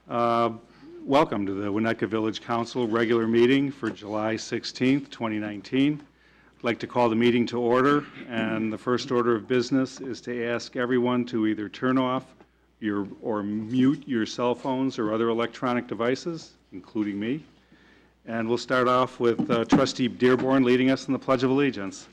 Uh, Welcome to the Winnetka Village Council regular meeting for July 16th, 2019. I'd like to call the meeting to order, and the first order of business is to ask everyone to either turn off or mute your cell phones or other electronic devices, including me. And we'll start off with Trustee Dearborn leading us in the Pledge of Allegiance.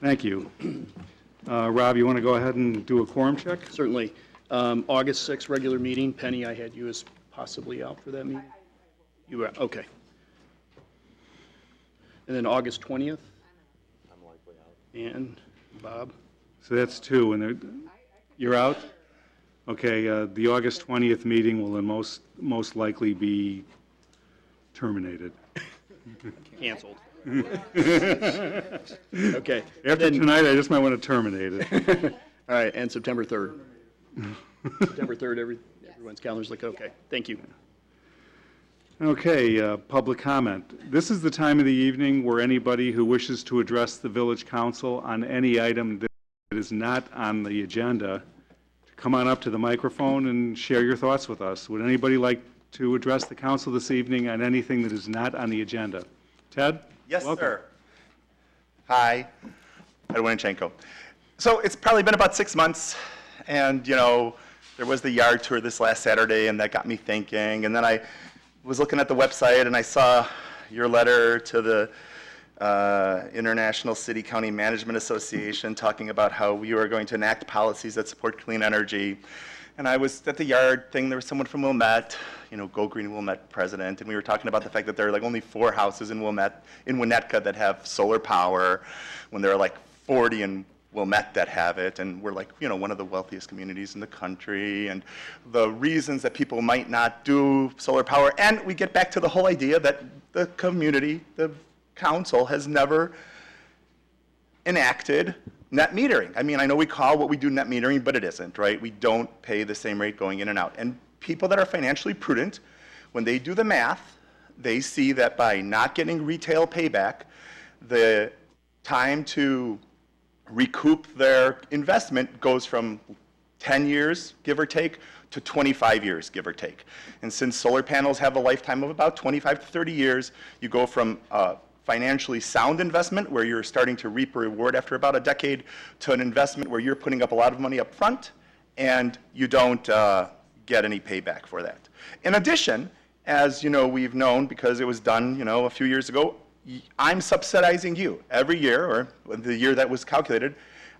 Thank you. Rob, you want to go ahead and do a quorum check? Certainly. August 6th, regular meeting. Penny, I had you as possibly out for that meeting? You were, okay. And then August 20th? I'm likely out. And Bob? So that's two, and you're out? Okay, the August 20th meeting will then most likely be terminated. Canceled. Okay. After tonight, I just might want to terminate it. All right, and September 3rd. September 3rd, everyone's calendar's like, okay, thank you. Okay, public comment. This is the time of the evening where anybody who wishes to address the village council on any item that is not on the agenda, come on up to the microphone and share your thoughts with us. Would anybody like to address the council this evening on anything that is not on the agenda? Ted? Yes, Welcome. sir. Hi, Ted Winchenko. So it's probably been about 6 months, and, you know, there was the yard tour this last Saturday, and that got me thinking. And then I was looking at the website, and I saw your letter to the International City County Management Association talking about how we are going to enact policies that support clean energy. And I was at the yard thing, there was someone from Wilmette, you know, Go Green Wilmette president, and we were talking about the fact that there are like only 4 houses in Winnetka that have solar power, when there are like 40 in Wilmette that have it, and we're like, you know, one of the wealthiest communities in the country, and the reasons that people might not do solar power. And we get back to the whole idea that the community, the council, has never enacted net metering. I mean, I know we call what we do net metering, but it isn't, right? We don't pay the same rate going in and out. And people that are financially prudent, when they do the math, they see that by not getting retail payback, the time to recoup their investment goes from 10 years, give or take, to 25 years, give or take. And since solar panels have a lifetime of about 25 to 30 years, you go from financially sound investment, where you're starting to reap a reward after about a decade, to an investment where you're putting up a lot of money up front, and you don't get any payback for that. In addition, as you know, we've known, because it was done, you know, a few years ago, I'm subsidizing you every year, or the year that was calculated.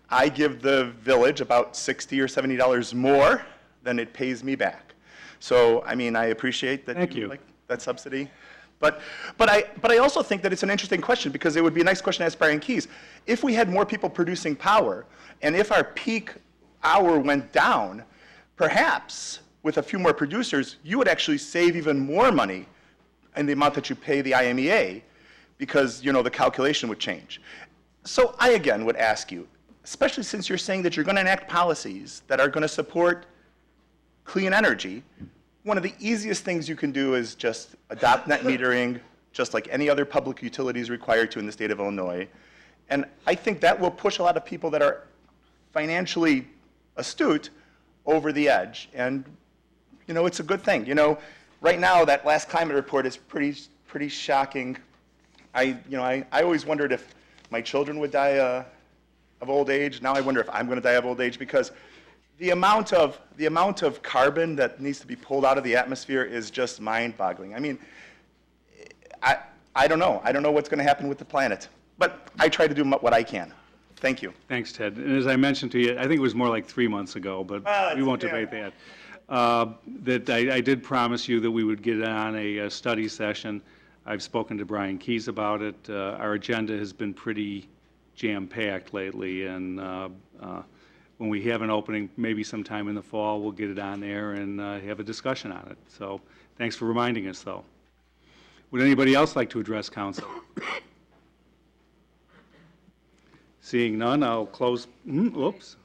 I give the village about $60 or $70 more than it pays me back. So, I mean, I appreciate that. Thank you. Like that subsidy. But I also think that it's an interesting question, because it would be a nice question to ask Brian Keyes. If we had more people producing power, and if our peak hour went down, perhaps with a few more producers, you would actually save even more money in the amount that you pay the IMEA, because, you know, the calculation would change. So I, again, would ask you, especially since you're saying that you're going to enact policies that are going to support clean energy, one of the easiest things you can do is just adopt net metering, just like any other public utility is required to in the state of Illinois. And I think that will push a lot of people that are financially astute over the edge. And, you know, it's a good thing. You know, right now, that last climate report is pretty shocking. I always wondered if my children would die of old age. Now I wonder if I'm going to die of old age, because the amount of carbon that needs to be pulled out of the atmosphere is just mind-boggling. I mean, I don't know. I don't know what's going to happen with the planet, but I try to do what I can. Thank you. Thanks, Ted. And as I mentioned to you, I think it was more like 3 months ago, but we won't debate that. That I did promise you that we would get on a study session. I've spoken to Brian Keyes about it. Our agenda has been pretty jam-packed lately, and when we have an opening, maybe sometime in the fall, we'll get it on there and have a discussion on it. So thanks for reminding us, though. Would anybody else like to address council? Seeing none, I'll close. Oops.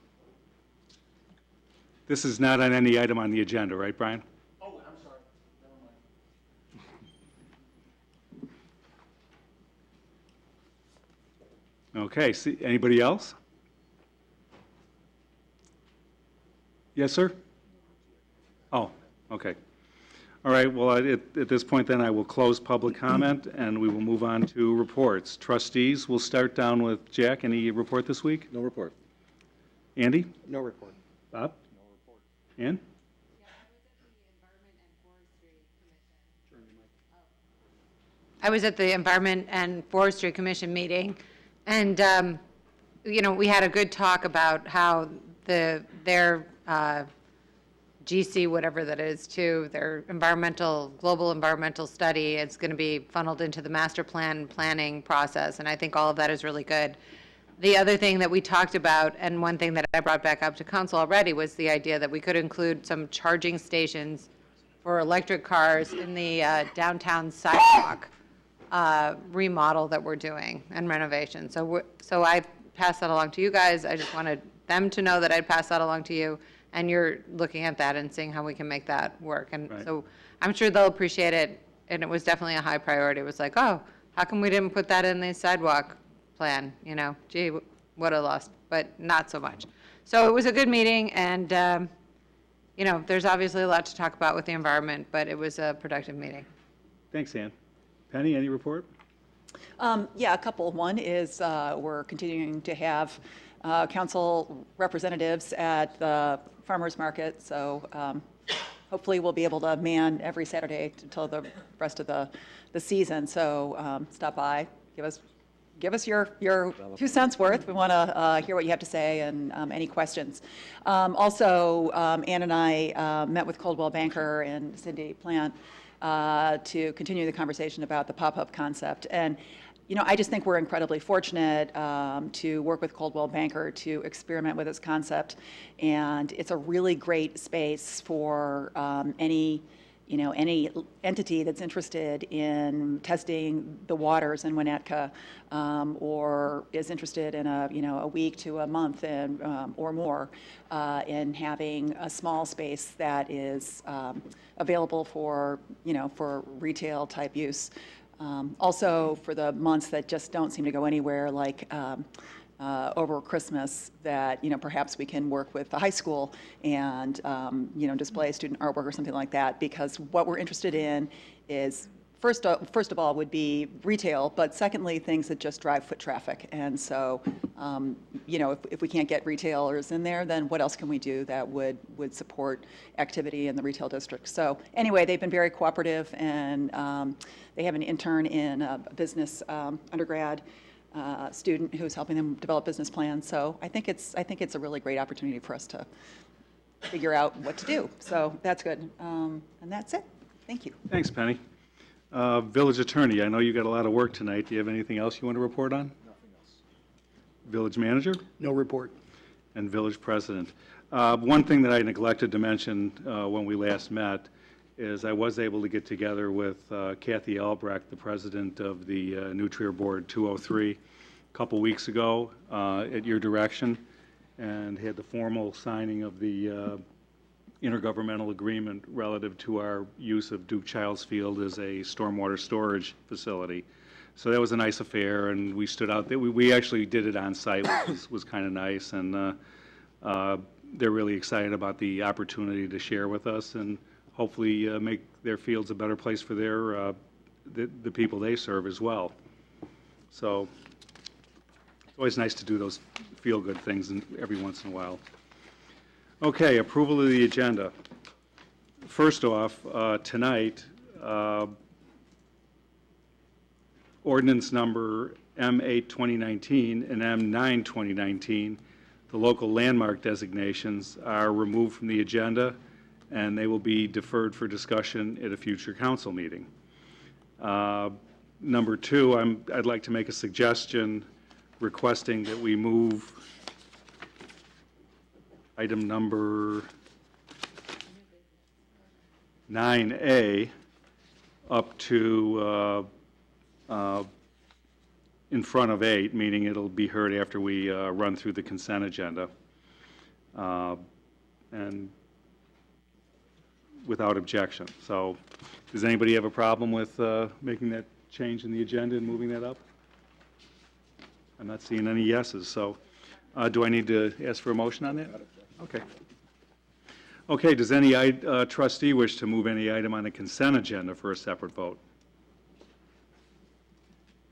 This is not on any item on the agenda, right, Brian? Oh, I'm sorry. Never mind. Okay, see, anybody else? Yes, sir? Oh, okay. All right, well, at this point then, I will close public comment, and we will move on to reports. Trustees, we'll start down with Jack. Any report this week? No report. Andy? No report. Bob? No report. Ann? I was at the Environment and Forestry Commission meeting, and, you know, we had a good talk about how their GC, whatever that is, too, their global environmental study, it's going to be funneled into the master plan planning process, and I think all of that is really good. The other thing that we talked about, and one thing that I brought back up to council already, was the idea that we could include some charging stations for electric cars in the downtown sidewalk remodel that we're doing and renovation. So I passed that along to you guys. I just wanted them to know that I'd pass that along to you, and you're looking at that and seeing how we can make that work. And Right. so I'm sure they'll appreciate it, and it was definitely a high priority. It was like, oh, how come we didn't put that in the sidewalk plan? You know, gee, would have lost, but not so much. So it was a good meeting, and, you know, there's obviously a lot to talk about with the environment, but it was a productive meeting. Thanks, Ann. Penny, any report? Yeah, a couple. One is we're continuing to have council representatives at the farmers market, so hopefully we'll be able to man every Saturday until the rest of the season. So stop by, give us your 2 cents worth. We want to hear what you have to say and any questions. Also, Ann and I met with Coldwell Banker and Cindy Plant to continue the conversation about the pop-up concept. And, you know, I just think we're incredibly fortunate to work with Coldwell Banker to experiment with this concept. And it's a really great space for any entity that's interested in testing the waters in Winnetka, or is interested in a week to a month and or more in having a small space that is available for retail type use. Also, for the months that just don't seem to go anywhere, like over Christmas, that perhaps we can work with the high school and display student artwork or something like that, because what we're interested in is first of all would be retail, but secondly things that just drive foot traffic. And so if we can't get retailers in there, then what else can we do that would support activity in the retail district? So anyway, they've been very cooperative, and they have an intern in a business undergrad student who's helping them develop business plans. So I think it's a really great opportunity for us to figure out what to do. So that's good. And that's it. Thank you. Thanks, Penny. Village Attorney, I know you got a lot of work tonight. Do you have anything else you want to report on? Nothing else. Village Manager? No report. And Village President. One thing that I neglected to mention when we last met is I was able to get together with Kathy Albrecht, the president of the New Trier Board 203, a couple weeks ago at your direction, and had the formal signing of the intergovernmental agreement relative to our use of Duke Childs Field as a stormwater storage facility. So that was a nice affair, and we stood out there. We actually did it on site, which was kind of nice, and they're really excited about the opportunity to share with us and hopefully make their fields a better place for the people they serve as well. So it's always nice to do those feel-good things every once in a while. Okay, approval of the agenda. First off, tonight, ordinance number M8 2019 and M9 2019, the local landmark designations are removed from the agenda, and they will be deferred for discussion at a future council meeting. Number two, I'd like to make a suggestion requesting that we move item number 9A up to in front of 8, meaning it'll be heard after we run through the consent agenda. And without objection. So does anybody have a problem with making that change in the agenda and moving that up? I'm not seeing any yeses, so do I need to ask for a motion on that? Okay. Okay, does any trustee wish to move any item on the consent agenda for a separate vote?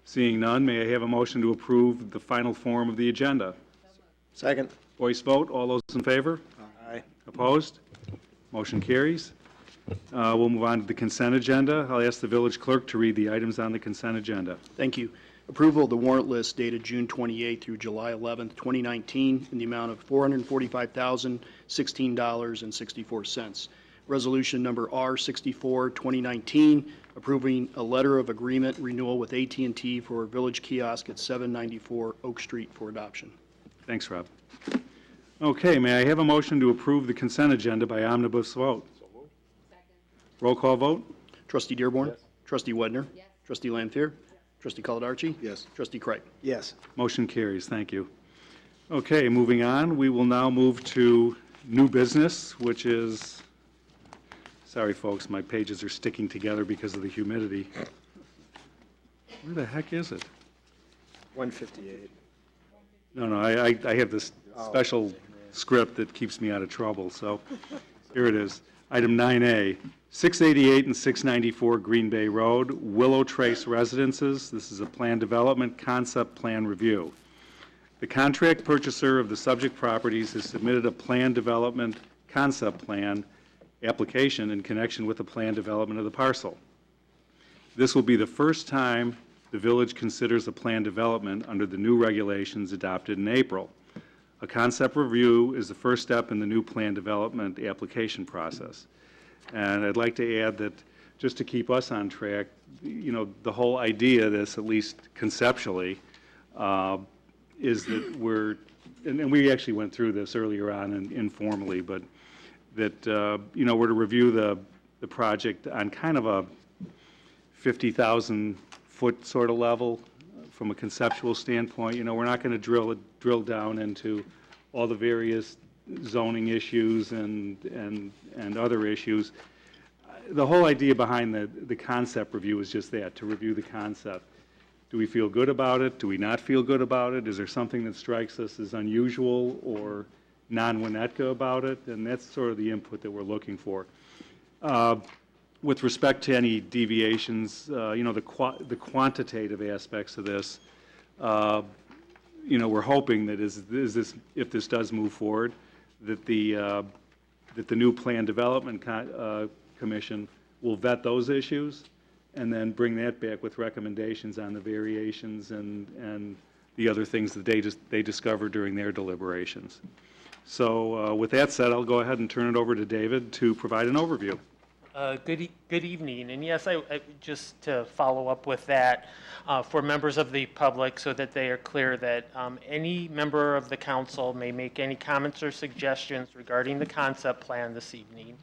Seeing none, may I have a motion to approve the final form of the agenda? Second. Voice vote, all those in favor? Aye. Opposed? Motion carries. We'll move on to the consent agenda. I'll ask the village clerk to read the items on the consent agenda. Thank you. Approval of the warrant list dated June 28 through July 11, 2019, in the amount of $445,016.64. Resolution number R64, 2019, approving a letter of agreement renewal with AT&T for a village kiosk at 794 Oak Street for adoption. Thanks, Rob. Okay, may I have a motion to approve the consent agenda by omnibus vote? Roll call vote? Trustee Dearborn? Trustee Wedner? Trustee Lampier? Trustee Caladarchi? Yes. Trustee Creighton? Yes. Motion carries. Thank you. Okay, moving on, we will now move to new business, which is, sorry, folks, my pages are sticking together because of the humidity. Where the heck is it? 158. No, I have this special script that keeps me out of trouble, so here it is. Item 9A, 688 and 694 Green Bay Road, Willow Trace Residences. This is a plan development concept plan review. The contract purchaser of the subject properties has submitted a plan development concept plan application in connection with the plan development of the parcel. This will be the first time the village considers a plan development under the new regulations adopted in April. A concept review is the first step in the new plan development application process. And I'd like to add that, just to keep us on track, you know, the whole idea of this, at least conceptually, is that we're, and we actually went through this earlier on informally, but that, you know, we're to review the project on kind of a 50,000-foot sort of level from a conceptual standpoint. You know, we're not going to drill down into all the various zoning issues and other issues. The whole idea behind the concept review is just that, to review the concept. Do we feel good about it? Do we not feel good about it? Is there something that strikes us as unusual or non-Winnetka about it? And that's sort of the input that we're looking for. With respect to any deviations, you know, the quantitative aspects of this, you know, we're hoping that if this does move forward, that the new plan development commission will vet those issues and then bring that back with recommendations on the variations and the other things that they discovered during their deliberations. So with that said, I'll go ahead and turn it over to David to provide an overview. Good evening, and yes, I just to follow up with that, for members of the public so that they are clear that any member of the council may make any comments or suggestions regarding the concept plan this evening.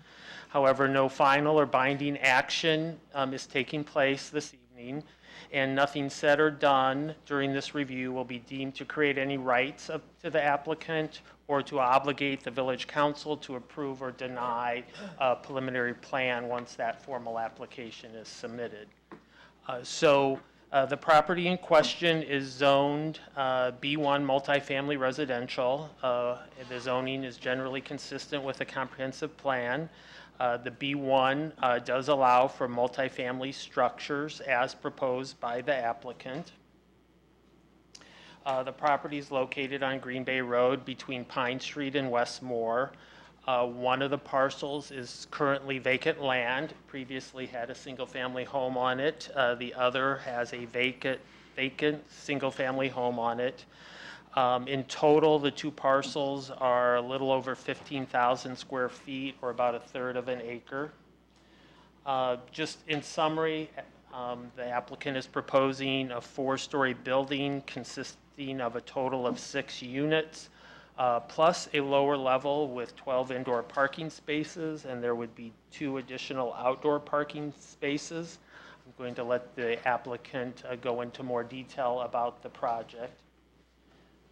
However, no final or binding action is taking place this evening, and nothing said or done during this review will be deemed to create any rights to the applicant or to obligate the village council to approve or deny a preliminary plan once that formal application is submitted. So the property in question is zoned B1 multifamily residential. The zoning is generally consistent with a comprehensive plan. The B1 does allow for multifamily structures as proposed by the applicant. The property is located on Green Bay Road between Pine Street and Westmore. One of the parcels is currently vacant land, previously had a single-family home on it. The other has a vacant single-family home on it. In total, the two parcels are a little over 15,000 square feet, or about a third of an acre. Just in summary, the applicant is proposing a 4-story building consisting of a total of 6 units, plus a lower level with 12 indoor parking spaces, and there would be 2 additional outdoor parking spaces. I'm going to let the applicant go into more detail about the project.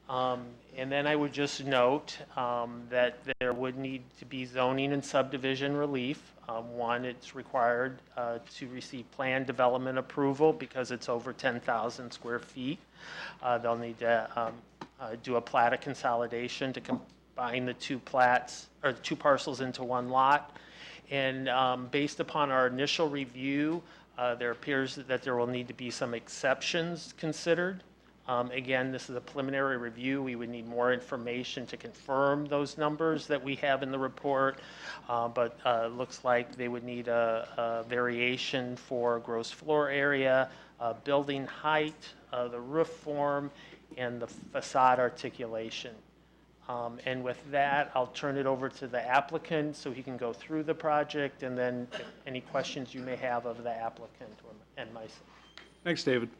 And then I would just note that there would need to be zoning and subdivision relief. One, it's required to receive plan development approval because it's over 10,000 square feet. They'll need to do a plat of consolidation to combine the two plats, or the two parcels into one lot. And based upon our initial review, there appears that there will need to be some exceptions considered. Again, this is a preliminary review. We would need more information to confirm those numbers that we have in the report. But looks like they would need a variation for gross floor area, building height, the roof form, and the facade articulation. And with that, I'll turn it over to the applicant so he can go through the project, and then any questions you may have of the applicant and myself. Thanks, David.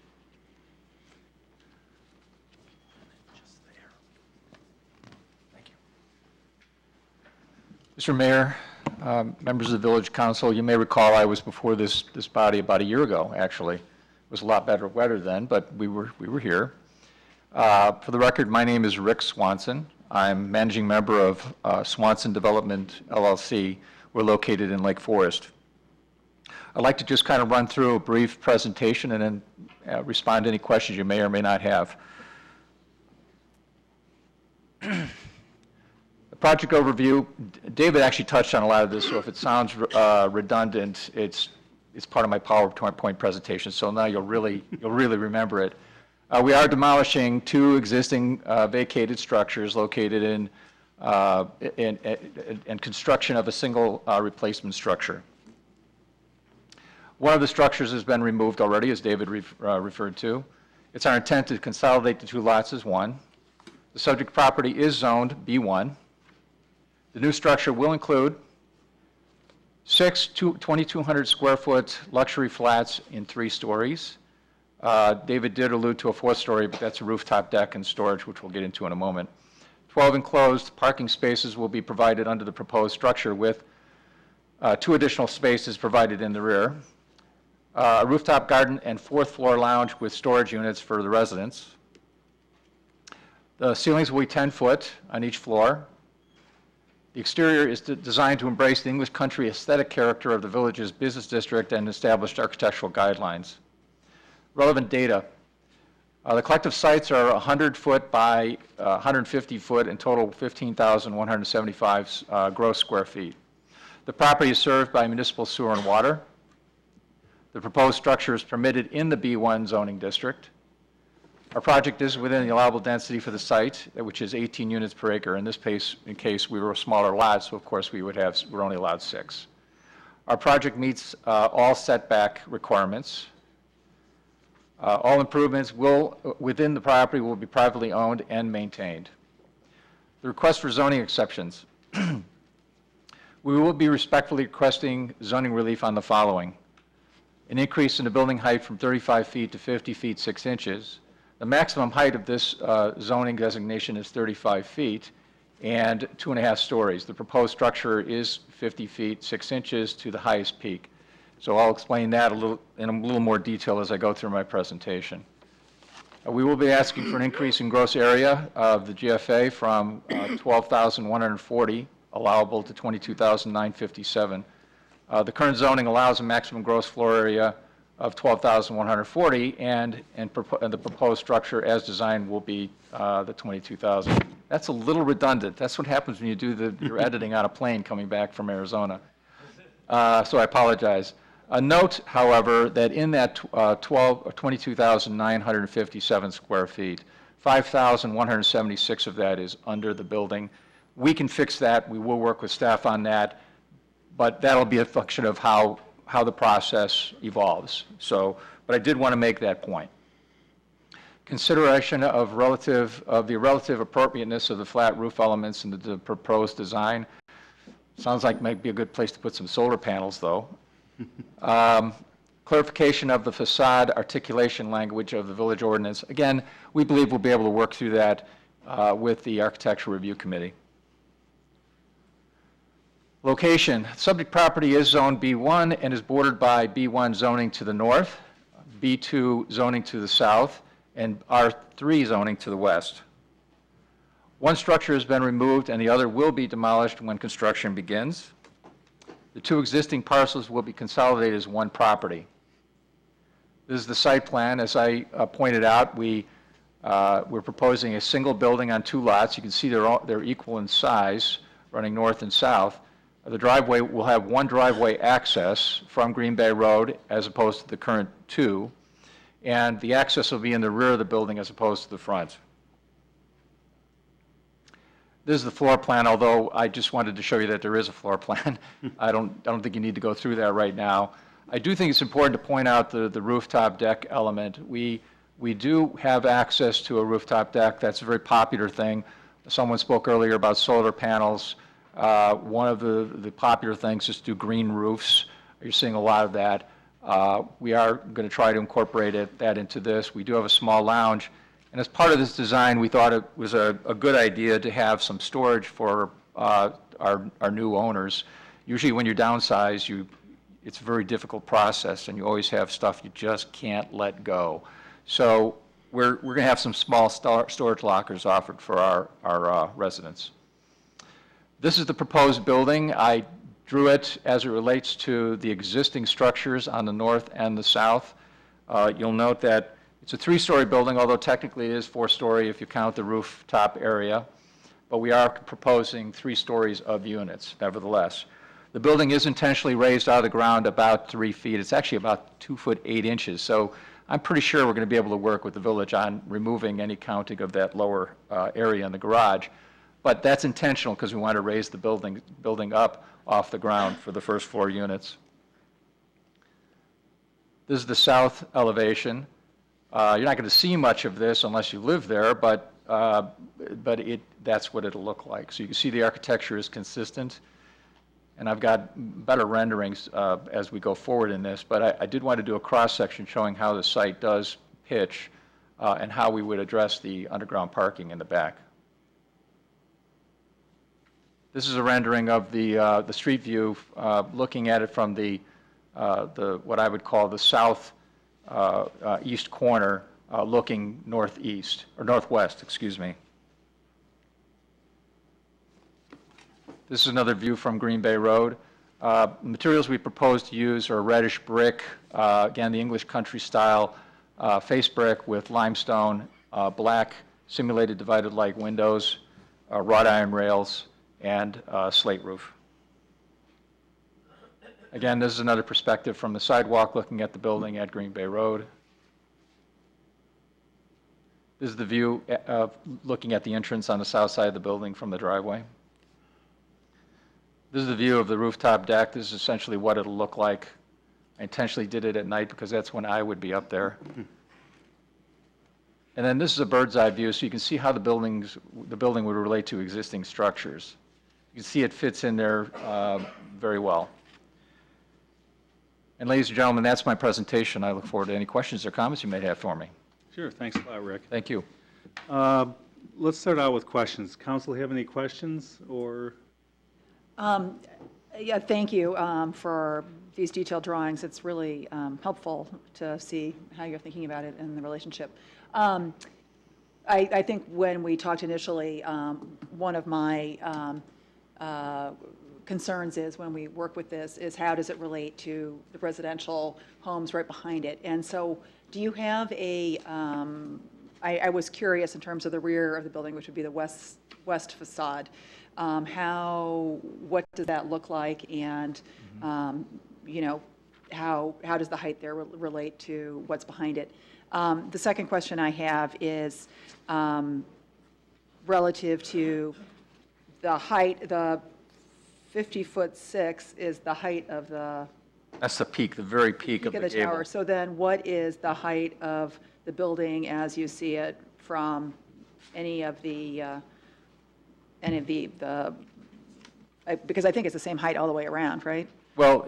Mr. Mayor, members of the Village Council, you may recall I was before this body about a year ago, actually. It was a lot better weather then, but we were here. For the record, my name is Rick Swanson. I'm managing member of Swanson Development LLC. We're located in Lake Forest. I'd like to just kind of run through a brief presentation and then respond to any questions you may or may not have. Project overview, David actually touched on a lot of this, so if it sounds redundant, it's part of my PowerPoint presentation, so now you'll really remember it. We are demolishing two existing vacated structures located in construction of a single replacement structure. One of the structures has been removed already, as David referred to. It's our intent to consolidate the two lots as one. The subject property is zoned B1. The new structure will include 6 2,200 square foot luxury flats in 3 stories. David did allude to a 4th story, but that's a rooftop deck and storage, which we'll get into in a moment. 12 enclosed parking spaces will be provided under the proposed structure, with 2 additional spaces provided in the rear. A rooftop garden and 4th floor lounge with storage units for the residents. The ceilings will be 10 foot on each floor. The exterior is designed to embrace the English country aesthetic character of the village's business district and established architectural guidelines. Relevant data. The collective sites are 100 foot by 150 foot, in total 15,175 gross square feet. The property is served by municipal sewer and water. The proposed structure is permitted in the B1 zoning district. Our project is within the allowable density for the site, which is 18 units per acre. In this case, we were a smaller lot, so of course we're only allowed 6. Our project meets all setback requirements. All improvements within the property will be privately owned and maintained. The request for zoning exceptions. We will be respectfully requesting zoning relief on the following: an increase in the building height from 35 feet to 50 feet 6 inches. The maximum height of this zoning designation is 35 feet and 2.5 stories. The proposed structure is 50 feet 6 inches to the highest peak. So I'll explain that in a little more detail as I go through my presentation. We will be asking for an increase in gross area of the GFA from 12,140 allowable to 22,957. The current zoning allows a maximum gross floor area of 12,140, and the proposed structure as designed will be the 22,000. That's a little redundant. That's what happens when you do your editing on a plane coming back from Arizona. So I apologize. A note, however, that in that 22,957 square feet, 5,176 of that is under the building. We can fix that. We will work with staff on that, but that'll be a function of how the process evolves. But I did want to make that point. Consideration of the relative appropriateness of the flat roof elements in the proposed design. Sounds like might be a good place to put some solar panels, though. Clarification of the facade articulation language of the village ordinance. Again, we believe we'll be able to work through that with the Architectural Review Committee. Location. Subject property is Zone B1 and is bordered by B1 zoning to the north, B2 zoning to the south, and R3 zoning to the west. One structure has been removed and the other will be demolished when construction begins. The two existing parcels will be consolidated as one property. This is the site plan. As I pointed out, we're proposing a single building on two lots. You can see they're equal in size, running north and south. The driveway will have one driveway access from Green Bay Road as opposed to the current two, and the access will be in the rear of the building as opposed to the front. This is the floor plan, although I just wanted to show you that there is a floor plan. I don't think you need to go through that right now. I do think it's important to point out the rooftop deck element. We do have access to a rooftop deck. That's a very popular thing. Someone spoke earlier about solar panels. One of the popular things is to do green roofs. You're seeing a lot of that. We are going to try to incorporate that into this. We do have a small lounge. And as part of this design, we thought it was a good idea to have some storage for our new owners. Usually when you downsize, it's a very difficult process, and you always have stuff you just can't let go. So we're going to have some small storage lockers offered for our residents. This is the proposed building. I drew it as it relates to the existing structures on the north and the south. You'll note that it's a three-story building, although technically it is four-story if you count the rooftop area. But we are proposing 3 stories of units, nevertheless. The building is intentionally raised out of the ground about 3 feet. It's actually about 2 foot 8 inches. So I'm pretty sure we're going to be able to work with the village on removing any counting of that lower area in the garage. But that's intentional because we want to raise the building up off the ground for the first floor units. This is the south elevation. You're not going to see much of this unless you live there, but that's what it'll look like. So you can see the architecture is consistent, and I've got better renderings as we go forward in this, but I did want to do a cross-section showing how the site does pitch and how we would address the underground parking in the back. This is a rendering of the street view, looking at it from the what I would call the south east corner, looking northeast, or northwest, excuse me. This is another view from Green Bay Road. Materials we propose to use are reddish brick, again, the English country style face brick with limestone, black simulated divided light windows, wrought iron rails, and slate roof. Again, this is another perspective from the sidewalk looking at the building at Green Bay Road. This is the view of looking at the entrance on the south side of the building from the driveway. This is the view of the rooftop deck. This is essentially what it'll look like. I intentionally did it at night because that's when I would be up there. And then this is a bird's eye view, so you can see how the building would relate to existing structures. You can see it fits in there very well. And ladies and gentlemen, that's my presentation. I look forward to any questions or comments you may have for me. Sure, thanks a lot, Rick. Thank you. Let's start out with questions. Council have any questions or? Yeah, thank you for these detailed drawings. It's really helpful to see how you're thinking about it and the relationship. I think when we talked initially, one of my concerns is when we work with this is how does it relate to the residential homes right behind it? And so do you have a, I was curious in terms of the rear of the building, which would be the west facade, what does that look like? And, you know, how does the height there relate to what's behind it? The second question I have is relative to the height, the 50'6" is the height of the That's the peak, the very peak of the gable. tower. So then what is the height of the building as you see it from any of the because I think it's the same height all the way around, right? Well,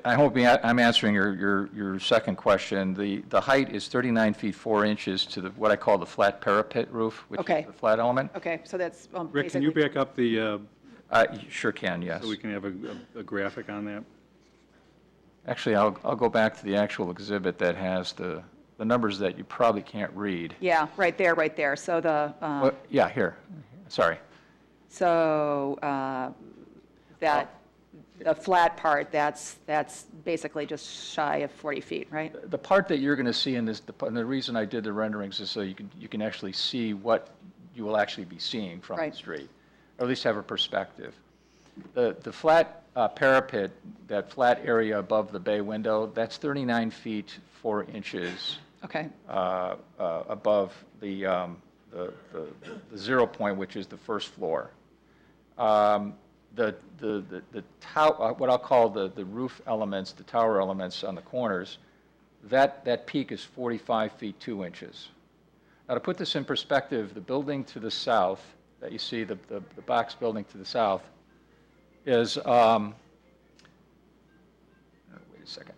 I hope I'm answering your second question. The height is 39 feet 4 inches to what I call the flat parapet roof, which Okay. is the flat element. Okay, so that's Rick, can you basically- back up the, You sure can, yes. so we can have a graphic on that? Actually, I'll go back to the actual exhibit that has the numbers that you probably can't read. Yeah, right there. So the, Well, yeah, here. Sorry. So that, the flat part, that's basically just shy of 40 feet, right? The part that you're going to see in this, and the reason I did the renderings is so you can actually see what you will actually be seeing from the Right. street, or at least have a perspective. The flat parapet, that flat area above the bay window, that's 39 feet 4 inches Okay, above the 0 point, which is the first floor. The what I'll call the roof elements, the tower elements on the corners, that peak is 45 feet 2 inches. Now, to put this in perspective, the building to the south that you see, the box building to the south, is, wait a second,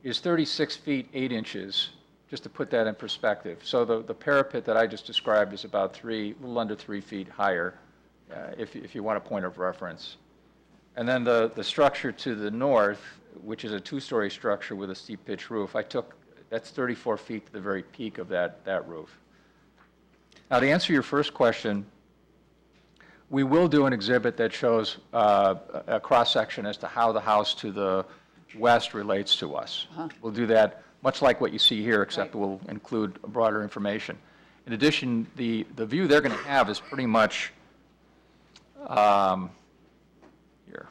is 36 feet 8 inches, just to put that in perspective. So the parapet that I just described is about a little under 3 feet higher, if you want a point of reference. And then the structure to the north, which is a 2-story structure with a steep pitch roof, that's 34 feet to the very peak of that roof. Now, to answer your first question, we will do an exhibit that shows a cross-section as to how the house to the west relates to us. We'll do that much like what you see here, except Right. we'll include broader information. In addition, the view they're going to have is pretty much here.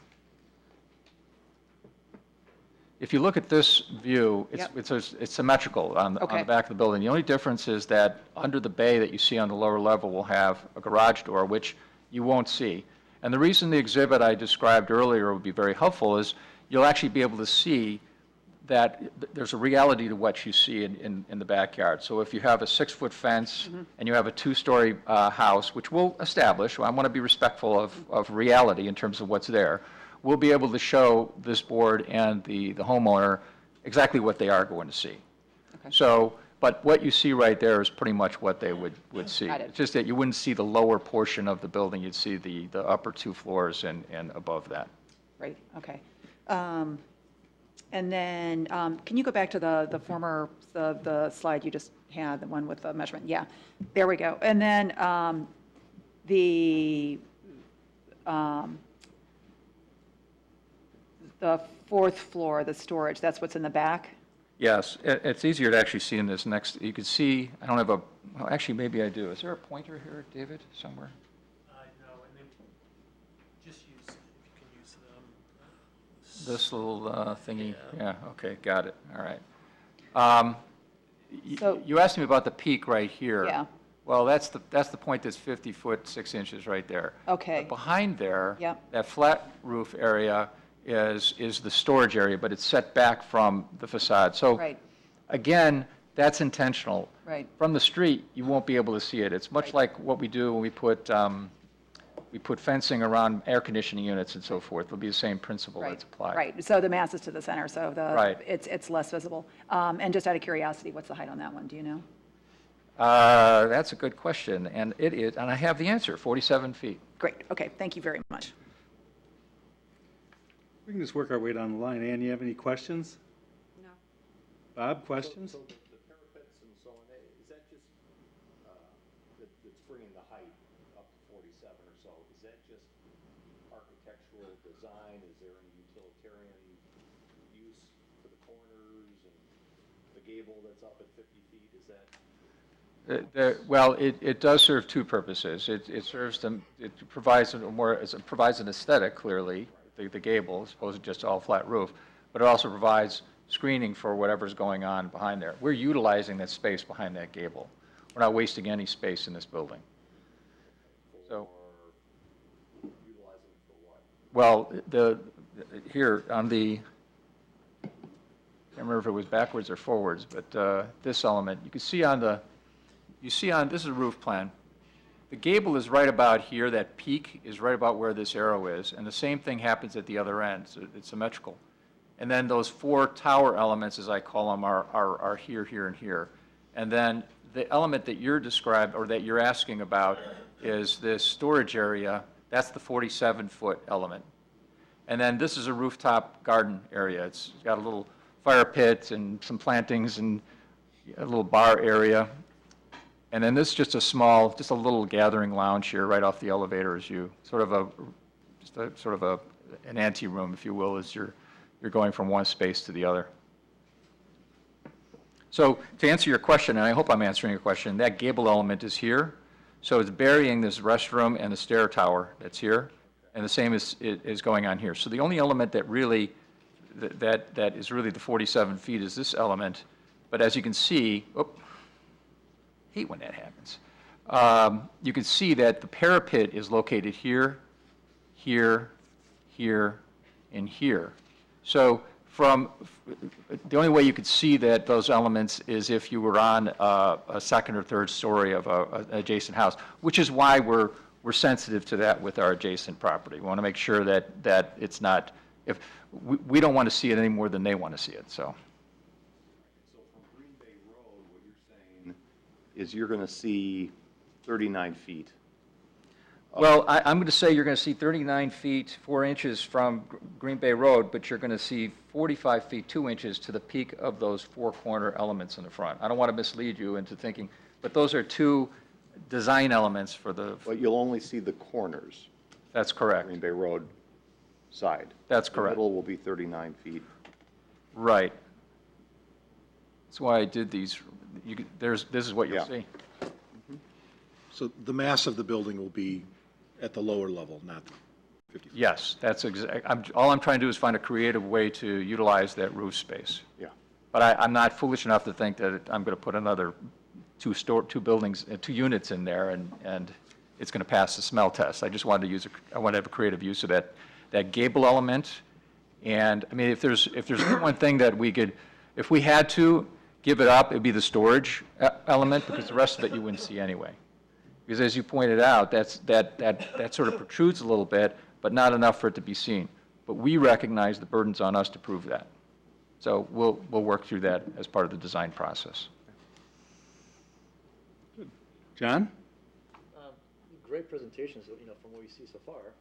If you look at this view, it's symmetrical on Okay. the back of the building. The only difference is that under the bay that you see on the lower level, we'll have a garage door, which you won't see. And the reason the exhibit I described earlier would be very helpful is you'll actually be able to see that there's a reality to what you see in the backyard. So if you have a 6-foot fence and you have a 2-story house, which we'll establish, I want to be respectful of reality in terms of what's there, we'll be able to show this board and the homeowner exactly what they are going to see. Okay. So, but what you see right there is pretty much what they would see. Got it. It's just that you wouldn't see the lower portion of the building, you'd see the upper 2 floors and above that. right, okay. And then, can you go back to the former, the slide you just had, the one with the measurement? Yeah, there we go. And then the 4th floor, the storage, that's what's in the back? Yes, it's easier to actually see in this next, you can see, I don't have well, actually, maybe I do. Is there a pointer here, David, somewhere? No, and then just use, if you can use This little thingy? Yeah, okay, got it, all right. So- You asked me about the peak right here. Yeah. Well, that's the point that's 50 foot 6 inches right there. Okay. But behind there, Yep. that flat roof area is the storage area, but it's set back from the facade. So Right. again, that's intentional. Right. From the street, you won't be able to see it. It's much Right. like what we do when we put fencing around air conditioning units and so forth. It'll be the same principle Right, that's applied. right. So the mass is to the center, so Right. it's less visible. And just out of curiosity, what's the height on that one? Do you know? That's a good question, and it is, and I have the answer, 47 feet. Great, okay, thank you very much. We can just work our way down the line. Ann, you have any questions? No. Bob, questions? So the parapets and so on, is that just, that's bringing the height up to 47 or so, is that just architectural design? Is there any utilitarian use for the corners and the gable that's up at 50 feet? Is that? Well, it does serve two purposes. It serves them, it provides provides an aesthetic, clearly, the gable, as opposed to just all flat roof, but it also provides screening for whatever's going on behind there. We're utilizing that space behind that gable. We're not wasting any space in this building. So, Utilizing it for what? well, here on the, I can't remember if it was backwards or forwards, but this element, you can see on this is a roof plan. The gable is right about here, that peak is right about where this arrow is, and the same thing happens at the other end, so it's symmetrical. And then those 4 tower elements, as I call them, are here, here, and here. And then the element that you're described, or that you're asking about, is this storage area. That's the 47-foot element. And then this is a rooftop garden area. It's got a little fire pit and some plantings and a little bar area. And then this is just a small, just a little gathering lounge here right off the elevator as you, an ante room, if you will, as you're going from one space to the other. So to answer your question, and I hope I'm answering your question, that gable element is here. So it's burying this restroom and the stair tower that's here, and the same is going on here. So the only element that really, that is really the 47 feet is this element. But as you can see, hate when that happens. You can see that the parapet is located here, here, here, and here. So the only way you could see those elements is if you were on a second or third story of an adjacent house, which is why we're sensitive to that with our adjacent property. We want to make sure that it's not, if we don't want to see it any more than they want to see it, so. So from Green Bay Road, what you're saying is you're going to see 39 feet. Well, I'm going to say you're going to see 39 feet, 4 inches from Green Bay Road, but you're going to see 45 feet, 2 inches to the peak of those 4 corner elements in the front. I don't want to mislead you into thinking, but those are 2 design elements for the, But you'll only see the corners, that's correct. Green Bay Road side. That's correct. The middle will be 39 feet. Right. That's why I did these. This is what you'll Yeah. see. So the mass of the building will be at the lower level, not 50 feet? Yes, that's all I'm trying to do is find a creative way to utilize that roof space. Yeah. But I'm not foolish enough to think that I'm going to put another 2 buildings, 2 units in there, and it's going to pass the smell test. I just wanted to I want to have a creative use of that gable element. And I mean, if there's one thing that we could, if we had to give it up, it'd be the storage element, because the rest of it you wouldn't see anyway. Because as you pointed out, that sort of protrudes a little bit, but not enough for it to be seen. But we recognize the burden's on us to prove that. So we'll work through that as part of the design process. John? Great presentations, from what we see so far.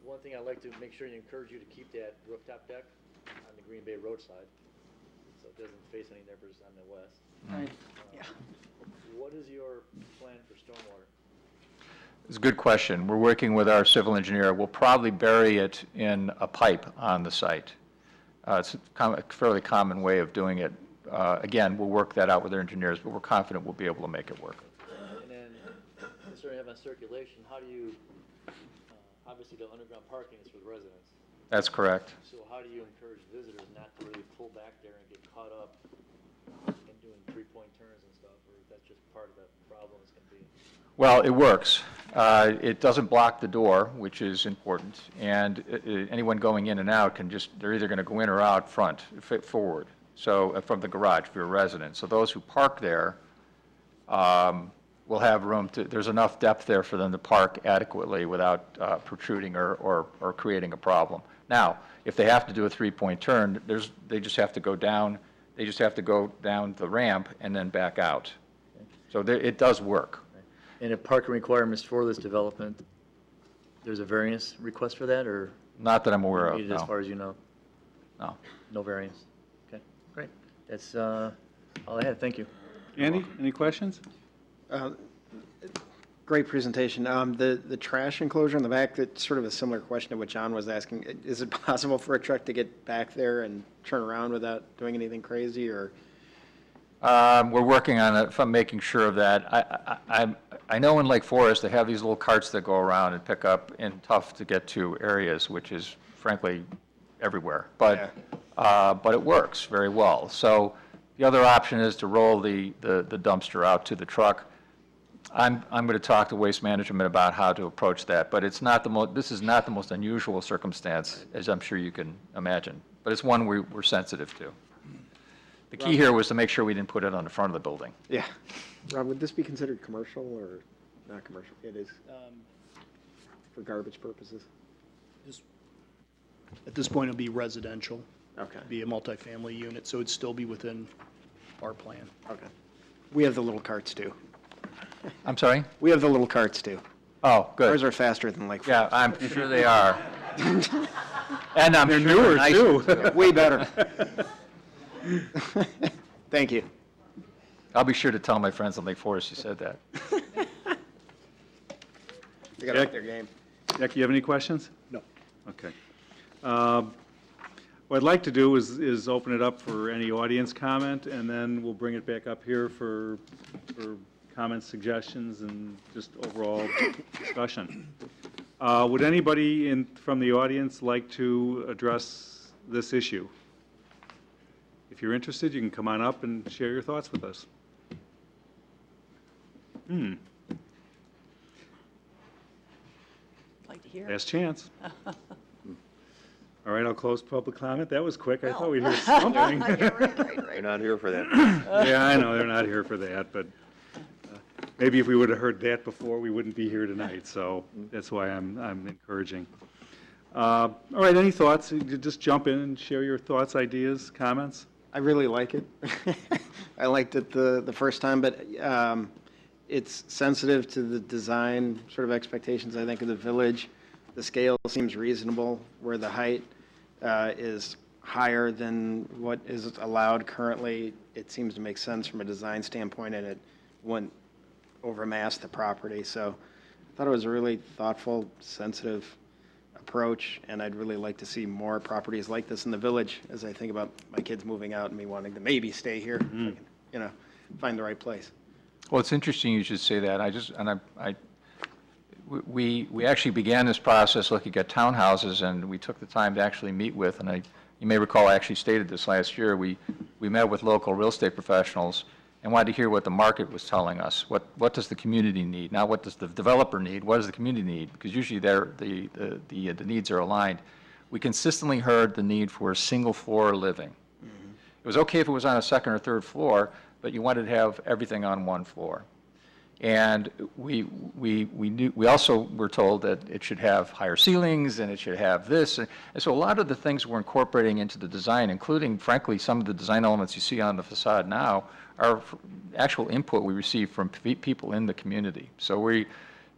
One thing I'd like to make sure you encourage you to keep that rooftop deck on the Green Bay Road side, so it doesn't face any neighbors on the west. Right, yeah. What is your plan for stormwater? It's a good question. We're working with our civil engineer. We'll probably bury it in a pipe on the site. It's a fairly common way of doing it. Again, we'll work that out with our engineers, but we're confident we'll be able to make it work. And then, considering you have on circulation, how do you, obviously the underground parking is for the residents. That's correct. So how do you encourage visitors not to really pull back there and get caught up in doing 3-point turns and stuff, or is that just part of the problem it's going to be? Well, it works. It doesn't block the door, which is important, and anyone going in and out they're either going to go in or out front, forward, so from the garage if you're a resident. So those who park there will have room there's enough depth there for them to park adequately without protruding or creating a problem. Now, if they have to do a 3-point turn, they just have to go down the ramp and then back out. So it does work. And if parking requirements for this development, there's a variance request for that, or Not that I'm aware of, needed as no. far as you know? No. No variance? Okay, great. That's all I had. Thank you. Andy, any questions? Great presentation. The trash enclosure in the back, that's sort of a similar question to what John was asking. Is it possible for a truck to get back there and turn around without doing anything crazy, or? We're working on it, from making sure of that. I know in Lake Forest, they have these little carts that go around and pick up in tough-to-get-to areas, which is frankly everywhere. But it works very well. So the other option is to roll the dumpster out to the truck. I'm going to talk to Waste Management about how to approach that, but it's not this is not the most unusual circumstance, as I'm sure you can imagine. But it's one we're sensitive to. The key here was to make sure we didn't put it on the front of the building. Yeah. Rob, would this be considered commercial or not commercial? It is, for garbage purposes? At this point, it'll be residential, Okay, be a multifamily unit, so it'd still be within our plan. okay. We have the little carts too. I'm sorry? We have the little carts too. Oh, good. Ours are faster than Lake Yeah, Forest. I'm sure they are. And I'm They're sure newer, nicer. too. Way better. Thank you. I'll be sure to tell my friends on Lake Forest you said that. They got to up their game. Jack, you have any questions? No. Okay. What I'd like to do is open it up for any audience comment, and then we'll bring it back up here for comments, suggestions, and just overall discussion. Would anybody from the audience like to address this issue? If you're interested, you can come on up and share your thoughts with us. Like to hear. Last chance. All right, I'll close public comment. That was quick. I thought we'd hear something. They're not here for that. Yeah, I know, they're not here for that, but maybe if we would have heard that before, we wouldn't be here tonight, so that's why I'm encouraging. All right, any thoughts? You just jump in and share your thoughts, ideas, comments? I really like it. I liked it the first time, but it's sensitive to the design sort of expectations, I think, of the village. The scale seems reasonable, where the height is higher than what is allowed currently. It seems to make sense from a design standpoint, and it wouldn't overmass the property. So I thought it was a really thoughtful, sensitive approach, and I'd really like to see more properties like this in the village as I think about my kids moving out and me wanting to maybe stay here, if I can, find the right place. Well, it's interesting you should say that. We actually began this process looking at townhouses, and we took the time to actually meet with, and you may recall I actually stated this last year, we met with local real estate professionals and wanted to hear what the market was telling us. What does the community need? Not what does the developer need, what does the community need? Because usually the needs are aligned. We consistently heard the need for single floor living. It was okay if it was on a second or third floor, but you wanted to have everything on one floor. And we also were told that it should have higher ceilings and it should have this. And so a lot of the things we're incorporating into the design, including, frankly, some of the design elements you see on the facade now, are actual input we receive from people in the community. So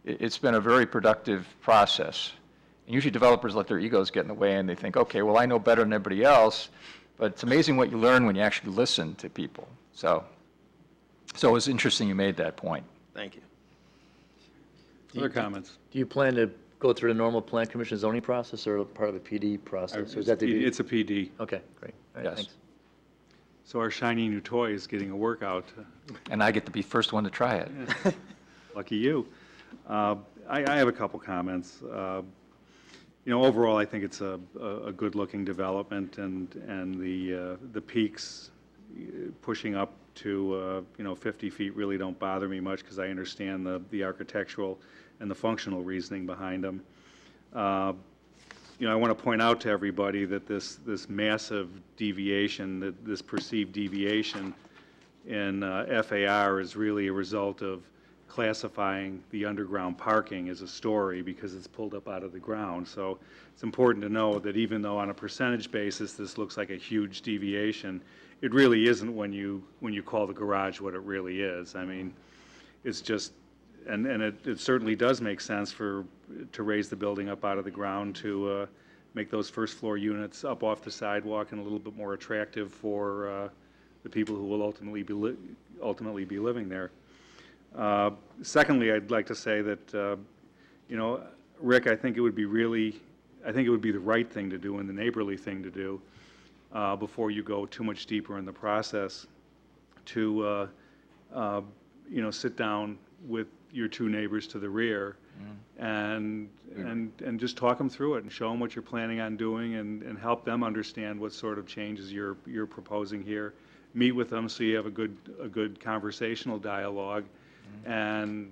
it's been a very productive process. And usually developers let their egos get in the way and they think, okay, well, I know better than everybody else. But it's amazing what you learn when you actually listen to people. So it was interesting you made that point. Thank you. Other comments? Do you plan to go through the normal plan commission zoning process or part of the PD process? Or is that the? It's a PD. Okay, great. All right, Yes. thanks. So our shiny new toy is getting a workout. And I get to be first one to try it. Lucky you. I have a couple comments. Overall, I think it's a good-looking development, and the peaks pushing up to 50 feet really don't bother me much because I understand the architectural and the functional reasoning behind them. I want to point out to everybody that this massive deviation, this perceived deviation in FAR is really a result of classifying the underground parking as a story because it's pulled up out of the ground. So it's important to know that even though on a percentage basis this looks like a huge deviation, it really isn't when you call the garage what it really is. I mean, it's just, and it certainly does make sense to raise the building up out of the ground to make those first floor units up off the sidewalk and a little bit more attractive for the people who will ultimately be living there. Secondly, I'd like to say that, Rick, I think it would be the right thing to do and the neighborly thing to do before you go too much deeper in the process to, sit down with your two neighbors to the rear and just talk them through it and show them what you're planning on doing and help them understand what sort of changes you're proposing here. Meet with them so you have a good conversational dialogue and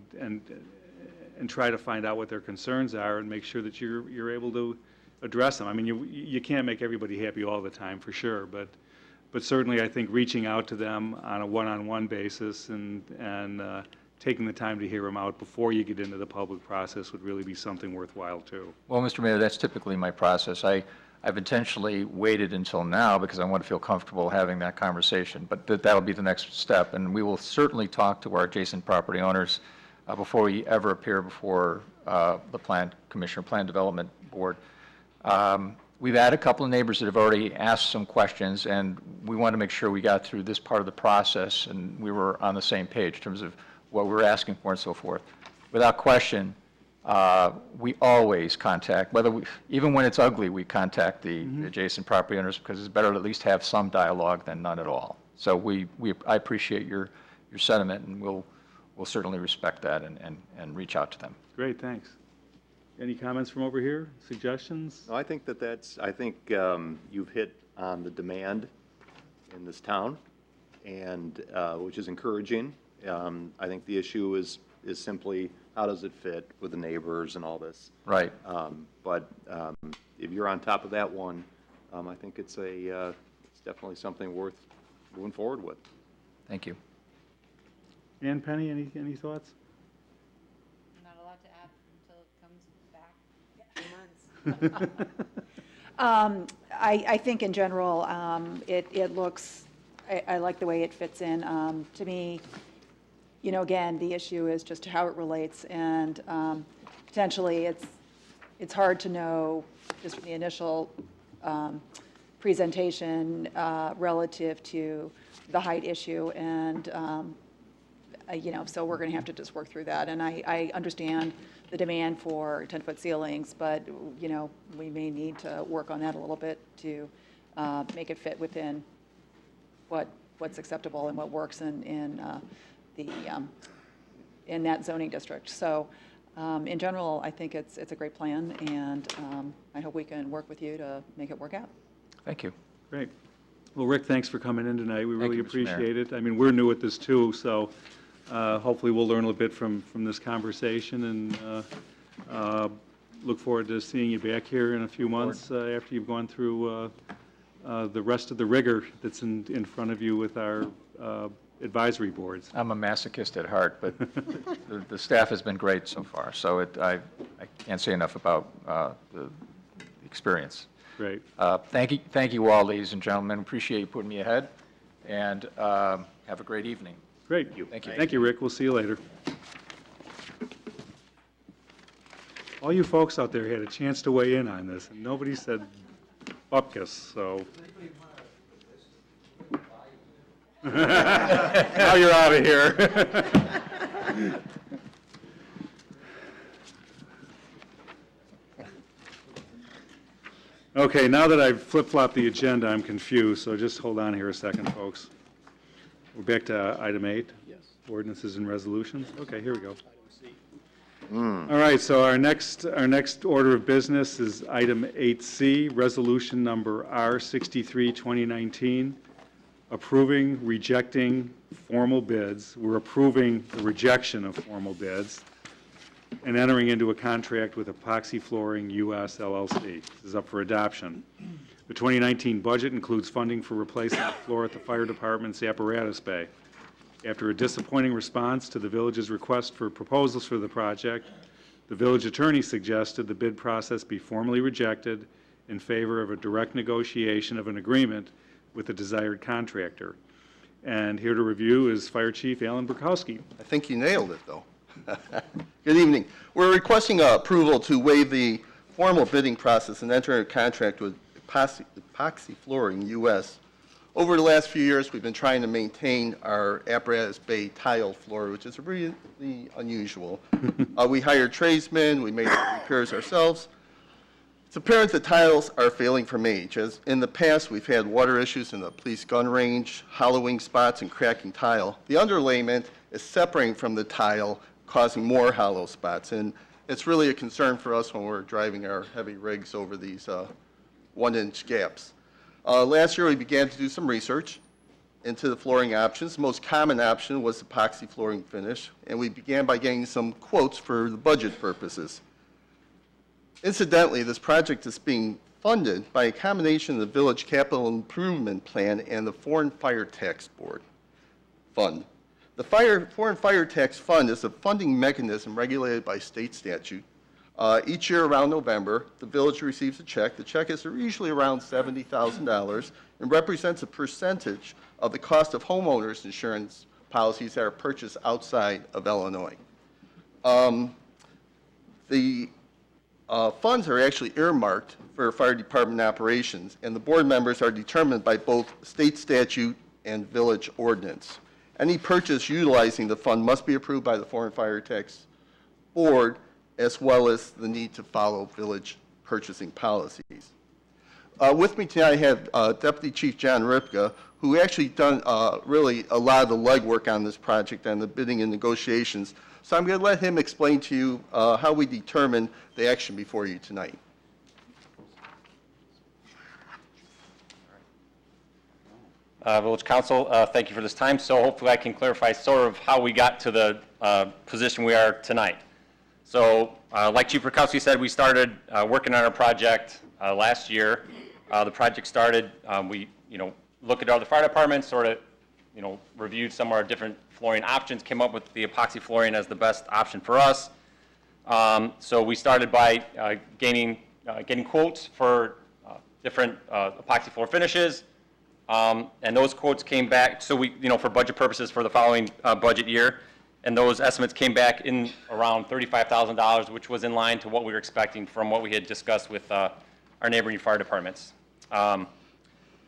try to find out what their concerns are and make sure that you're able to address them. I mean, you can't make everybody happy all the time, for sure, but certainly I think reaching out to them on a one-on-one basis and taking the time to hear them out before you get into the public process would really be something worthwhile, too. Well, Mr. Mayor, that's typically my process. I've intentionally waited until now because I want to feel comfortable having that conversation, but that'll be the next step, and we will certainly talk to our adjacent property owners before we ever appear before the Plan Commission or Plan Development Board. We've had a couple of neighbors that have already asked some questions, and we want to make sure we got through this part of the process, and we were on the same page in terms of what we were asking for and so forth. Without question, we always contact, even when it's ugly, we contact the adjacent property owners, because it's better to at least have some dialogue than none at all. So I appreciate your sentiment, and we'll certainly respect that and reach out to them. Great, thanks. Any comments from over here? Suggestions? No, I think I think you've hit on the demand in this town, and, which is encouraging. I think the issue is simply, how does it fit with the neighbors and all this? Right. But if you're on top of that one, I think it's definitely something worth moving forward with. Thank you. Ann, Penny, any thoughts? Not a lot to add until it comes back in 2 months. I think in general, it looks, I like the way it fits in. To me, again, the issue is just how it relates, and potentially it's hard to know just from the initial presentation relative to the height issue, and so we're going to have to just work through that. And I understand the demand for 10-foot ceilings, but we may need to work on that a little bit to make it fit within what's acceptable and what works in that zoning district. So in general, I think it's a great plan, and I hope we can work with you to make it work out. Thank you. Great. Well, Rick, thanks for coming in tonight. We really you, Mr. Mayor. appreciate it. I mean, we're new at this too, so hopefully we'll learn a little bit from this conversation, and look forward to seeing you back here in a few months after you've gone through the rest of the rigor that's in front of you with our advisory boards. I'm a masochist at heart, but the staff has been great so far, so I can't say enough about the experience. Great. Thank you all, ladies and gentlemen. Appreciate you putting me ahead, and have a great evening. Great. Thank you. Thank you, Rick. We'll see you later. All you folks out there had a chance to weigh in on this, and nobody said bupkis, so. Now you're out of here. Okay, now that I've flip-flopped the agenda, I'm confused, so just hold on here a second, folks. We're back to item 8. Yes. Ordinances and resolutions. Okay, here we go. All right, so our next order of business is item 8C, resolution number R63, 2019, approving, rejecting formal bids. We're approving the rejection of formal bids and entering into a contract with Epoxy Flooring US LLC. This is up for adoption. The 2019 budget includes funding for replacing the floor at the fire department's apparatus bay. After a disappointing response to the village's request for proposals for the project, the village attorney suggested the bid process be formally rejected in favor of a direct negotiation of an agreement with the desired contractor. And here to review is Fire Chief Alan Burkowski. I think you nailed it, though. Good evening. We're requesting approval to waive the formal bidding process and enter a contract with Epoxy Flooring US. Over the last few years, we've been trying to maintain our apparatus bay tile floor, which is really unusual. We hired tradesmen, we made the repairs ourselves. It's apparent the tiles are failing from age, as in the past we've had water issues in the police gun range, hollowing spots, and cracking tile. The underlayment is separating from the tile, causing more hollow spots, and it's really a concern for us when we're driving our heavy rigs over these 1-inch gaps. Last year, we began to do some research into the flooring options. The most common option was epoxy flooring finish, and we began by getting some quotes for the budget purposes. Incidentally, this project is being funded by a combination of the Village Capital Improvement Plan and the Foreign Fire Tax Board Fund. The Foreign Fire Tax Fund is a funding mechanism regulated by state statute. Each year around November, the village receives a check. The check is usually around $70,000 and represents a percentage of the cost of homeowners insurance policies that are purchased outside of Illinois. The funds are actually earmarked for fire department operations, and the board members are determined by both state statute and village ordinance. Any purchase utilizing the fund must be approved by the Foreign Fire Tax Board, as well as the need to follow village purchasing policies. With me tonight, I have Deputy Chief John Ripka, who actually done really a lot of the legwork on this project and the bidding and negotiations. So I'm going to let him explain to you how we determine the action before you tonight. Village Council, thank you for this time. So hopefully I can clarify sort of how we got to the position we are tonight. So like Chief Rakowski said, we started working on our project last year. The project started, we looked at other fire departments, sort of reviewed some of our different flooring options, came up with the epoxy flooring as the best option for us. So we started by getting quotes for different epoxy floor finishes. And those quotes came back, so we, for budget purposes for the following budget year, and those estimates came back in around $35,000, which was in line to what we were expecting from what we had discussed with our neighboring fire departments.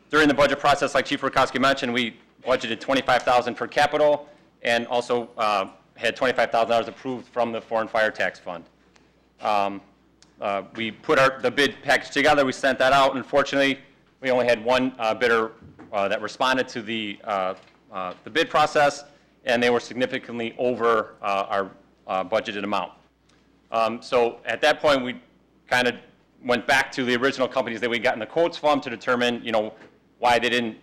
During the budget process, like Chief Rakowski mentioned, we budgeted $25,000 for capital and also had $25,000 approved from the Foreign Fire Tax Fund. We put the bid package together, we sent that out. Unfortunately, we only had one bidder that responded to the bid process, and they were significantly over our budgeted amount. So at that point, we kind of went back to the original companies that we got in the quotes from to determine, why they didn't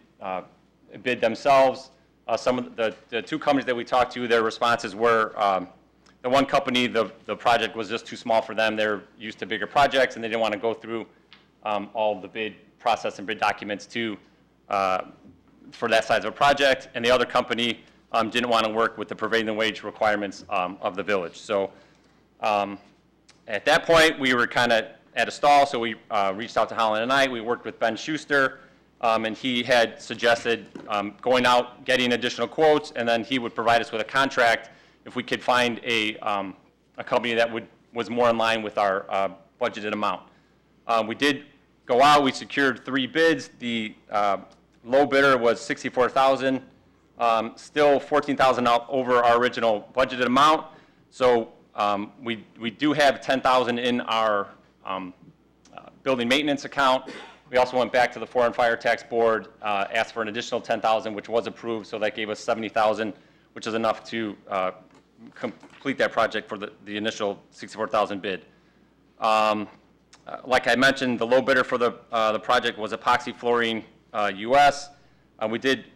bid themselves. Some of the two companies that we talked to, their responses were, the one company, the project was just too small for them. They're used to bigger projects, and they didn't want to go through all the bid process and bid documents for that size of a project. And the other company didn't want to work with the prevailing wage requirements of the village. So at that point, we were kind of at a stall, so we reached out to Holland and Knight. We worked with Ben Schuster, and he had suggested going out, getting additional quotes, and then he would provide us with a contract if we could find a company that was more in line with our budgeted amount. We did go out. We secured 3 bids. The low bidder was $64,000, still $14,000 over our original budgeted amount. So we do have $10,000 in our building maintenance account. We also went back to the Foreign Fire Tax Board, asked for an additional $10,000, which was approved. So that gave us $70,000, which is enough to complete that project for the initial $64,000 bid. Like I mentioned, the low bidder for the project was Epoxy Flooring US. We did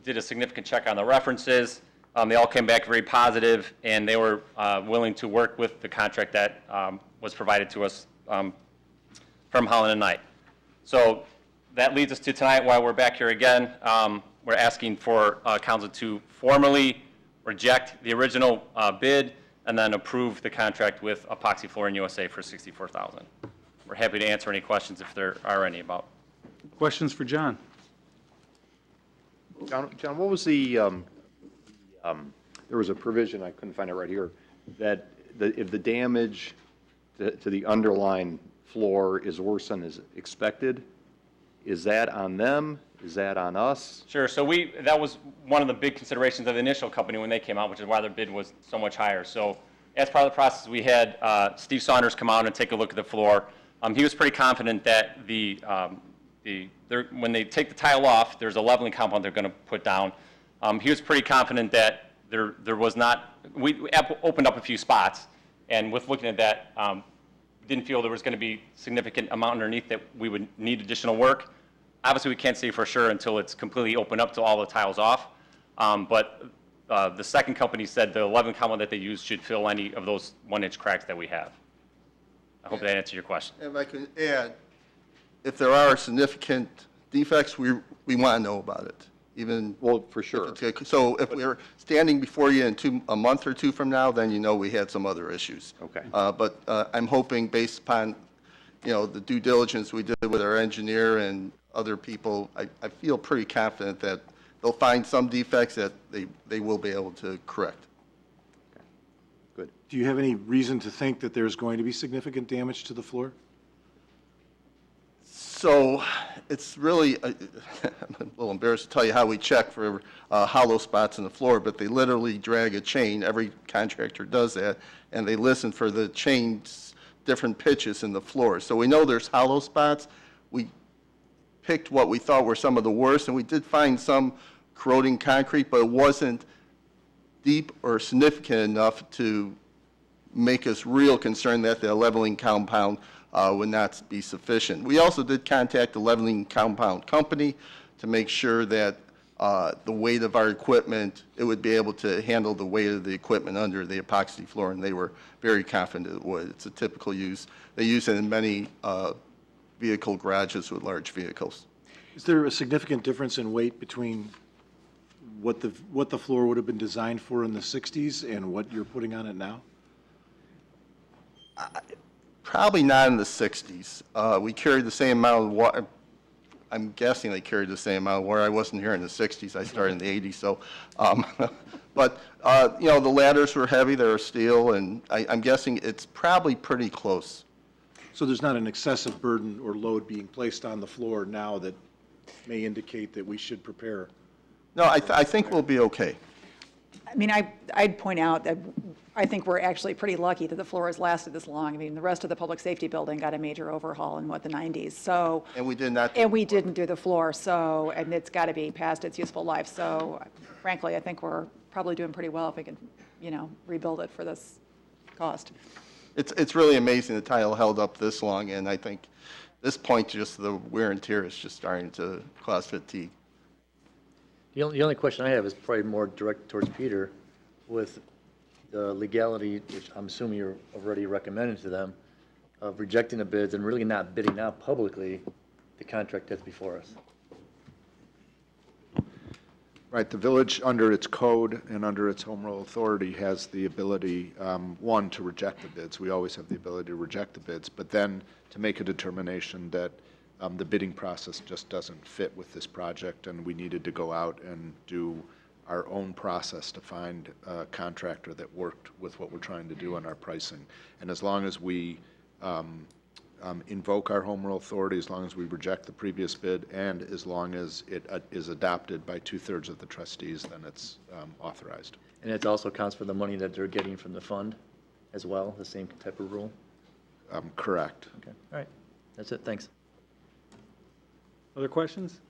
a significant check on the references. They all came back very positive, and they were willing to work with the contract that was provided to us from Holland and Knight. So that leads us to tonight, why we're back here again. We're asking for council to formally reject the original bid and then approve the contract with Epoxy Flooring USA for $64,000. We're happy to answer any questions if there are any about. Questions for John? John, what was the, there was a provision, I couldn't find it right here, that if the damage to the underlying floor is worse than is expected, is that on them? Is that on us? Sure. So that was one of the big considerations of the initial company when they came out, which is why their bid was so much higher. So as part of the process, we had Steve Saunders come out and take a look at the floor. He was pretty confident that when they take the tile off, there's a leveling compound they're going to put down. He was pretty confident that there was not. We opened up a few spots, and with looking at that, didn't feel there was going to be significant amount underneath that we would need additional work. Obviously, we can't say for sure until it's completely opened up to all the tiles off. But the second company said the 11 compound that they used should fill any of those 1-inch cracks that we have. I hope that answers your question. If I can add, if there are significant defects, we want to know about it, even. Well, for sure. So if we're standing before you in a month or two from now, then we had some other issues. Okay. But I'm hoping, based upon, the due diligence we did with our engineer and other people, I feel pretty confident that they'll find some defects that they will be able to correct. Good. Do you have any reason to think that there's going to be significant damage to the floor? So it's really, I'm a little embarrassed to tell you how we check for hollow spots in the floor, but they literally drag a chain. Every contractor does that, and they listen for the chain's different pitches in the floor. So we know there's hollow spots. We picked what we thought were some of the worst, and we did find some corroding concrete, but it wasn't deep or significant enough to make us real concerned that the leveling compound would not be sufficient. We also did contact the leveling compound company to make sure that the weight of our equipment, it would be able to handle the weight of the equipment under the epoxy floor, and they were very confident it would. It's a typical use. They use it in many vehicle garages with large vehicles. Is there a significant difference in weight between what the floor would have been designed for in the 60s and what you're putting on it now? Probably not in the 60s. We carried the same amount of water. I'm guessing they carried the same amount of water. I wasn't here in the 60s. I started in the 80s. So, but the ladders were heavy. They were steel, and I'm guessing it's probably pretty close. So there's not an excessive burden or load being placed on the floor now that may indicate that we should prepare? No, I think we'll be okay. I mean, I'd point out that I think we're actually pretty lucky that the floor has lasted this long. I mean, the rest of the public safety building got a major overhaul in, the 90s, so. And we did not. And we didn't do the floor, so, and it's got to be past its useful life. So frankly, I think we're probably doing pretty well if we can, rebuild it for this cost. It's really amazing the tile held up this long, and I think this point, just the wear and tear is just starting to cause fatigue. The only question I have is probably more direct towards Peter, with the legality, which I'm assuming you're already recommending to them, of rejecting the bids and really not bidding out publicly the contract that's before us. Right, the village, under its code and under its home rule authority, has the ability, one, to reject the bids. We always have the ability to reject the bids, but then to make a determination that the bidding process just doesn't fit with this project, and we needed to go out and do our own process to find a contractor that worked with what we're trying to do on our pricing. And as long as we invoke our home rule authority, as long as we reject the previous bid, and as long as it is adopted by 2/3 of the trustees, then it's authorized. And it also counts for the money that they're getting from the fund as well, the same type of rule? Correct. Okay, all right. That's it, thanks. Other questions?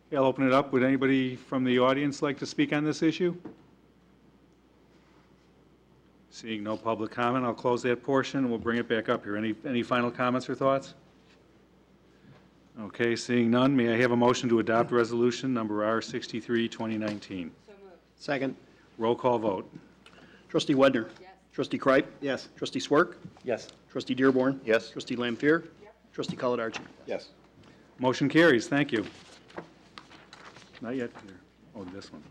Okay, I'll open it up. Would anybody from the audience like to speak on this issue? Seeing no public comment, I'll close that portion, and we'll bring it back up here. Any final comments or thoughts? Okay, seeing none, may I have a motion to adopt resolution number R63, 2019? Second. Roll call vote. Trustee Wedner. Yes. Trustee Kripe. Yes. Trustee Swerk. Yes. Trustee Dearborn. Yes. Trustee Lampier. Trustee Coladarchi. Yes. Motion carries, thank you. Not yet, Peter. Oh, this one.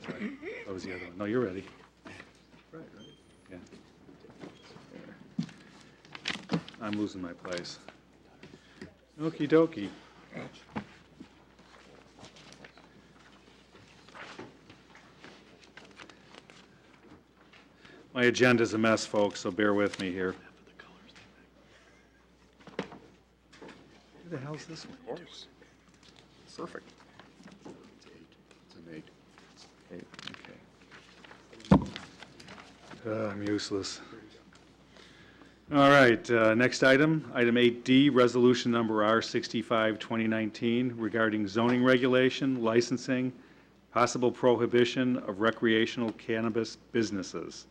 Sorry. That was the other one. No, you're ready. Right. Yeah. I'm losing my place. Okey dokey. My agenda's a mess, folks, so bear with me here. Who the hell's this one? Perfect. It's an 8. Okay. I'm useless. All right, next item, item 8D, resolution number R65, 2019, regarding zoning regulation, licensing, possible prohibition of recreational cannabis businesses.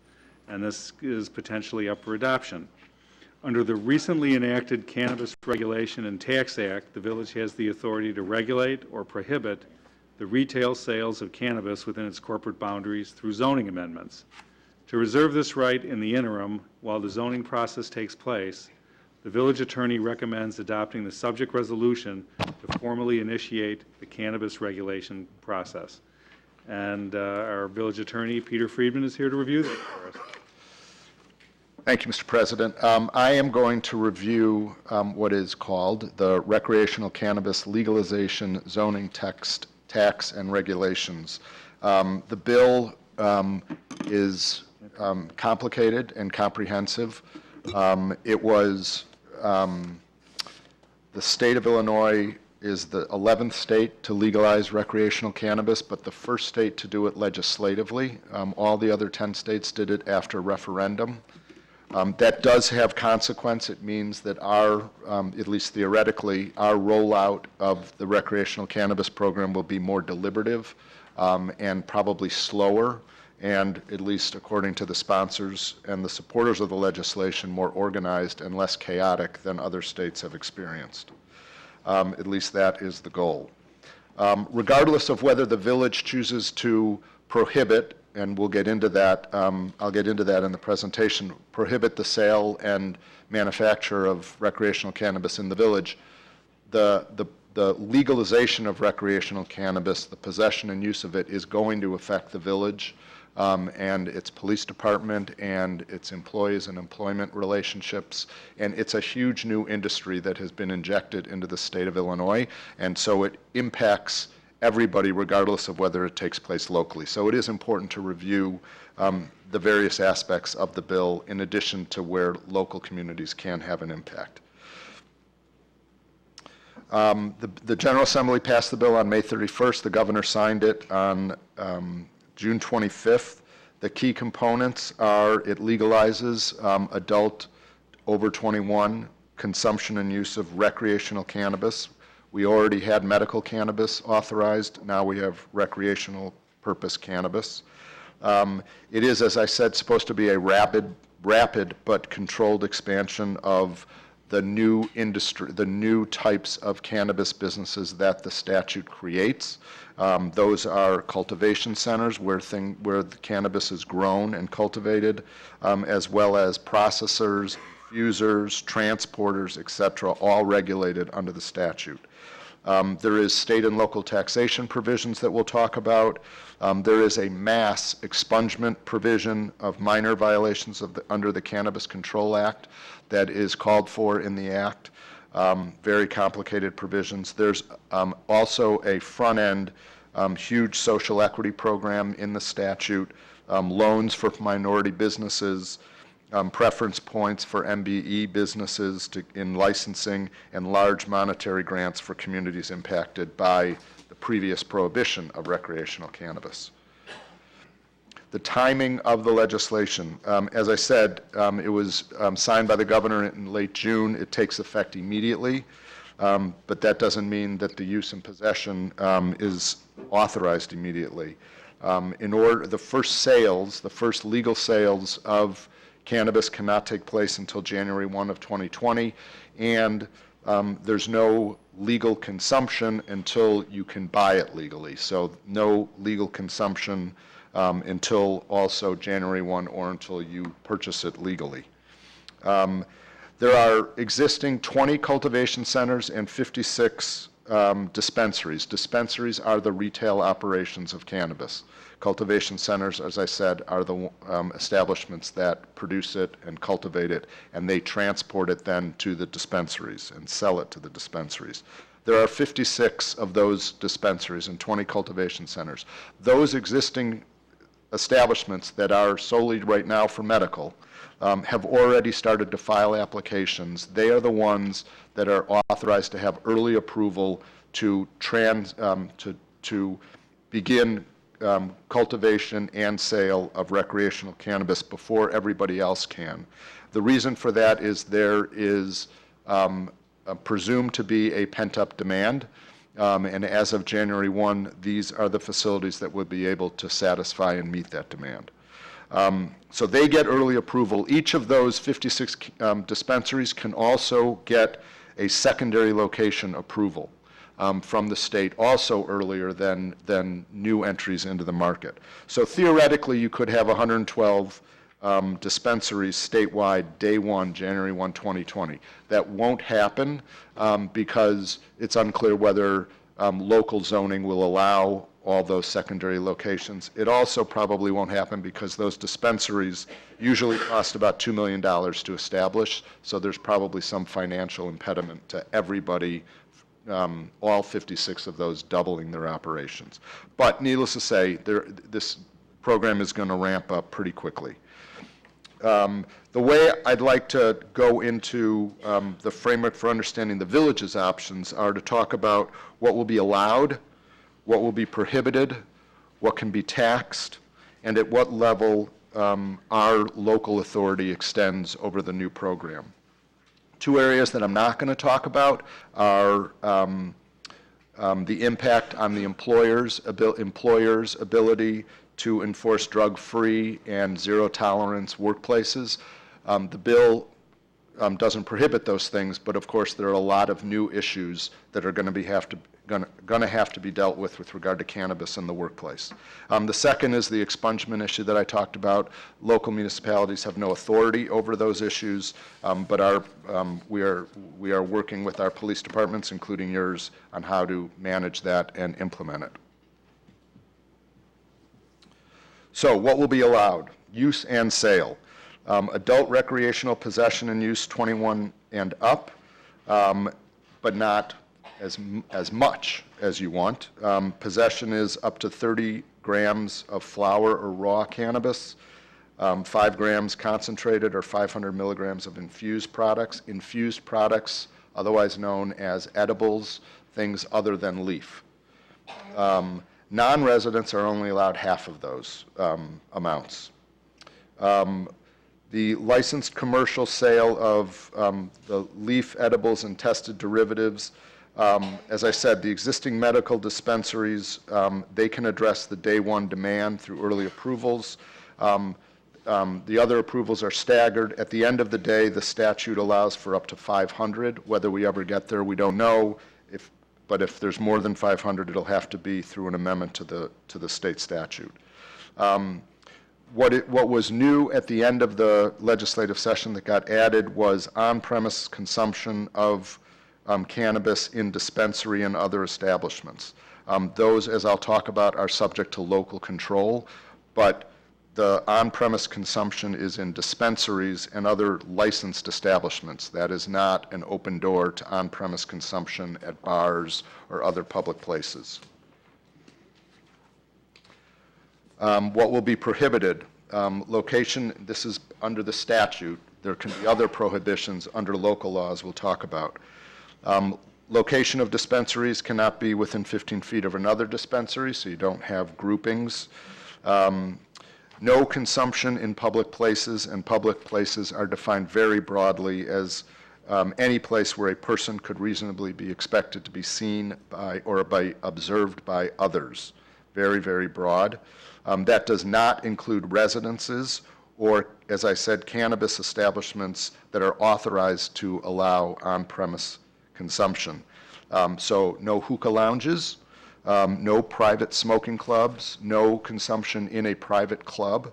And this is potentially up for adoption. Under the recently enacted Cannabis Regulation and Tax Act, the village has the authority to regulate or prohibit the retail sales of cannabis within its corporate boundaries through zoning amendments. To reserve this right in the interim while the zoning process takes place, the village attorney recommends adopting the subject resolution to formally initiate the cannabis regulation process. And our village attorney, Peter Friedman, is here to review that for us. Thank you, Mr. President. I am going to review what is called the Recreational Cannabis Legalization Zoning Text, Tax, and Regulations. The bill is complicated and comprehensive. It was, the state of Illinois is the 11th state to legalize recreational cannabis, but the first state to do it legislatively. All the other 10 states did it after referendum. That does have consequence. It means that our, at least theoretically, our rollout of the recreational cannabis program will be more deliberative and probably slower, and at least according to the sponsors and the supporters of the legislation, more organized and less chaotic than other states have experienced. At least that is the goal. Regardless of whether the village chooses to prohibit, and we'll get into that, I'll get into that in the presentation, prohibit the sale and manufacture of recreational cannabis in the village, the legalization of recreational cannabis, the possession and use of it is going to affect the village and its police department and its employees and employment relationships. And it's a huge new industry that has been injected into the state of Illinois. And so it impacts everybody regardless of whether it takes place locally. So it is important to review the various aspects of the bill in addition to where local communities can have an impact. The General Assembly passed the bill on May 31st. The governor signed it on June 25th. The key components are it legalizes adult over 21 consumption and use of recreational cannabis. We already had medical cannabis authorized. Now we have recreational purpose cannabis. It is, as I said, supposed to be a rapid but controlled expansion of the new industry, the new types of cannabis businesses that the statute creates. Those are cultivation centers where the cannabis is grown and cultivated, as well as processors, users, transporters, et cetera, all regulated under the statute. There is state and local taxation provisions that we'll talk about. There is a mass expungement provision of minor violations under the Cannabis Control Act that is called for in the act. Very complicated provisions. There's also a front-end huge social equity program in the statute, loans for minority businesses, preference points for MBE businesses in licensing, and large monetary grants for communities impacted by the previous prohibition of recreational cannabis. The timing of the legislation, as I said, it was signed by the governor in late June. It takes effect immediately, but that doesn't mean that the use and possession is authorized immediately. The first legal sales of cannabis cannot take place until January 1 of 2020, and there's no legal consumption until you can buy it legally. So no legal consumption until also January 1 or until you purchase it legally. There are existing 20 cultivation centers and 56 dispensaries. Dispensaries are the retail operations of cannabis. Cultivation centers, as I said, are the establishments that produce it and cultivate it, and they transport it then to the dispensaries and sell it to the dispensaries. There are 56 of those dispensaries and 20 cultivation centers. Those existing establishments that are solely right now for medical have already started to file applications. They are the ones that are authorized to have early approval to begin cultivation and sale of recreational cannabis before everybody else can. The reason for that is there is presumed to be a pent-up demand, and as of January 1, these are the facilities that would be able to satisfy and meet that demand. So they get early approval. Each of those 56 dispensaries can also get a secondary location approval from the state also earlier than new entries into the market. So theoretically, you could have 112 dispensaries statewide day one, January 1, 2020. That won't happen because it's unclear whether local zoning will allow all those secondary locations. It also probably won't happen because those dispensaries usually cost about $2 million to establish, so there's probably some financial impediment to everybody, all 56 of those doubling their operations. But needless to say, this program is going to ramp up pretty quickly. The way I'd like to go into the framework for understanding the village's options are to talk about what will be allowed, what will be prohibited, what can be taxed, and at what level our local authority extends over the new program. Two areas that I'm not going to talk about are the impact on the employer's ability to enforce drug-free and zero-tolerance workplaces. The bill doesn't prohibit those things, but of course there are a lot of new issues that are going to have to be dealt with regard to cannabis in the workplace. The second is the expungement issue that I talked about. Local municipalities have no authority over those issues, but we are working with our police departments, including yours, on how to manage that and implement it. So what will be allowed? Use and sale. Adult recreational possession and use 21 and up, but not as much as you want. Possession is up to 30 grams of flower or raw cannabis, 5 grams concentrated or 500 milligrams of infused products. Infused products, otherwise known as edibles, things other than leaf. Non-residents are only allowed half of those amounts. The licensed commercial sale of the leaf edibles and tested derivatives, as I said, the existing medical dispensaries, they can address the day one demand through early approvals. The other approvals are staggered. At the end of the day, the statute allows for up to 500. Whether we ever get there, we don't know. But if there's more than 500, it'll have to be through an amendment to the state statute. What was new at the end of the legislative session that got added was on-premise consumption of cannabis in dispensary and other establishments. Those, as I'll talk about, are subject to local control, but the on-premise consumption is in dispensaries and other licensed establishments. That is not an open door to on-premise consumption at bars or other public places. What will be prohibited? Location, this is under the statute. There can be other prohibitions under local laws we'll talk about. Location of dispensaries cannot be within 15 feet of another dispensary, so you don't have groupings. No consumption in public places, and public places are defined very broadly as any place where a person could reasonably be expected to be seen by or observed by others. Very, very broad. That does not include residences or, as I said, cannabis establishments that are authorized to allow on-premise consumption. So no hookah lounges, no private smoking clubs, no consumption in a private club.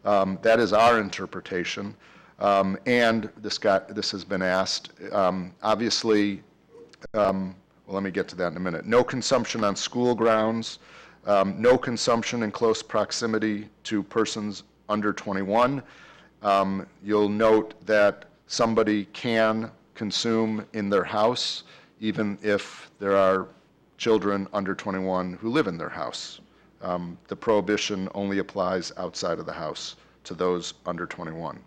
That is our interpretation. And this has been asked. Obviously, well, let me get to that in a minute. No consumption on school grounds, no consumption in close proximity to persons under 21. You'll note that somebody can consume in their house, even if there are children under 21 who live in their house. The prohibition only applies outside of the house to those under 21.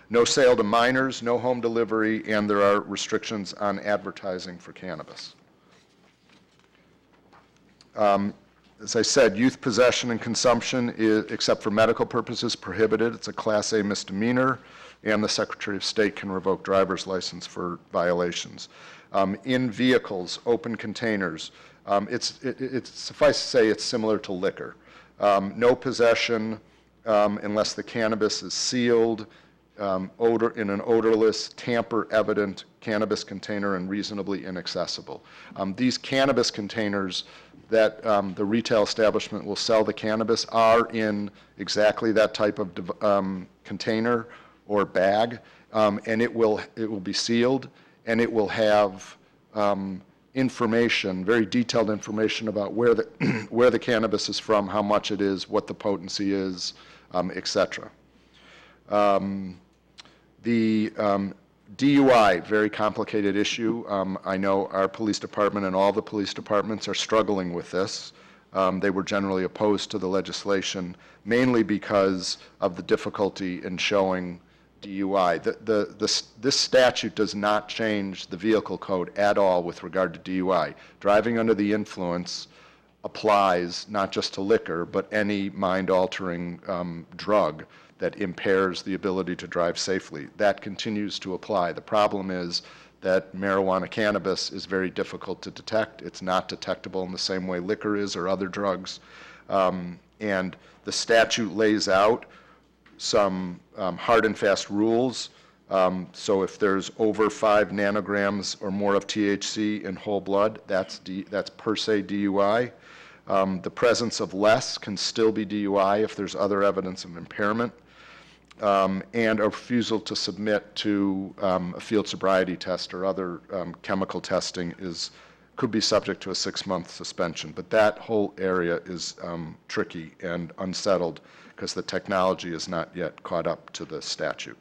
No sale to minors, no home delivery, and there are restrictions on advertising for cannabis. As I said, youth possession and consumption, except for medical purposes, prohibited. It's a Class A misdemeanor, and the Secretary of State can revoke driver's license for violations. In vehicles, open containers, it's suffice to say it's similar to liquor. No possession unless the cannabis is sealed, in an odorless, tamper-evident cannabis container and reasonably inaccessible. These cannabis containers that the retail establishment will sell the cannabis are in exactly that type of container or bag, and it will be sealed, and it will have information, very detailed information about where the cannabis is from, how much it is, what the potency is, etc. The DUI, very complicated issue. I know our police department and all the police departments are struggling with this. They were generally opposed to the legislation, mainly because of the difficulty in showing DUI. This statute does not change the vehicle code at all with regard to DUI. Driving under the influence applies not just to liquor, but any mind-altering drug that impairs the ability to drive safely. That continues to apply. The problem is that marijuana cannabis is very difficult to detect. It's not detectable in the same way liquor is or other drugs. And the statute lays out some hard and fast rules. So if there's over 5 nanograms or more of THC in whole blood, that's per se DUI. The presence of less can still be DUI if there's other evidence of impairment. And a refusal to submit to a field sobriety test or other chemical testing could be subject to a 6-month suspension. But that whole area is tricky and unsettled because the technology is not yet caught up to the statute.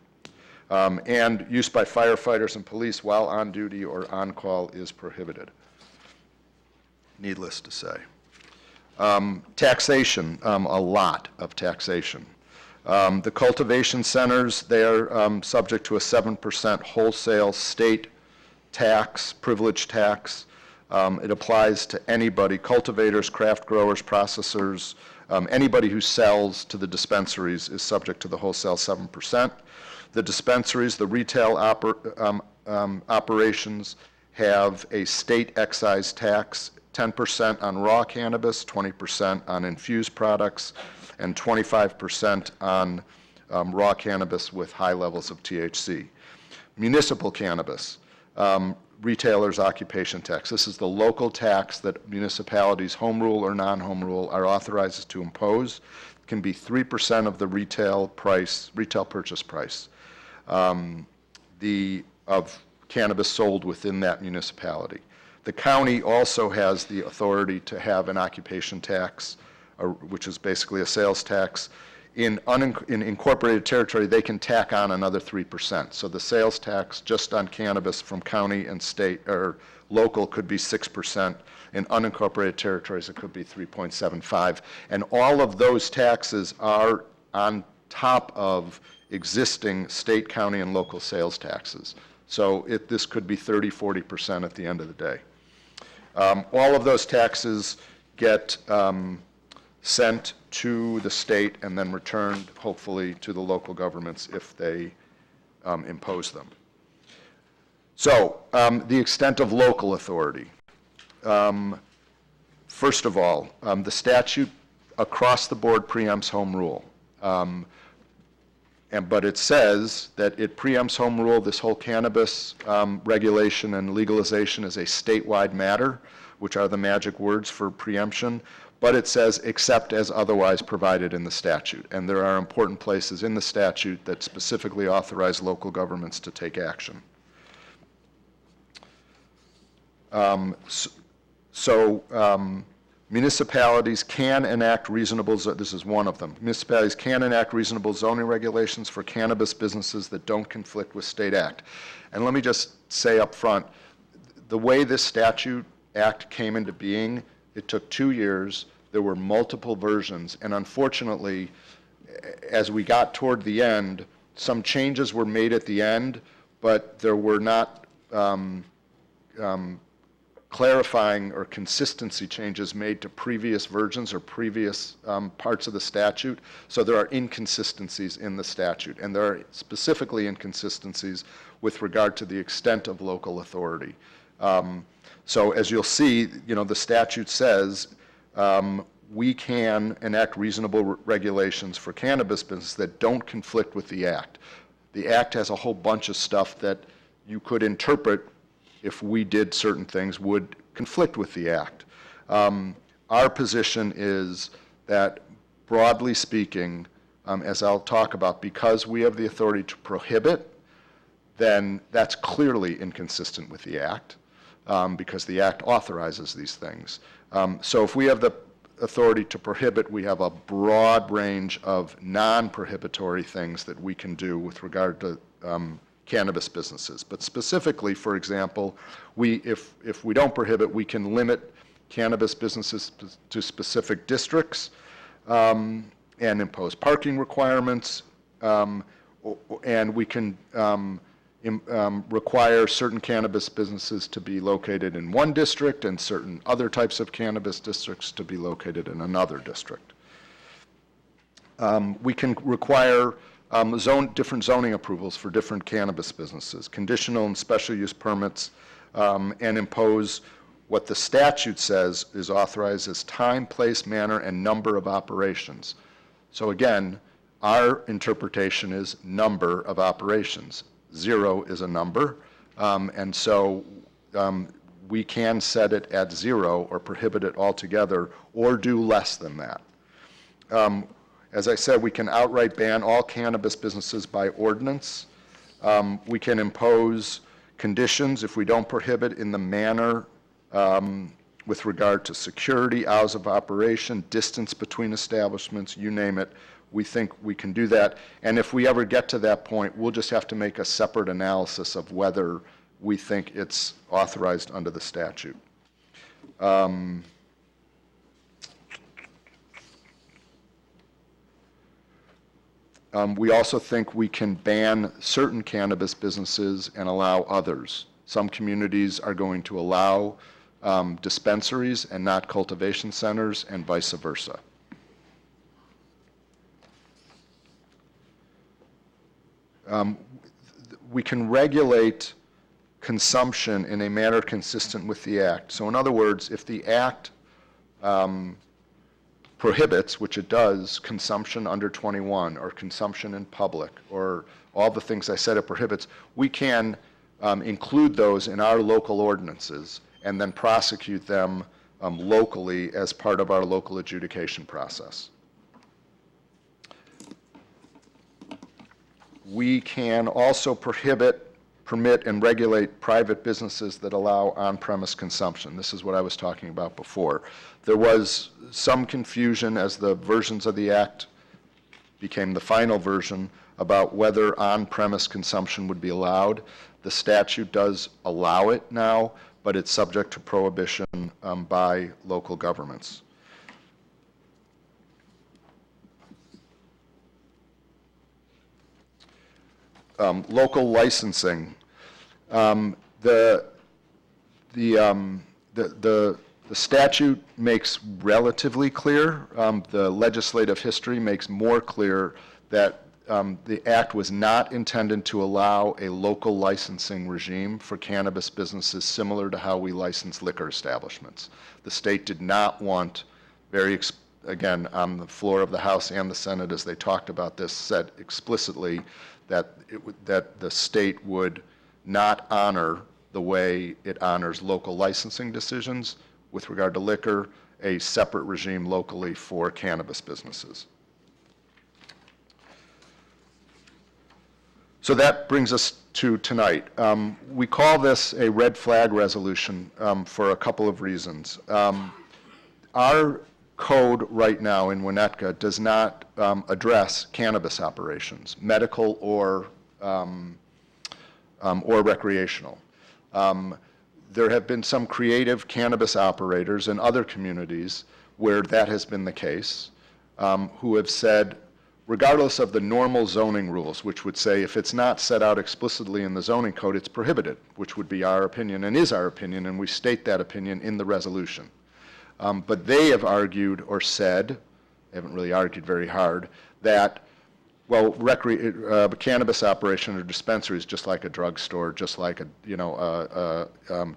And use by firefighters and police while on duty or on call is prohibited, needless to say. Taxation, a lot of taxation. The cultivation centers, they are subject to a 7% wholesale state tax, privilege tax. It applies to anybody, cultivators, craft growers, processors, anybody who sells to the dispensaries is subject to the wholesale 7%. The dispensaries, the retail operations have a state excise tax, 10% on raw cannabis, 20% on infused products, and 25% on raw cannabis with high levels of THC. Municipal cannabis, retailers' occupation tax. This is the local tax that municipalities, home rule or non-home rule, are authorized to impose. It can be 3% of the retail purchase price of cannabis sold within that municipality. The county also has the authority to have an occupation tax, which is basically a sales tax. In incorporated territory, they can tack on another 3%. So the sales tax just on cannabis from county and state or local could be 6%. In unincorporated territories, it could be 3.75. And all of those taxes are on top of existing state, county, and local sales taxes. So this could be 30, 40% at the end of the day. All of those taxes get sent to the state and then returned, hopefully, to the local governments if they impose them. So, the extent of local authority. First of all, the statute across the board preempts home rule. But it says that it preempts home rule. This whole cannabis regulation and legalization is a statewide matter, which are the magic words for preemption. But it says except as otherwise provided in the statute. And there are important places in the statute that specifically authorize local governments to take action. Municipalities can enact reasonable, this is one of them, municipalities can enact reasonable zoning regulations for cannabis businesses that don't conflict with state act. And let me just say up front, the way this act came into being, it took 2 years, there were multiple versions, and unfortunately, as we got toward the end, some changes were made at the end, but there were not clarifying or consistency changes made to previous versions or previous parts of the statute. So there are inconsistencies in the statute, and there are specifically inconsistencies with regard to the extent of local authority. So as you'll see, the statute says we can enact reasonable regulations for cannabis business that don't conflict with the act. The act has a whole bunch of stuff that you could interpret, if we did certain things, would conflict with the act. Our position is that, broadly speaking, as I'll talk about, because we have the authority to prohibit, then that's clearly inconsistent with the act, because the act authorizes these things. So if we have the authority to prohibit, we have a broad range of non-prohibitory things that we can do with regard to cannabis businesses. But specifically, for example, if we don't prohibit, we can limit cannabis businesses to specific districts, and impose parking requirements, and we can require certain cannabis businesses to be located in one district and certain other types of cannabis districts to be located in another district. We can require different zoning approvals for different cannabis businesses, conditional and special use permits, and impose what the statute says is authorized as time, place, manner, and number of operations. So again, our interpretation is number of operations. 0 is a number, and so we can set it at 0 or prohibit it altogether or do less than that. As I said, we can outright ban all cannabis businesses by ordinance. We can impose conditions if we don't prohibit in the manner with regard to security, hours of operation, distance between establishments, you name it. We think we can do that. And if we ever get to that point, we'll just have to make a separate analysis of whether we think it's authorized under the statute. We also think we can ban certain cannabis businesses and allow others. Some communities are going to allow dispensaries and not cultivation centers, and vice versa. We can regulate consumption in a manner consistent with the Act. So in other words, if the Act prohibits, which it does, consumption under 21 or consumption in public or all the things I said it prohibits, we can include those in our local ordinances and then prosecute them locally as part of our local adjudication process. We can also permit, and regulate private businesses that allow on-premise consumption. This is what I was talking about before. There was some confusion as the versions of the Act became the final version about whether on-premise consumption would be allowed. The statute does allow it now, but it's subject to prohibition by local governments. Local licensing. The statute makes relatively clear, the legislative history makes more clear that the Act was not intended to allow a local licensing regime for cannabis businesses similar to how we license liquor establishments. The state did not want, again, on the floor of the House and the Senate as they talked about this, said explicitly that that the state would not honor the way it honors local licensing decisions with regard to liquor, a separate regime locally for cannabis businesses. So that brings us to tonight. We call this a red flag resolution for a couple of reasons. Our code right now in Winnetka does not address cannabis operations, medical or recreational. There have been some creative cannabis operators in other communities where that has been the case, who have said, regardless of the normal zoning rules, which would say if it's not set out explicitly in the zoning code, it's prohibited, which would be our opinion and is our opinion, and we state that opinion in the resolution. But they have argued or said, they haven't really argued very hard, that, well, cannabis operation or dispensary is just like a drugstore, just like a,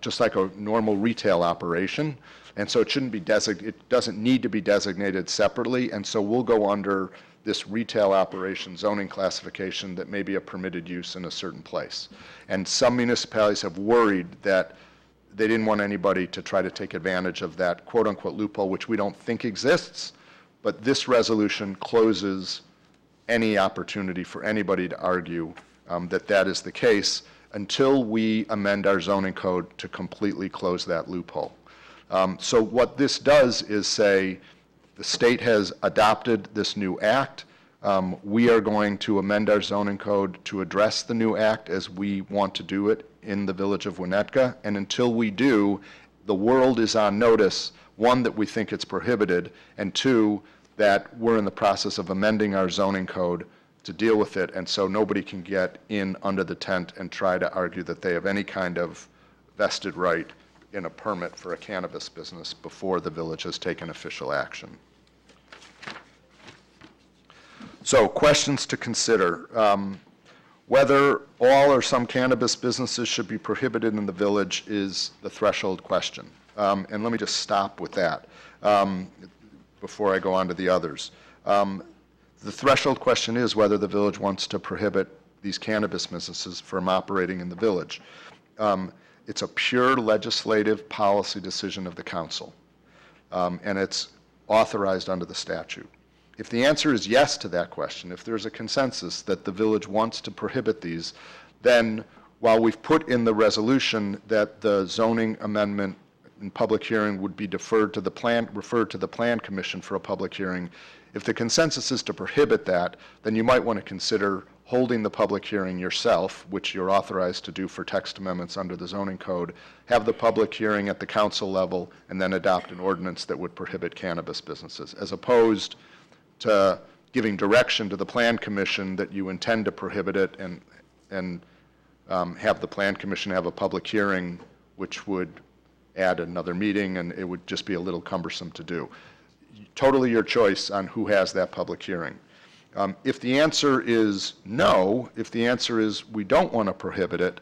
just like a normal retail operation, and so it shouldn't be it doesn't need to be designated separately, and so we'll go under this retail operation zoning classification that may be a permitted use in a certain place. And some municipalities have worried that they didn't want anybody to try to take advantage of that quote-unquote loophole, which we don't think exists, but this resolution closes any opportunity for anybody to argue that that is the case until we amend our zoning code to completely close that loophole. So what this does is say the state has adopted this new act. We are going to amend our zoning code to address the new act as we want to do it in the village of Winnetka, and until we do, the world is on notice, one, that we think it's prohibited, and two, that we're in the process of amending our zoning code to deal with it, and so nobody can get in under the tent and try to argue that they have any kind of vested right in a permit for a cannabis business before the village has taken official action. So, questions to consider. Whether all or some cannabis businesses should be prohibited in the village is the threshold question. And let me just stop with that before I go on to the others. The threshold question is whether the village wants to prohibit these cannabis businesses from operating in the village. It's a pure legislative policy decision of the council, and it's authorized under the statute. If the answer is yes to that question, if there's a consensus that the village wants to prohibit these, then while we've put in the resolution that the zoning amendment in public hearing would be referred to the Plan Commission for a public hearing, if the consensus is to prohibit that, then you might want to consider holding the public hearing yourself, which you're authorized to do for text amendments under the zoning code, have the public hearing at the council level, and then adopt an ordinance that would prohibit cannabis businesses, as opposed to giving direction to the Plan Commission that you intend to prohibit it and have the Plan Commission have a public hearing, which would add another meeting, and it would just be a little cumbersome to do. Totally your choice on who has that public hearing. If the answer is no, if the answer is we don't want to prohibit it,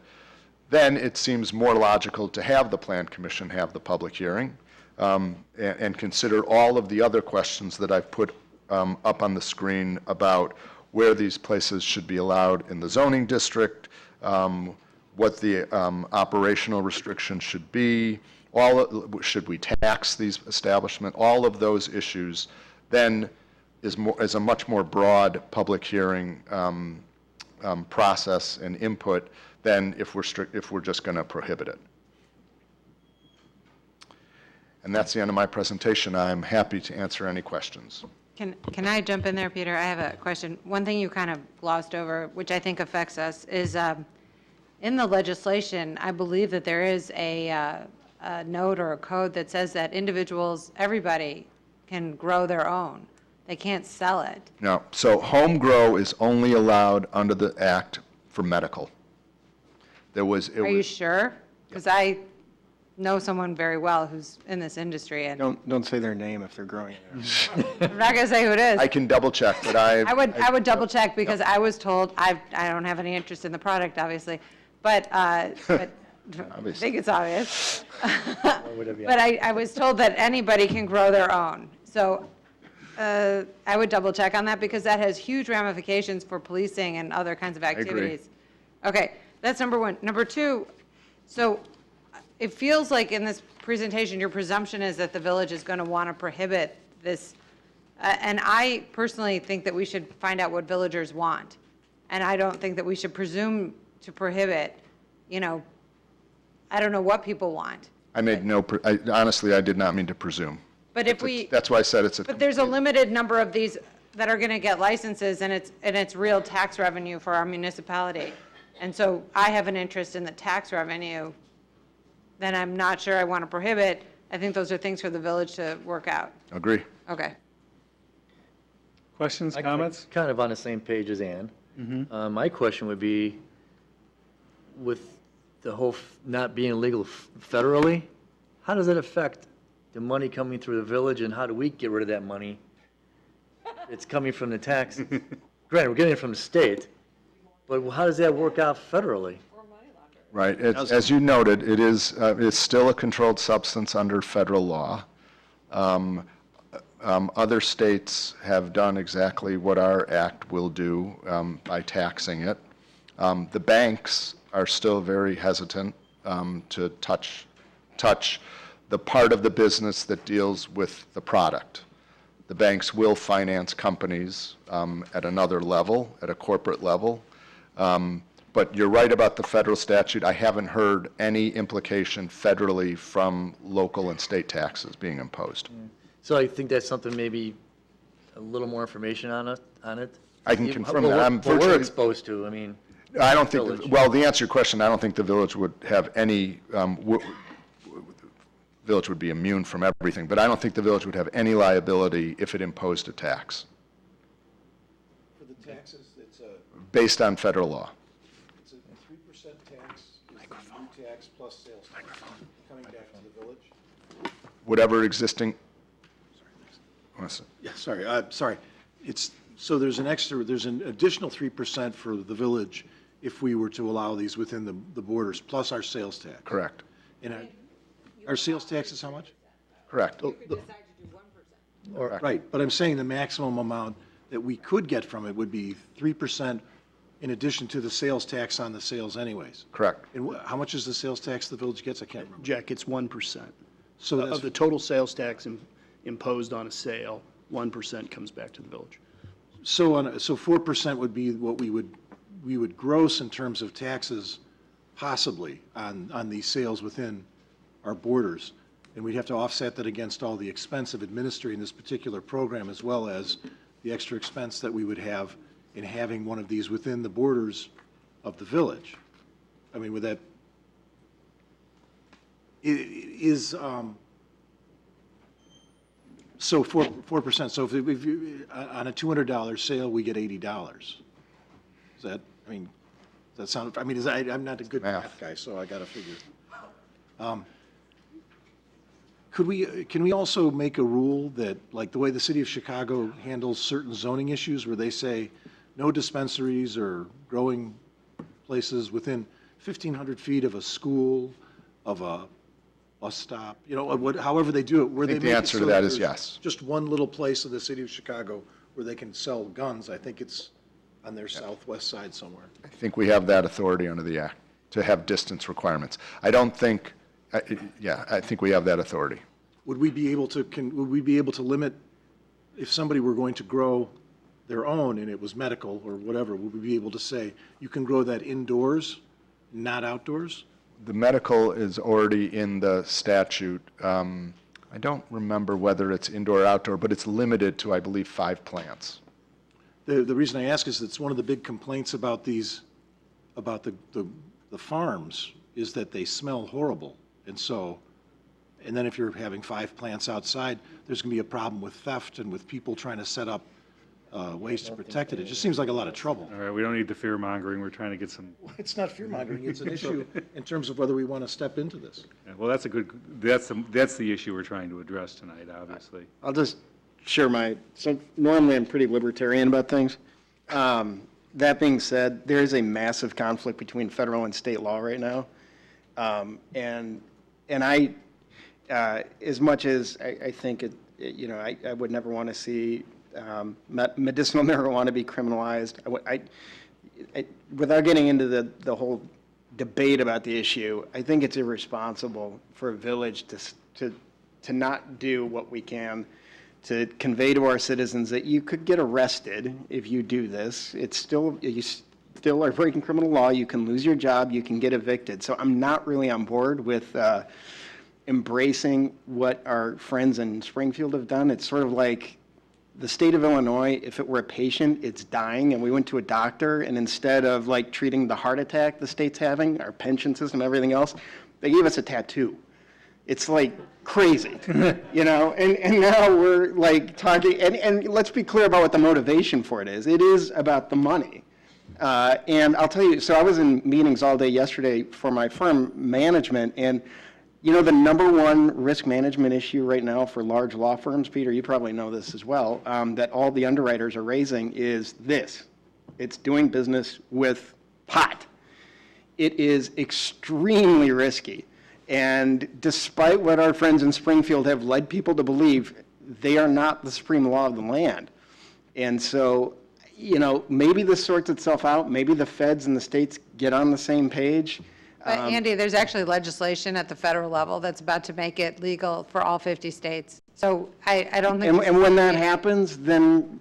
then it seems more logical to have the Plan Commission have the public hearing and consider all of the other questions that I've put up on the screen about where these places should be allowed in the zoning district, what the operational restrictions should be, should we tax these establishments, all of those issues, then is a much more broad public hearing process and input than if we're just going to prohibit it. And that's the end of my presentation. I'm happy to answer any questions. Can I jump in there, Peter? I have a question. One thing you kind of glossed over, which I think affects us, is in the legislation, I believe that there is a note or a code that says that individuals, everybody, can grow their own. They can't sell it. No. So home grow is only allowed under the Act for medical. Are you sure? Because I know someone very well who's in this industry, and Don't say their name if they're growing it. I'm not going to say who it is. I can double check, but I would double check because I was told, I don't have any interest in the product, obviously, but I think it's obvious. But I was told that anybody can grow their own. So I would double check on that because that has huge ramifications for policing and other kinds of activities. Okay, that's number one. Number two, so it feels like in this presentation, your presumption is that the village is going to want to prohibit this. And I personally think that we should find out what villagers want. And I don't think that we should presume to prohibit, I don't know what people want. Honestly, I did not mean to presume. But if we. That's why I said it's a. But there's a limited number of these that are going to get licenses, and it's real tax revenue for our municipality. And so I have an interest in the tax revenue. Then I'm not sure I want to prohibit. I think those are things for the village to work out. Agree. Okay. Questions, comments? Kind of on the same page as Ann. My question would be, with the whole not being legal federally, how does it affect the money coming through the village, and how do we get rid of that money? It's coming from the tax. Granted, we're getting it from the state, but how does that work out federally? Right. As you noted, it's still a controlled substance under federal law. Other states have done exactly what our act will do by taxing it. The banks are still very hesitant to touch the part of the business that deals with the product. The banks will finance companies at another level, at a corporate level. But you're right about the federal statute. I haven't heard any implication federally from local and state taxes being imposed. So I think that's something, maybe a little more information on it. I can confirm that. What we're exposed to, I mean. I don't think, well, the answer to your question, I don't think the village would have any, village would be immune from everything, but I don't think the village would have any liability if it imposed a tax For the taxes, it's a based on federal law. 3% tax, is the new tax plus sales tax coming back to the village? Whatever existing, Yeah, sorry. It's, so there's an additional 3% for the village if we were to allow these within the borders, plus our sales tax. correct, And our sales tax is how much? correct. Right, but I'm saying the maximum amount that we could get from it would be 3% in addition to the sales tax on the sales anyways. Correct. And how much is the sales tax the village gets? I can't remember. Jack, it's 1%. So that's, Of the total sales tax imposed on a sale, 1% comes back to the village. so 4% would be what we would gross in terms of taxes possibly on these sales within our borders. And we'd have to offset that against all the expense of administering this particular program, as well as the extra expense that we would have in having one of these within the borders of the village. I mean, would that, is, so 4%, so if on a $200 sale, we get $80. Is that, I mean, does that sound, I mean, I'm not a good math guy, so I got to figure. Can we also make a rule that, like the way the city of Chicago handles certain zoning issues, where they say no dispensaries or growing places within 1,500 feet of a school, of a bus stop, you know, however they do it, where they think make the it answer so to that that is there's yes. just one little place in the city of Chicago where they can sell guns. I think it's on their southwest side somewhere. I think we have that authority under the act to have distance requirements. I don't think, I think we have that authority. Would we be able to, would we be able to limit, if somebody were going to grow their own and it was medical or whatever, would we be able to say, you can grow that indoors, not outdoors? The medical is already in the statute. I don't remember whether it's indoor or outdoor, but it's limited to, I believe, 5 plants. The reason I ask is it's one of the big complaints about these, about the farms, is that they smell horrible. And so, and then if you're having 5 plants outside, there's going to be a problem with theft and with people trying to set up ways to protect it. It just seems like a lot of trouble. All right, we don't need the fear mongering, we're trying to get some, It's not fear-mongering, it's an issue in terms of whether we want to step into this. yeah, well, that's a good, that's the issue we're trying to address tonight, obviously. I'll just share so normally I'm pretty libertarian about things. That being said, there is a massive conflict between federal and state law right now. And I, as much as I think I would never want to see medicinal marijuana be criminalized, without getting into the whole debate about the issue, I think it's irresponsible for a village to not do what we can to convey to our citizens that you could get arrested if you do this. You still are breaking criminal law. You can lose your job. You can get evicted. So I'm not really on board with embracing what our friends in Springfield have done. It's sort of like the state of Illinois, if it were a patient, it's dying, and we went to a doctor, and instead of like treating the heart attack the state's having, our pension system, everything else, they gave us a tattoo. It's like crazy, you know? And now we're like talking, and let's be clear about what the motivation for it is. It is about the money. And I'll tell you, so I was in meetings all day yesterday for my firm management, and you know, the number one risk management issue right now for large law firms, Peter, you probably know this as well, that all the underwriters are raising is this. It's doing business with pot. It is extremely risky. And despite what our friends in Springfield have led people to believe, they are not the supreme law of the land. And so, you know, maybe this sorts itself out. Maybe the feds and the states get on the same page. But Andy, there's actually legislation at the federal level that's about to make it legal for all 50 states. So I don't think. And when that happens, then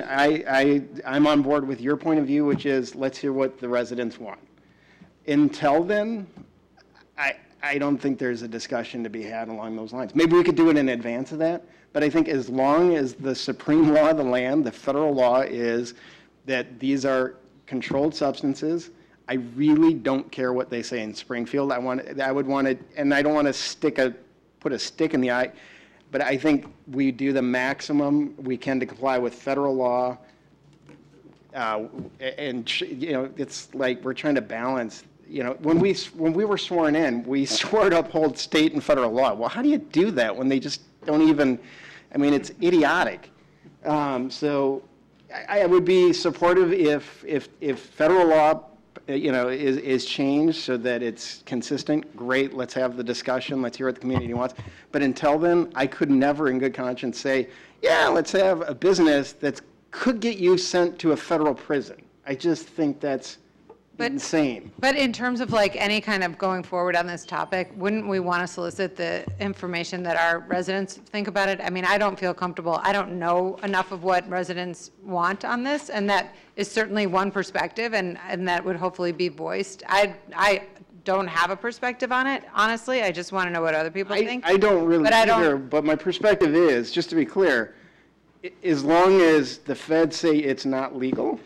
I'm on board with your point of view, which is let's hear what the residents want. Until then, I don't think there's a discussion to be had along those lines. Maybe we could do it in advance of that, but I think as long as the supreme law of the land, the federal law is that these are controlled substances, I really don't care what they say in Springfield. I would want to, and I don't want to stick a put a stick in the eye, but I think we do the maximum we can to comply with federal law. It's like we're trying to balance, when we were sworn in, we swore to uphold state and federal law. Well, how do you do that when they just don't even, it's idiotic. So I would be supportive if federal law, is changed so that it's consistent. Great, let's have the discussion, let's hear what the community wants. But until then, I could never in good conscience say, yeah, let's have a business that could get you sent to a federal prison. I just think that's insane. But in terms of like any kind of going forward on this topic, wouldn't we want to solicit the information that our residents think about it? I don't feel comfortable. I don't know enough of what residents want on this, and that is certainly one perspective, and that would hopefully be voiced. I don't have a perspective on it, honestly. I just want to know what other people think. I don't really But I don't- either, but my perspective is, just to be clear, as long as the feds say it's not legal,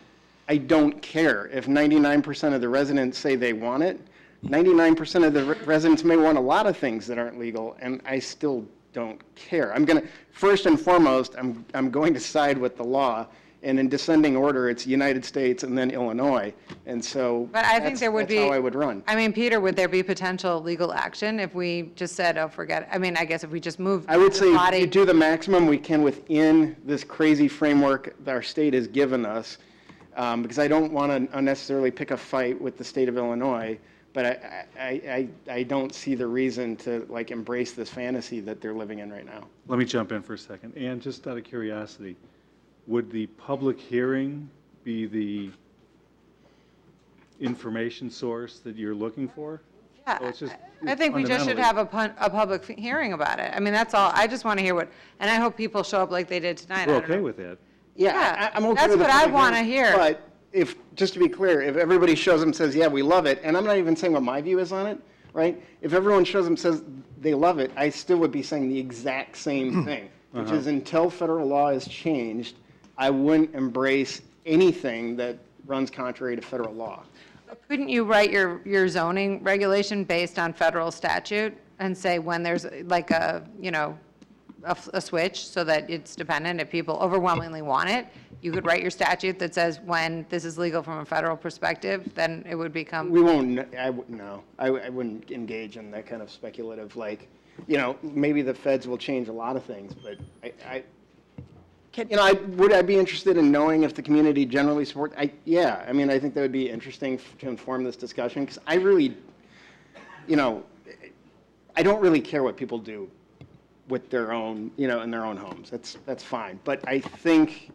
I don't care. If 99% of the residents say they want it, 99% of the residents may want a lot of things that aren't legal, and I still don't care. First and foremost, I'm going to side with the law, and in descending order, it's United States and then Illinois, and so But I think there would that's be. how I would run. Peter, would there be potential legal action if we just said, oh, forget it? I guess if we just moved. I would the say body- we do the maximum we can within this crazy framework that our state has given us, because I don't want to unnecessarily pick a fight with the state of Illinois, but I don't see the reason to like embrace this fantasy that they're living in right now. Let me jump in for a second. And just out of curiosity, would the public hearing be the information source that you're looking for? Yeah, So it's just- I think we just should fundamentally- have a public hearing about it. That's all. I just want to hear and I hope people show up like they did tonight. We're I don't okay know. with that. Yeah, I'm okay that's with the what I public wanna hearing, hear. But just to be clear, if everybody shows up and says, yeah, we love it, and I'm not even saying what my view is on it, right? If everyone shows up and says they love it, I still would be saying the exact same thing, which is until federal law is changed, I wouldn't embrace anything that runs contrary to federal law. Couldn't you write your zoning regulation based on federal statute and say when there's like a switch so that it's dependent if people overwhelmingly want it? You could write your statute that says when this is legal from a federal perspective, then it would become. We won't, no, I wouldn't engage in that kind of speculative, maybe the feds will change a lot of things, but would I be interested in knowing if the community generally supports? Yeah, I think that would be interesting to inform this discussion, because I really, I don't really care what people do with their own, in their own homes. That's fine. But I think,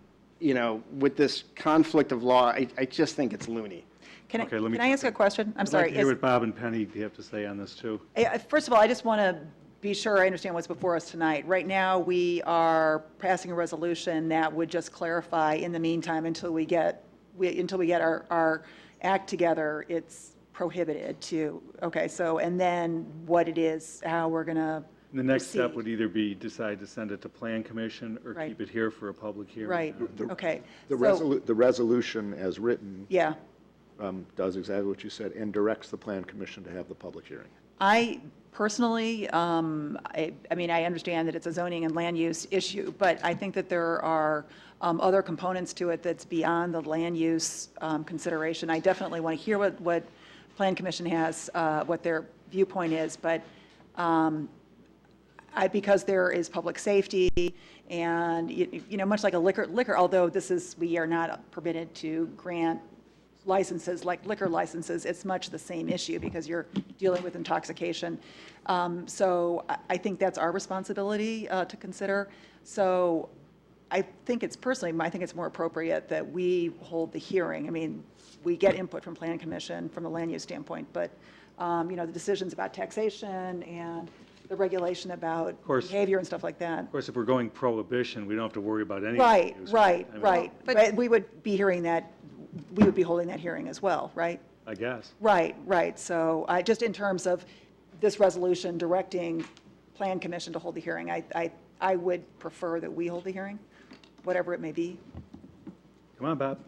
with this conflict of law, I just think it's loony. Can Okay, let me- I ask a question? I'm I'd like sorry. to hear what Bob and Penny have to say on this, too. First of all, I just want to be sure I understand what's before us tonight. Right now, we are passing a resolution that would just clarify in the meantime until we get our act together, it's prohibited to, okay, so, and then what it is, how we're going to The next step proceed. would either be decide to send it to Plan Commission or Right. keep it here for a public hearing. Right, okay. The So- the resolution as written Yeah. does exactly what you said and directs the Plan Commission to have the public hearing. I personally, I understand that it's a zoning and land use issue, but I think that there are other components to it that's beyond the land use consideration. I definitely want to hear what Plan Commission has, what their viewpoint is, but because there is public safety and, much like a liquor, although we are not permitted to grant licenses like liquor licenses, it's much the same issue because you're dealing with intoxication. So I think that's our responsibility to consider. So I think it's more appropriate that we hold the hearing. We get input from Plan Commission from the land use standpoint, but, the decisions about taxation and the regulation about course. behavior and stuff like that. Of course, if we're going prohibition, we don't have to worry about any. Right, use. right, I mean, right. But we would be hearing that, we would be holding that hearing as well, right? I guess. Right, right. So just in terms of this resolution directing Plan Commission to hold the hearing, I would prefer that we hold the hearing, whatever it may be. Come on, Bob.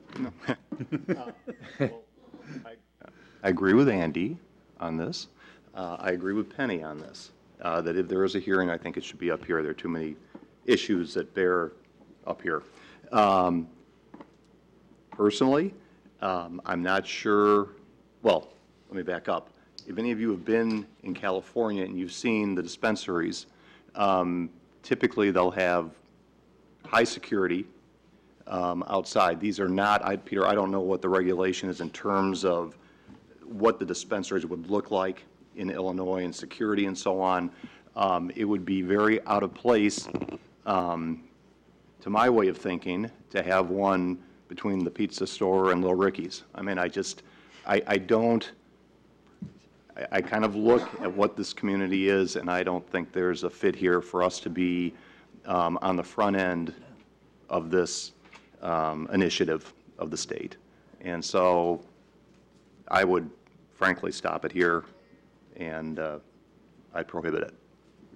I agree with Andy on this. I agree with Penny on this. that if there is a hearing, I think it should be up here. There are too many issues that bear up here. Personally, I'm not sure, well, let me back up. If any of you have been in California and you've seen the dispensaries, typically they'll have high security outside. These are not, Peter, I don't know what the regulation is in terms of what the dispensaries would look like in Illinois and security and so on. It would be very out of place, to my way of thinking, to have one between the pizza store and Little Ricky's. I mean, I kind of look at what this community is, and I don't think there's a fit here for us to be on the front end of this initiative of the state. And so I would frankly stop it here, and I'd prohibit it.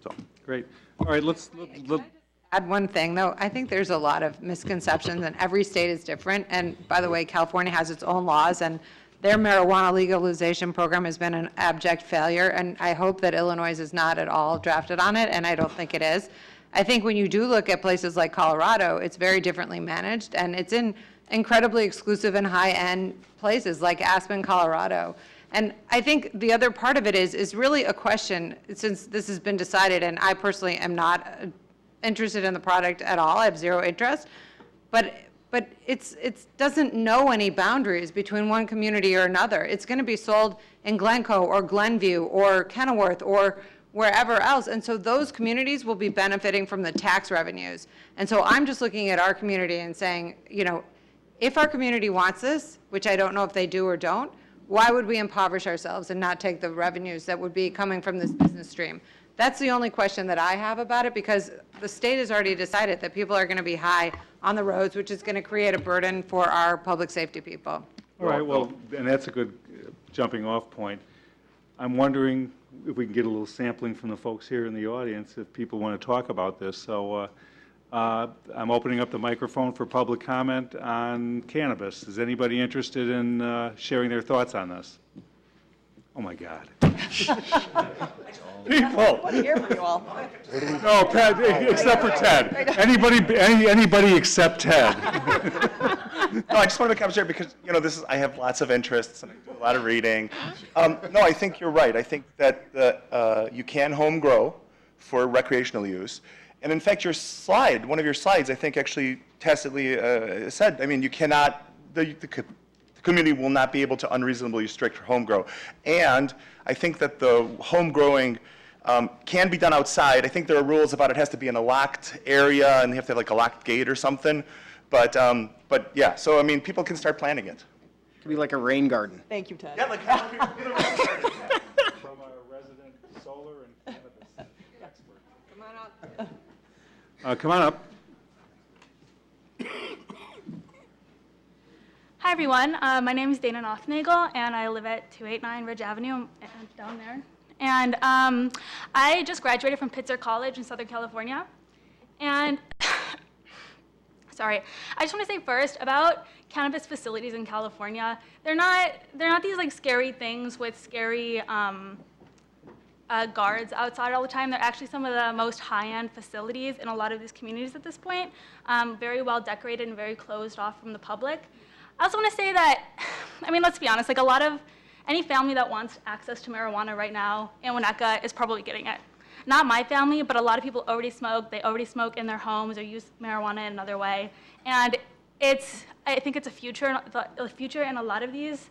So. Great. All right, let's Add one thing, though. I think there's a lot of misconceptions, and every state is different. And by the way, California has its own laws, and their marijuana legalization program has been an abject failure, and I hope that Illinois is not at all drafted on it, and I don't think it is. I think when you do look at places like Colorado, it's very differently managed, and it's in incredibly exclusive and high-end places like Aspen, Colorado. And I think the other part of it is really a question, since this has been decided, and I personally am not interested in the product at all. I have zero interest. But it doesn't know any boundaries between one community or another. It's going to be sold in Glencoe or Glenview or Kenilworth or wherever else. And so those communities will be benefiting from the tax revenues. And so I'm just looking at our community and saying, you know, if our community wants this, which I don't know if they do or don't, why would we impoverish ourselves and not take the revenues that would be coming from this business stream? That's the only question that I have about it, because the state has already decided that people are going to be high on the roads, which is going to create a burden for our public safety people. All right, well, and that's a good jumping off point. I'm wondering if we can get a little sampling from the folks here in the audience if people want to talk about this. So I'm opening up the microphone for public comment on cannabis. Is anybody interested in sharing their thoughts on this? Oh, my God. People. I want to hear from you all. No, Ted, except for Ted. Anybody except Ted. No, I just want to make a comment here because, you know, I have lots of interests and I do a lot of reading. No, I think you're right. I think that you can home grow for recreational use. And in fact, one of your slides, I think actually tacitly said, I mean, you cannot, the community will not be able to unreasonably restrict home grow. And I think that the home growing can be done outside. I think there are rules about it has to be in a locked area and you have to have like a locked gate or something. But yeah, so I mean, people can start planning it. It could be like a rain garden. Thank you, Ted. Yeah, like how people get around. From a resident solar and cannabis expert. Come on up. Come on up. Hi, everyone. My name is Dana Nothnagel, and I live at 289 Ridge Avenue down there. And I just graduated from Pitzer College in Southern California. And sorry, I just want to say first about cannabis facilities in California. They're not these like scary things with scary guards outside all the time. They're actually some of the most high-end facilities in a lot of these communities at this point. Very well decorated and very closed off from the public. I also want to say that, I mean, let's be honest, like any family that wants access to marijuana right now in Winnetka is probably getting it. Not my family, but a lot of people already smoke. They already smoke in their homes or use marijuana in another way. And I think it's a future in a lot of these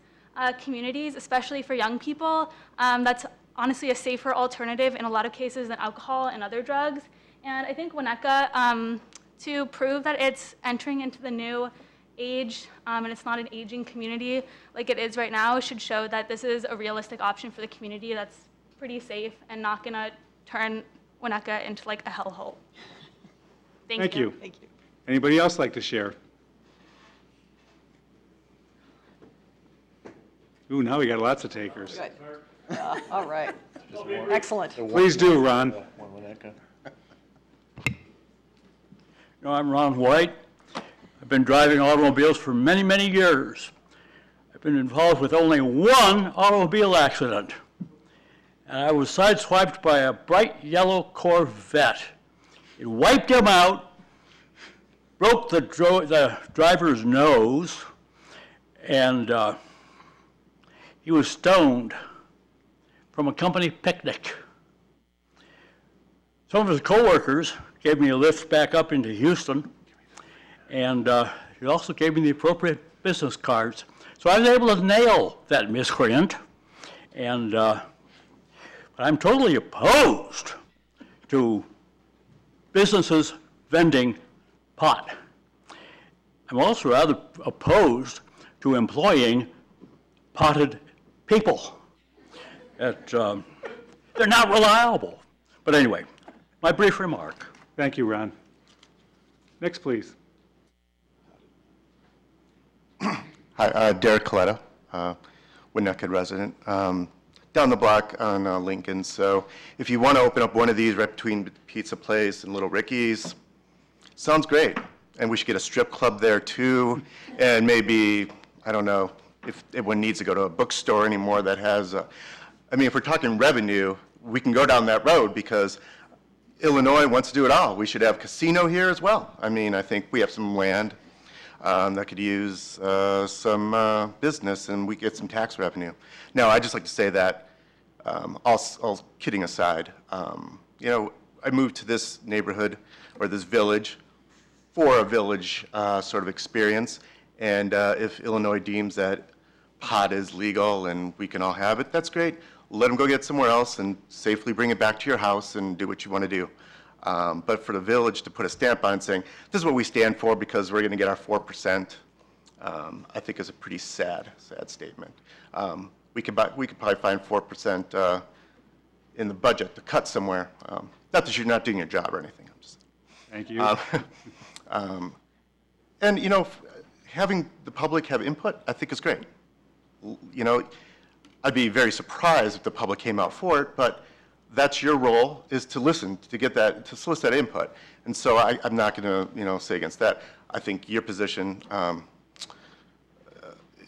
communities, especially for young people. That's honestly a safer alternative in a lot of cases than alcohol and other drugs. And I think Winnetka, to prove that it's entering into the new age, and it's not an aging community like it is right now, should show that this is a realistic option for the community that's pretty safe and not going to turn Winnetka into like a hellhole. Thank you. Thank you. Anybody else like to share? Ooh, now we got lots of takers. Good. All right. Excellent. Please do, Ron. No, I'm Ron White. I've been driving automobiles for many, many years. I've been involved with only one automobile accident. and I was sideswiped by a bright yellow Corvette. It wiped him out, broke the driver's nose, and he was stoned from a company picnic. Some of his coworkers gave me a lift back up into Houston, and he also gave me the appropriate business cards. So I was able to nail that miscreant, and but I'm totally opposed to businesses vending pot. I'm also rather opposed to employing potted people. They're not reliable. But anyway, my brief remark. Thank you, Ron. Next, please. Hi, Derek Coletta, Winnetka resident, down the block on Lincoln. So if you want to open up one of these right between Pizza Place and Little Ricky's, sounds great. And we should get a strip club there too. And maybe, I don't know, if everyone needs to go to a bookstore anymore that has, I mean, if we're talking revenue, we can go down that road because Illinois wants to do it all. We should have casino here as well. I mean, I think we have some land that could use some business and we get some tax revenue. Now, I'd just like to say that, all kidding aside, you know, I moved to this neighborhood or this village for a village sort of experience. And if Illinois deems that pot is legal and we can all have it, that's great. Let them go get somewhere else and safely bring it back to your house and do what you want to do. But for the village to put a stamp on saying, this is what we stand for because we're going to get our 4%, I think is a pretty sad statement. We could probably find 4% in the budget to cut somewhere. Not that you're not doing your job or anything. I'm just Thank you. And, you know, having the public have input, I think is great. You know, I'd be very surprised if the public came out for it, but that's your role, is to listen, to get that, to solicit that input. And so I'm not going to, you know, say against that. I think your position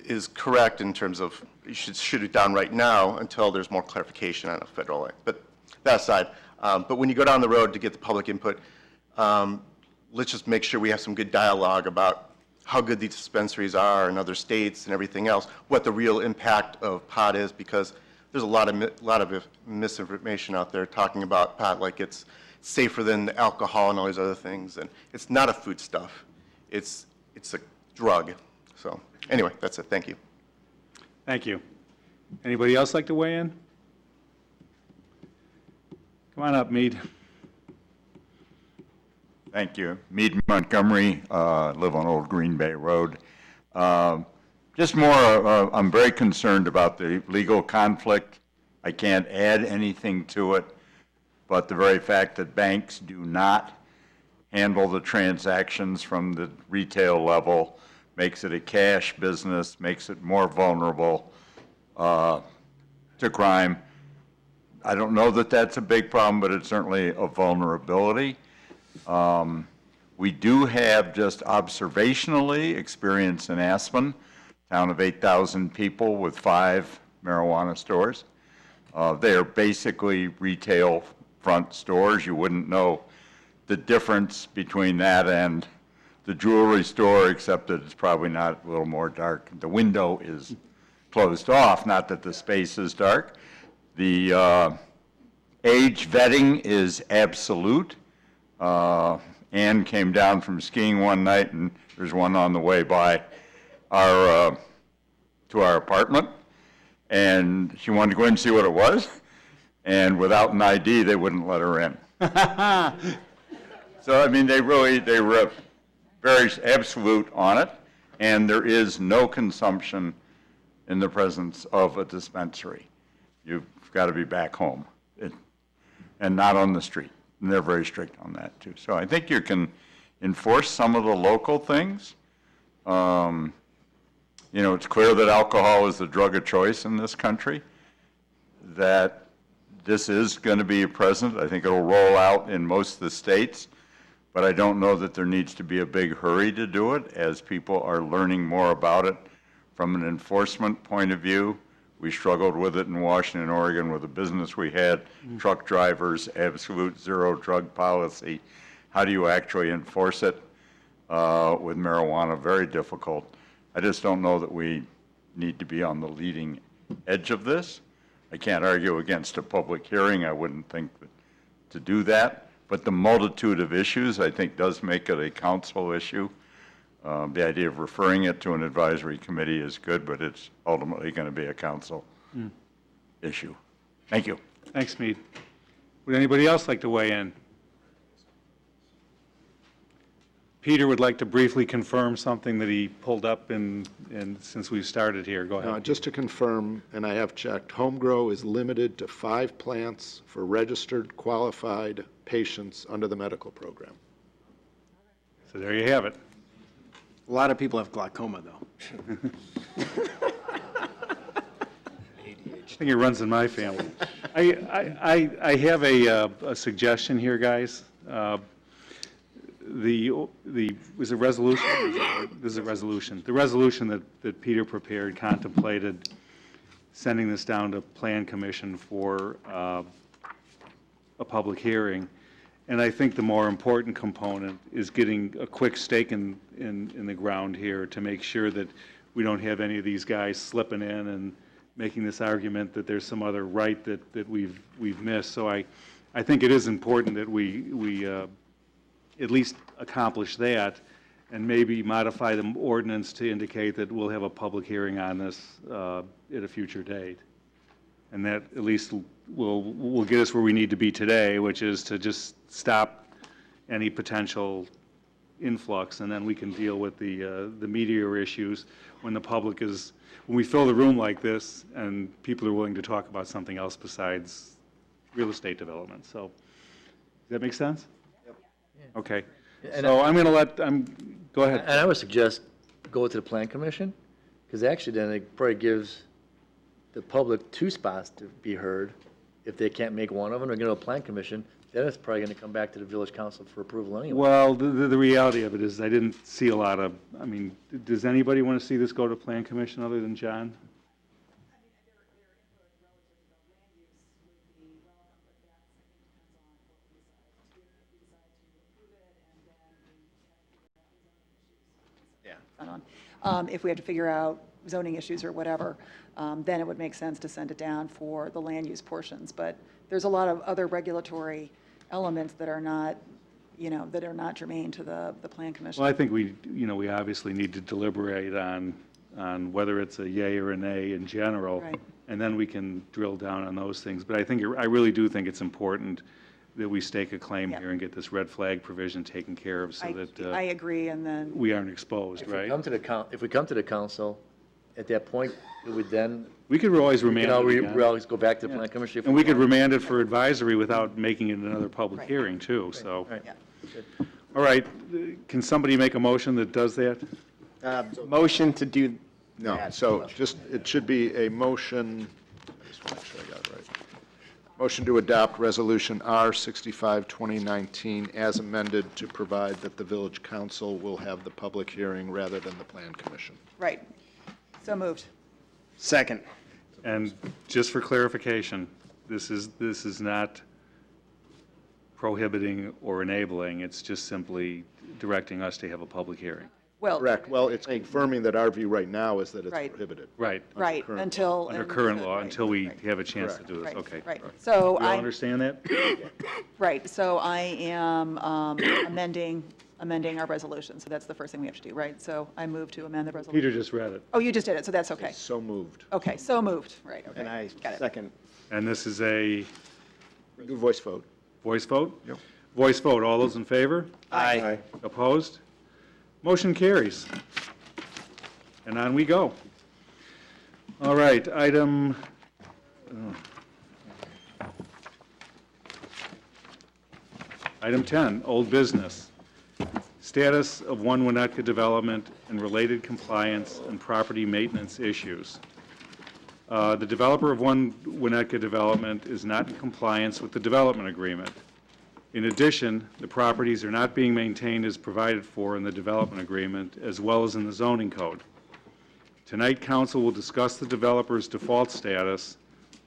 is correct in terms of you should shoot it down right now until there's more clarification on a federal line. But that aside, but when you go down the road to get the public input, let's just make sure we have some good dialogue about how good these dispensaries are in other states and everything else, what the real impact of pot is, because there's a lot of misinformation out there talking about pot like it's safer than alcohol and all these other things, and it's not a foodstuff. It's a drug. So anyway, that's it. Thank you. Thank you. Anybody else like to weigh in? Come on up, Meade. Thank you. Meade Montgomery, live on Old Green Bay Road. Just more, I'm very concerned about the legal conflict. I can't add anything to it, but the very fact that banks do not handle the transactions from the retail level makes it a cash business, makes it more vulnerable to crime. I don't know that that's a big problem, but it's certainly a vulnerability. We do have just observationally experience in Aspen, town of 8,000 people with 5 marijuana stores. They are basically retail front stores. You wouldn't know the difference between that and the jewelry store, except that it's probably not a little more dark. The window is closed off, not that the space is dark. The age vetting is absolute. Ann came down from skiing one night, and there's one on the way by our to our apartment, and she wanted to go in and see what it was, and without an ID, they wouldn't let her in. So I mean, they were very absolute on it, and there is no consumption in the presence of a dispensary. You've got to be back home, and not on the street. And they're very strict on that, too. So I think you can enforce some of the local things. You know, it's clear that alcohol is the drug of choice in this country, that this is going to be present. I think it'll roll out in most of the states, but I don't know that there needs to be a big hurry to do it as people are learning more about it from an enforcement point of view, We struggled with it in Washington, Oregon with the business we had, truck drivers, absolute zero drug policy. How do you actually enforce it with marijuana? Very difficult. I just don't know that we need to be on the leading edge of this. I can't argue against a public hearing. I wouldn't think to do that. But the multitude of issues, I think, does make it a council issue. The idea of referring it to an advisory committee is good, but it's ultimately going to be a council issue. Thank you. Thanks, Mead. Would anybody else like to weigh in? Peter would like to briefly confirm something that he pulled up since we've started here. Go ahead. Just to confirm, and I have checked, home grow is limited to 5 plants for registered, qualified patients under the medical program. So there you have it. A lot of people have glaucoma, though. I think it runs in my family. I have a suggestion here, guys. Was it resolution? This is a resolution. The resolution that Peter prepared contemplated sending this down to Plan Commission for a public hearing. And I think the more important component is getting a quick stake in the ground here to make sure that we don't have any of these guys slipping in and making this argument that there's some other right that we've missed. So I think it is important that we at least accomplish that and maybe modify the ordinance to indicate that we'll have a public hearing on this at a future date. And that at least will get us where we need to be today, which is to just stop any potential influx, and then we can deal with the meatier issues when we fill the room like this and people are willing to talk about something else besides real estate development. So, does that make sense? Yep. Okay. So I'm going to go ahead. And I would suggest go to the Plan Commission, because actually then it probably gives the public 2 spots to be heard. If they can't make one of them, they're going to a Plan Commission, then it's probably going to come back to the Village Council for approval anyway. Well, the reality of it is I didn't see a lot of, does anybody want to see this go to Plan Commission other than John? If we have to figure out zoning issues or whatever, then it would make sense to send it down for the land use portions. But there's a lot of other regulatory elements that are not, that are not germane to the Plan Commission. Well, I think we obviously need to deliberate on whether it's a yay or a nay in general. Right. And then we can drill down on those things. But I really do think it's important that we stake a claim here and get this red flag provision taken care of so that I agree, and then. we aren't exposed, If we right? come to the council, at that point, it would then, We could always we remand can it again. always go back to the Plan Commission. if And we could want. remand it for advisory without making it another public hearing, too, so. Right. Yeah. All right, can somebody make a motion that does that? Motion to do, No, so it should be a motion, I just want to make sure I got it right. Motion to adopt Resolution R 2019 as amended to provide that the Village Council will have the public hearing rather than the Plan Commission. Right. So moved. Second. And just for clarification, this is not prohibiting or enabling, it's just simply directing us to have a public hearing. Well, Correct. Well, it's confirming that our view right now is that it's Right. prohibited. Right. right, current until. Under current law, right, until we right, have a chance to Correct. do this, right, okay. Right, so We all I, understand that? right, so I am amending our resolution, so that's the first thing we have to do, right? So I move to amend the resolution. Peter just read it. Oh, you just did it, so that's okay. So moved. Okay, so moved, right, okay. and I Got it. second. And this is a Do voice vote. voice vote? Yep. Voice vote, all those in favor? Aye. Opposed? Motion carries. And on we go. All right, Item 10, old business. Status of One Winnetka development and related compliance and property maintenance issues. The developer of One Winnetka development is not in compliance with the development agreement. In addition, the properties are not being maintained as provided for in the development agreement as well as in the zoning code. Tonight, council will discuss the developer's default status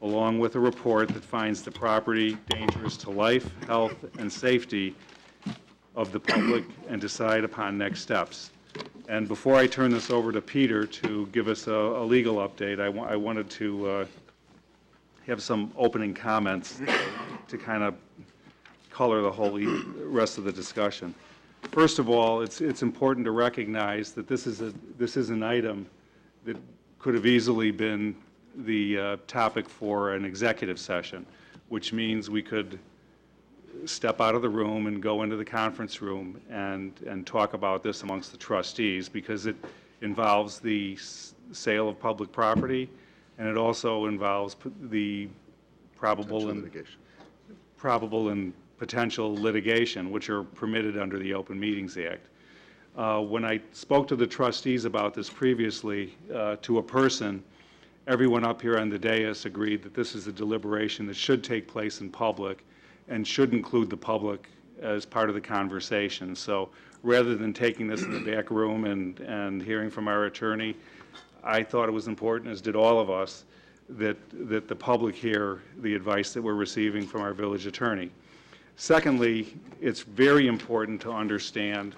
along with a report that finds the property dangerous to life, health, and safety of the public and decide upon next steps. And before I turn this over to Peter to give us a legal update, I wanted to have some opening comments to kind of color the whole rest of the discussion. First of all, it's important to recognize that this is an item that could have easily been the topic for an executive session, which means we could step out of the room and go into the conference room and talk about this amongst the trustees, because it involves the sale of public property, and it also involves the probable and potential litigation, which are permitted under the Open Meetings Act. When I spoke to the trustees about this previously, to a person, everyone up here on the dais agreed that this is a deliberation that should take place in public and should include the public as part of the conversation. So rather than taking this in the back room and hearing from our attorney, I thought it was important, as did all of us, that the public hear the advice that we're receiving from our village attorney. Secondly, it's very important to understand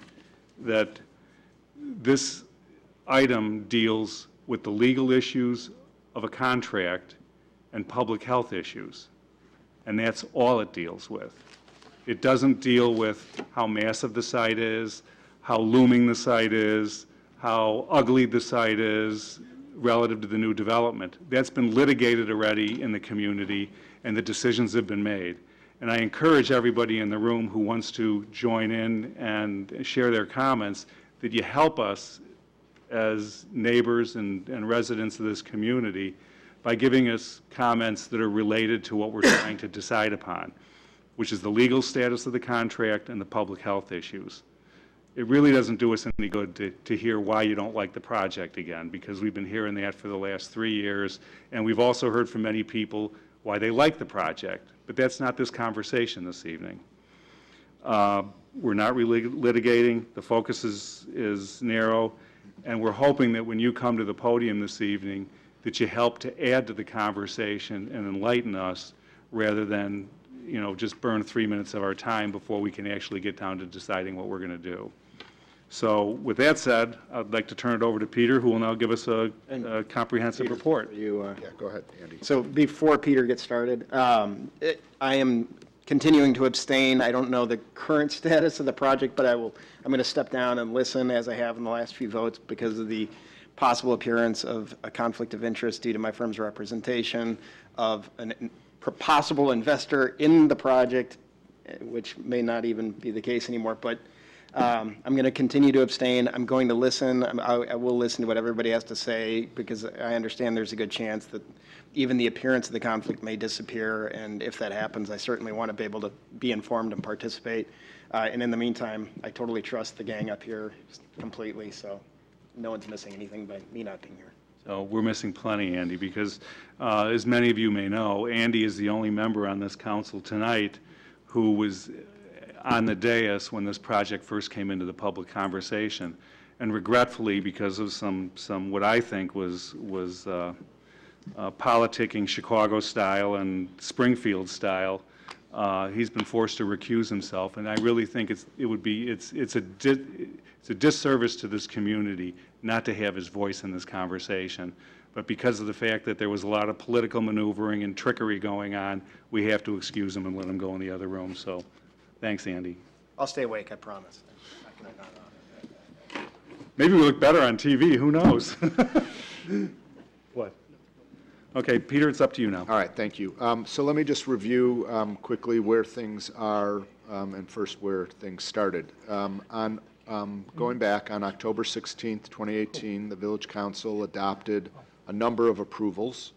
that this item deals with the legal issues of a contract and public health issues, and that's all it deals with. It doesn't deal with how massive the site is, how looming the site is, how ugly the site is relative to the new development. That's been litigated already in the community, and the decisions have been made. And I encourage everybody in the room who wants to join in and share their comments that you help us as neighbors and residents of this community by giving us comments that are related to what we're trying to decide upon, which is the legal status of the contract and the public health issues. It really doesn't do us any good to hear why you don't like the project again, because we've been hearing that for the last 3 years, and we've also heard from many people why they like the project. But that's not this conversation this evening. We're not litigating. The focus is narrow, and we're hoping that when you come to the podium this evening, that you help to add to the conversation and enlighten us, rather than, just burn 3 minutes of our time before we can actually get down to deciding what we're going to do. So with that said, I'd like to turn it over to Peter, who will now give us a comprehensive report. Yeah, go ahead, Andy. So before Peter gets started, I am continuing to abstain. I don't know the current status of the project, but I'm going to step down and listen, as I have in the last few votes, because of the possible appearance of a conflict of interest due to my firm's representation of a possible investor in the project, which may not even be the case anymore. But I'm going to continue to abstain. I'm going to listen. I will listen to what everybody has to say, because I understand there's a good chance that even the appearance of the conflict may disappear. And if that happens, I certainly want to be able to be informed and participate. And in the meantime, I totally trust the gang up here completely. So no one's missing anything by me not being here. So we're missing plenty, Andy, because as many of you may know, Andy is the only member on this council tonight who was on the dais when this project first came into the public conversation. And regretfully, because of some what I think was politicking Chicago style and Springfield style, he's been forced to recuse himself. And I really think it's a disservice to this community not to have his voice in this conversation. But because of the fact that there was a lot of political maneuvering and trickery going on, we have to excuse him and let him go in the other room. So thanks, Andy. I'll stay awake, I promise. Maybe we look better on TV, who knows? What? Okay, Peter, it's up to you now. All right, thank you. So let me just review quickly where things are, and first where things started. Going back on October 16th, 2018, the Village Council adopted a number of approvals.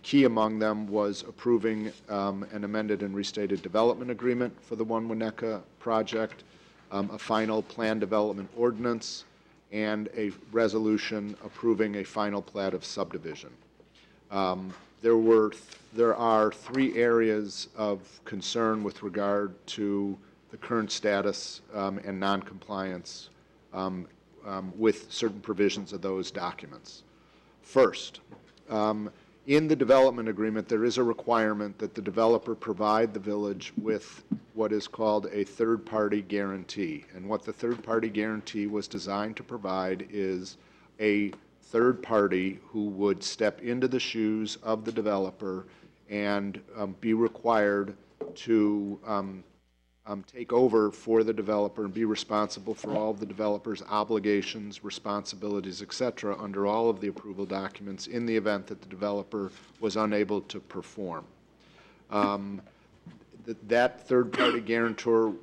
Key among them was approving an amended and restated development agreement for the One Winnetka project, a final plan development ordinance, and a resolution approving a final plat of subdivision. There are 3 areas of concern with regard to the current status and noncompliance with certain provisions of those documents. First, in the development agreement, there is a requirement that the developer provide the village with what is called a third-party guarantee. And what the third-party guarantee was designed to provide is a third party who would step into the shoes of the developer and be required to take over for the developer and be responsible for all of the developer's obligations, responsibilities, et cetera, under all of the approval documents in the event that the developer was unable to perform. That third-party guarantor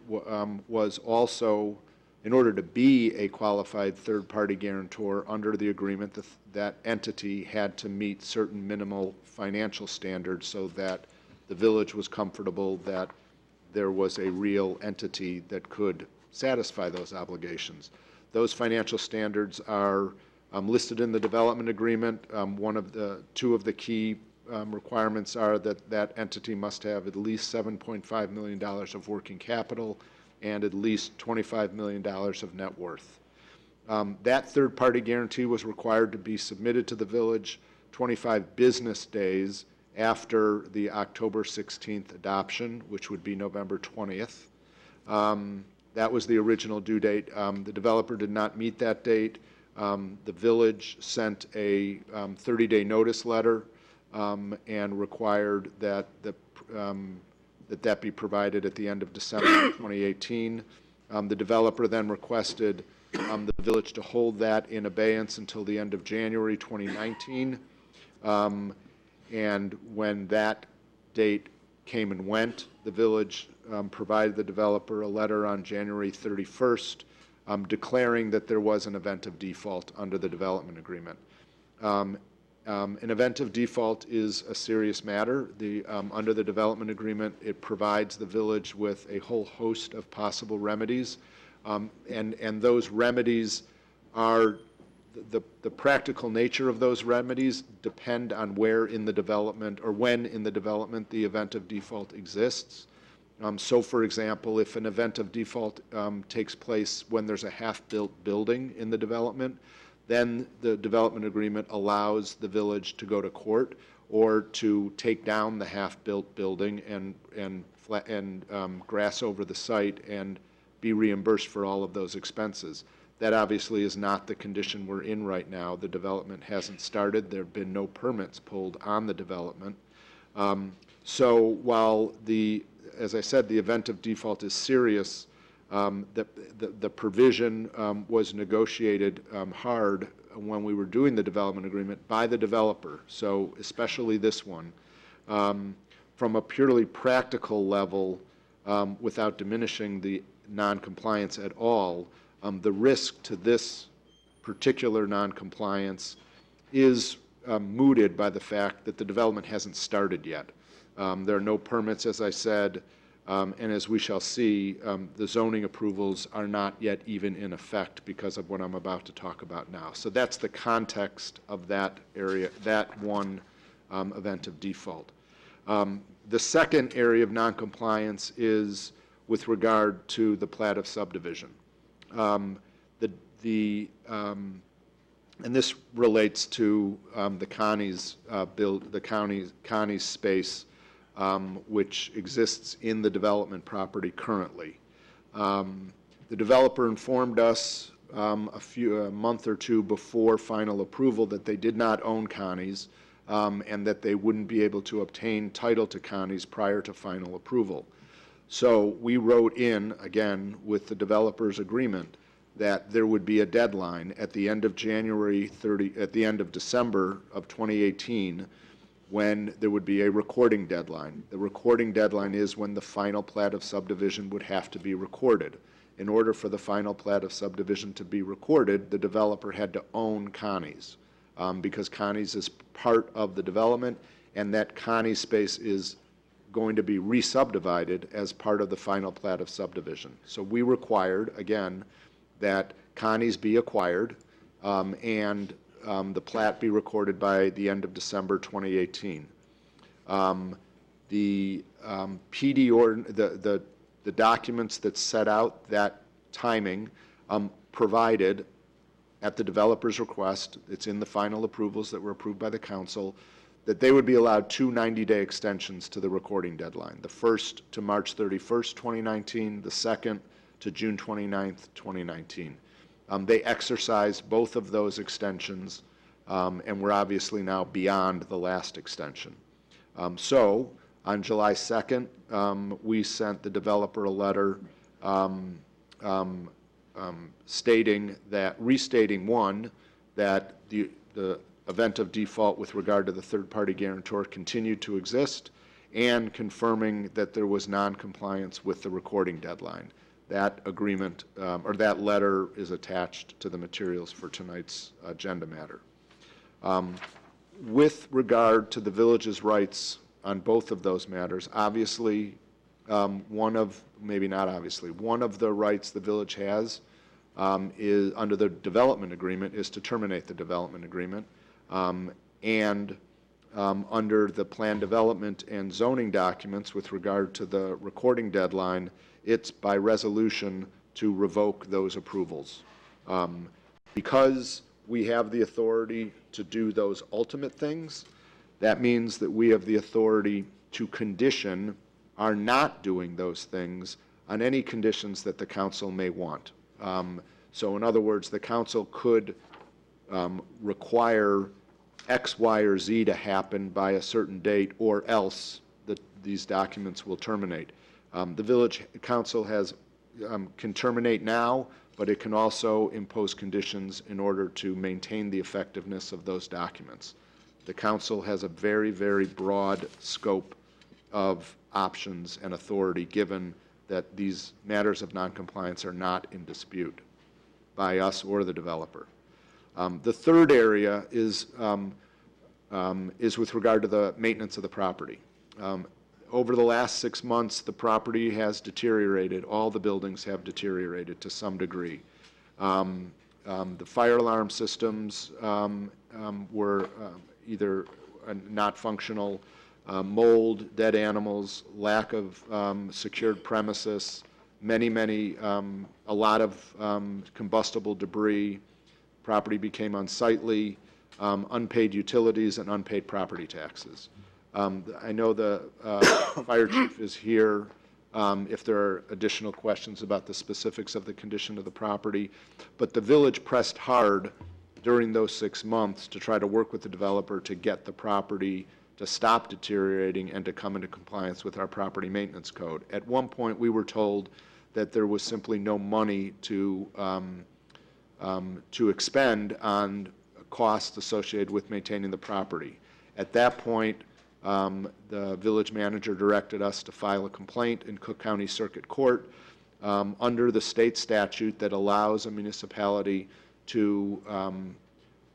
was also, in order to be a qualified third-party guarantor under the agreement, that entity had to meet certain minimal financial standards so that the village was comfortable that there was a real entity that could satisfy those obligations. Those financial standards are listed in the development agreement. Two of the key requirements are that that entity must have at least $7.5 million of working capital and at least $25 million of net worth. That third-party guarantee was required to be submitted to the village 25 business days after the October 16th adoption, which would be November 20th. That was the original due date. The developer did not meet that date. The village sent a 30-day notice letter and required that that be provided at the end of December 2018. The developer then requested the village to hold that in abeyance until the end of January 2019. And when that date came and went, the village provided the developer a letter on January 31st declaring that there was an event of default under the development agreement. An event of default is a serious matter. Under the development agreement, it provides the village with a whole host of possible remedies, and those remedies are the practical nature of those remedies depend on where in the development or when in the development the event of default exists. So, for example, if an event of default takes place when there's a half-built building in the development, then the development agreement allows the village to go to court or to take down the half-built building and grass over the site and be reimbursed for all of those expenses. That obviously is not the condition we're in right now. The development hasn't started. There have been no permits pulled on the development. So while as I said, the event of default is serious, the provision was negotiated hard when we were doing the development agreement by the developer, so especially this one. From a purely practical level, without diminishing the noncompliance at all, the risk to this particular noncompliance is mooted by the fact that the development hasn't started yet. There are no permits, as I said, and as we shall see, the zoning approvals are not yet even in effect because of what I'm about to talk about now. So that's the context of that area, that one event of default. The second area of noncompliance is with regard to the plat of subdivision. And this relates to the Connie's Connie's space, which exists in the development property currently. The developer informed us a month or two before final approval that they did not own Connie's and that they wouldn't be able to obtain title to Connie's prior to final approval. So we wrote in, again, with the developer's agreement, that there would be a deadline at the end of December of 2018, when there would be a recording deadline. The recording deadline is when the final plat of subdivision would have to be recorded. In order for the final plat of subdivision to be recorded, the developer had to own Connie's, because Connie's is part of the development, and that Connie's space is going to be re-subdivided as part of the final plat of subdivision. So we required, again, that Connie's be acquired and the plat be recorded by the end of December 2018. The documents that set out that timing provided at the developer's request, it's in the final approvals that were approved by the council, that they would be allowed 2 90-day extensions to the recording deadline. The first to March 31st, 2019, the second to June 29th, 2019. They exercised both of those extensions, and we're obviously now beyond the last extension. So on July 2nd, we sent the developer a letter restating, one, that the event of default with regard to the third-party guarantor continued to exist, and confirming that there was non-compliance with the recording deadline. That agreement, or that letter, is attached to the materials for tonight's agenda matter. With regard to the village's rights on both of those matters, obviously, one of the rights the village has is, under the development agreement, is to terminate the development agreement. And under the plan development and zoning documents with regard to the recording deadline, it's by resolution to revoke those approvals. Because we have the authority to do those ultimate things, that means that we have the authority to condition our not doing those things on any conditions that the council may want. So in other words, the council could require X, Y, or Z to happen by a certain date, or else these documents will terminate. The village council can terminate now, but it can also impose conditions in order to maintain the effectiveness of those documents. The council has a very, very broad scope of options and authority, given that these matters of noncompliance are not in dispute by us or the developer. The third area is with regard to the maintenance of the property. Over the last 6 months, the property has deteriorated. All the buildings have deteriorated to some degree. The fire alarm systems were either not functional, mold, dead animals, lack of secured premises, a lot of combustible debris. Property became unsightly, unpaid utilities, and unpaid property taxes. I know the fire chief is here if there are additional questions about the specifics of the condition of the property, but the village pressed hard during those 6 months to try to work with the developer to get the property to stop deteriorating and to come into compliance with our property maintenance code. At one point, we were told that there was simply no money to expend on costs associated with maintaining the property. At that point, the village manager directed us to file a complaint in Cook County Circuit Court under the state statute that allows a municipality to,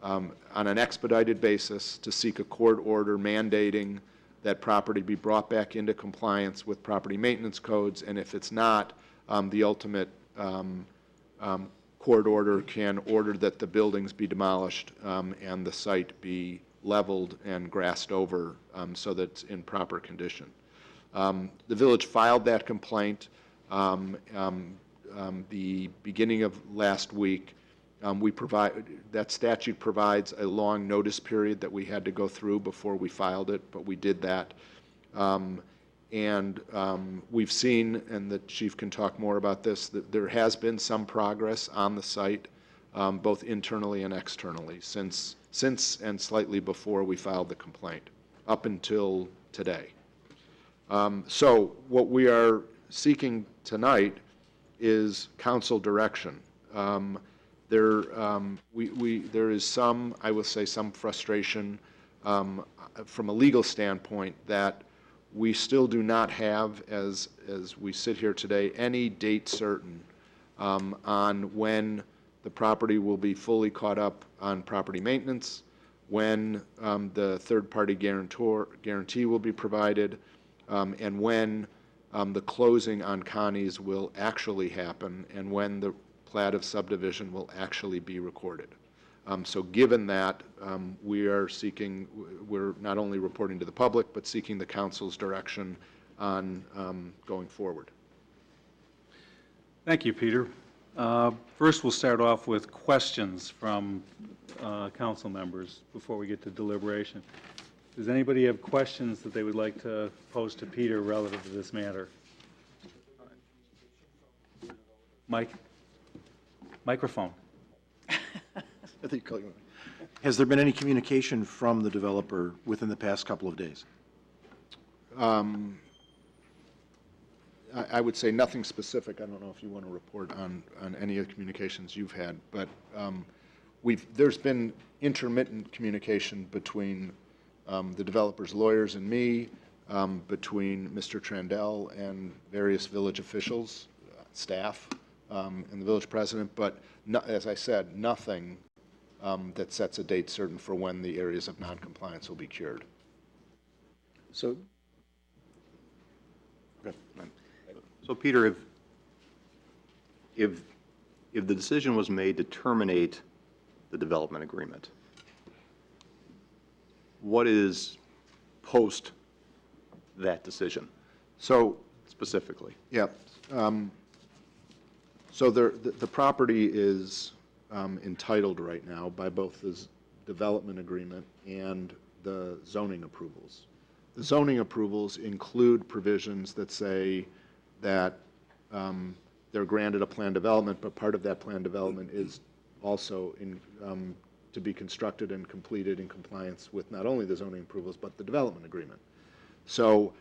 on an expedited basis, to seek a court order mandating that property be brought back into compliance with property maintenance codes, and if it's not, the ultimate court order can order that the buildings be demolished and the site be leveled and grassed over so that it's in proper condition. The village filed that complaint the beginning of last week. That statute provides a long notice period that we had to go through before we filed it, but we did that. We've seen, and the chief can talk more about this, that there has been some progress on the site, both internally and externally, since and slightly before we filed the complaint, up until today. So what we are seeking tonight is council direction. There is some, I will say, some frustration from a legal standpoint that we still do not have, as we sit here today, any date certain on when the property will be fully caught up on property maintenance, when the third-party guarantee will be provided, and when the closing on Connie's will actually happen, and when the plat of subdivision will actually be recorded. So given that, we're not only reporting to the public, but seeking the council's direction on going forward. Thank you, Peter. First, we'll start off with questions from council members before we get to deliberation. Does anybody have questions that they would like to pose to Peter relative to this matter? Mike? Microphone. Has there been any communication from the developer within the past couple of days? I would say nothing specific. I don't know if you want to report on any of the communications you've had, but there's been intermittent communication between the developer's lawyers and me, between Mr. Trandell and various village officials, staff, and the village president, but as I said, nothing that sets a date certain for when the areas of noncompliance will be cured. So, Peter, if the decision was made to terminate the development agreement, what is post that decision? So specifically? Yeah. So the property is entitled right now by both the development agreement and the zoning approvals. The zoning approvals include provisions that say that they're granted a plan development, but part of that plan development is also to be constructed and completed in compliance with not only the zoning approvals, but the development agreement. So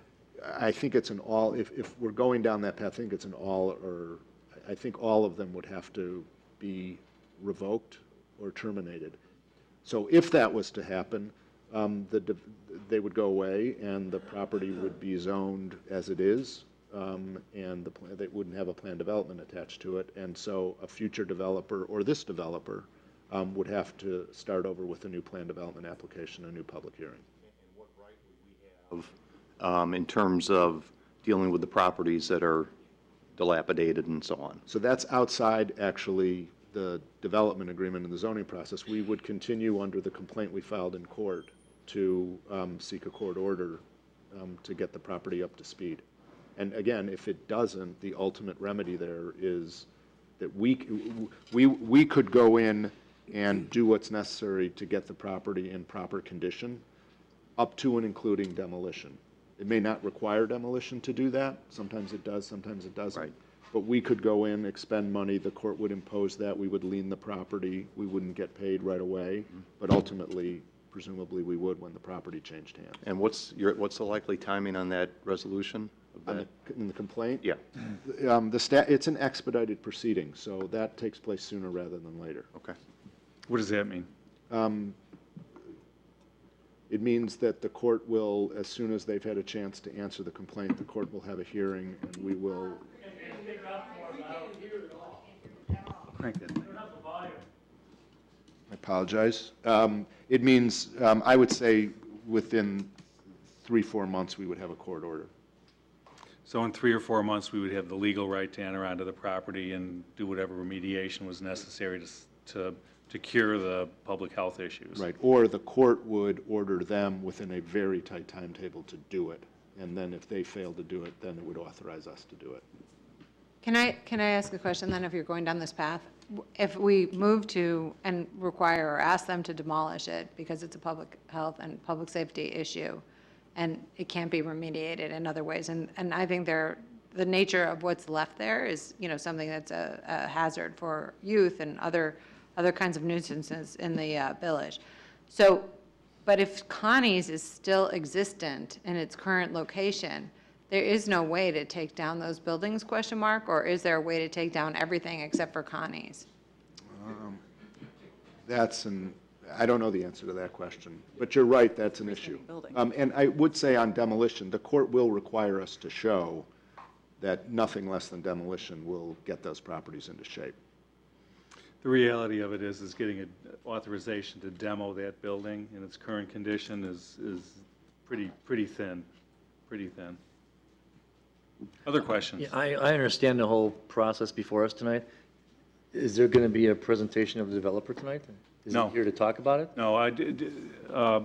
I think it's an all, if we're going down that path, I think it's an all, or I think all of them would have to be revoked or terminated. So if that was to happen, they would go away and the property would be zoned as it is, and they wouldn't have a plan development attached to it. And so a future developer or this developer would have to start over with a new plan development application, a new public hearing. And what right would we have in terms of dealing with the properties that are dilapidated and so on? So that's outside, actually, the development agreement and the zoning process. We would continue under the complaint we filed in court to seek a court order to get the property up to speed. And again, if it doesn't, the ultimate remedy there is that we could go in and do what's necessary to get the property in proper condition, up to and including demolition. It may not require demolition to do that. Sometimes it does, sometimes it doesn't. Right. But we could go in, expend money, the court would impose that, we would lien the property, we wouldn't get paid right away, but ultimately, presumably, we would when the property changed hands. And what's the likely timing on that resolution? In the complaint? Yeah. It's an expedited proceeding, so that takes place sooner rather than later. Okay. What does that mean? It means that the court will, as soon as they've had a chance to answer the complaint, the court will have a hearing, and we will. Crank that. I apologize. It means, I would say, within 3-4 months, we would have a court order. So in 3 or 4 months, we would have the legal right to enter onto the property and do whatever remediation was necessary to cure the public health issues. Right, or the court would order them within a very tight timetable to do it, and then if they fail to do it, then it would authorize us to do it. Can I ask a question then, if you're going down this path? If we move to and require or ask them to demolish it because it's a public health and public safety issue, and it can't be remediated in other ways, and I think the nature of what's left there is, something that's a hazard for youth and other kinds of nuisances in the village. So, but if Connie's is still existent in its current location, there is no way to take down those buildings, ? Or is there a way to take down everything except for Connie's? I don't know the answer to that question, but you're right, that's an issue. And I would say on demolition, the court will require us to show that nothing less than demolition will get those properties into shape. The reality of it is getting an authorization to demo that building in its current condition is pretty thin. Other questions? Yeah, I understand the whole process before us tonight. Is there going to be a presentation of the developer tonight? Is No. he here to talk about it? No, I did,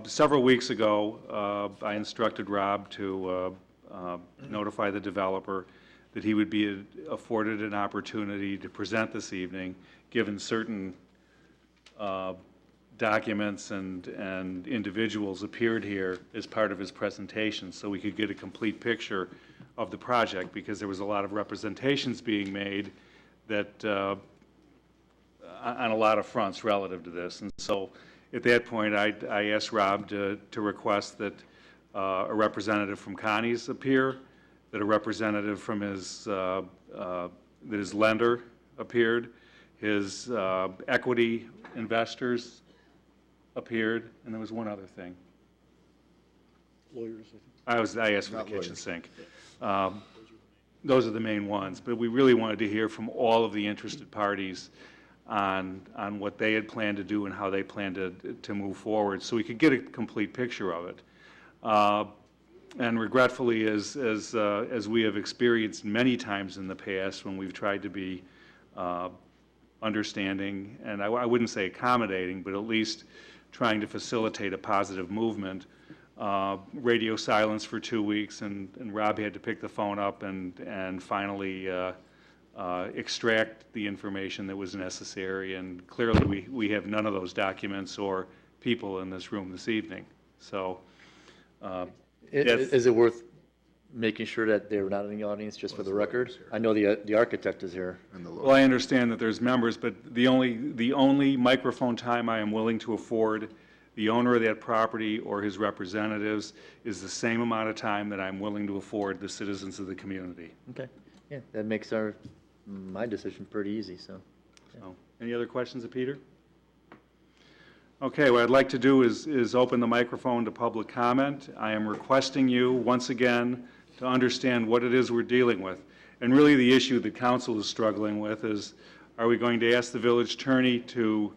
several weeks ago, I instructed Rob to notify the developer that he would be afforded an opportunity to present this evening, given certain documents and individuals appeared here as part of his presentation, so we could get a complete picture of the project, because there was a lot of representations being made that, on a lot of fronts relative to this. And so at that point, I asked Rob to request that a representative from Connie's appear, that a representative from his lender appeared, his equity investors appeared, and there was one other thing. Lawyers, I asked for the kitchen sink. Those are the main ones, but we really wanted to hear from all of the interested parties on what they had planned to do and how they planned to move forward, so we could get a complete picture of it. And regretfully, as we have experienced many times in the past when we've tried to be understanding, and I wouldn't say accommodating, but at least trying to facilitate a positive movement, radio silence for 2 weeks, and Rob had to pick the phone up and finally extract the information that was necessary. And clearly, we have none of those documents or people in this room this evening. So, Is it worth making sure that they're not in the audience, just for the record? I know the architect is here. well, I understand that there's members, but the only microphone time I am willing to afford the owner of that property or his representatives is the same amount of time that I'm willing to afford the citizens of the community. Okay, yeah, that makes my decision pretty easy, so. So, any other questions of Peter? Okay, what I'd like to do is open the microphone to public comment. I am requesting you, once again, to understand what it is we're dealing with. And really, the issue that council is struggling with is, are we going to ask the village attorney to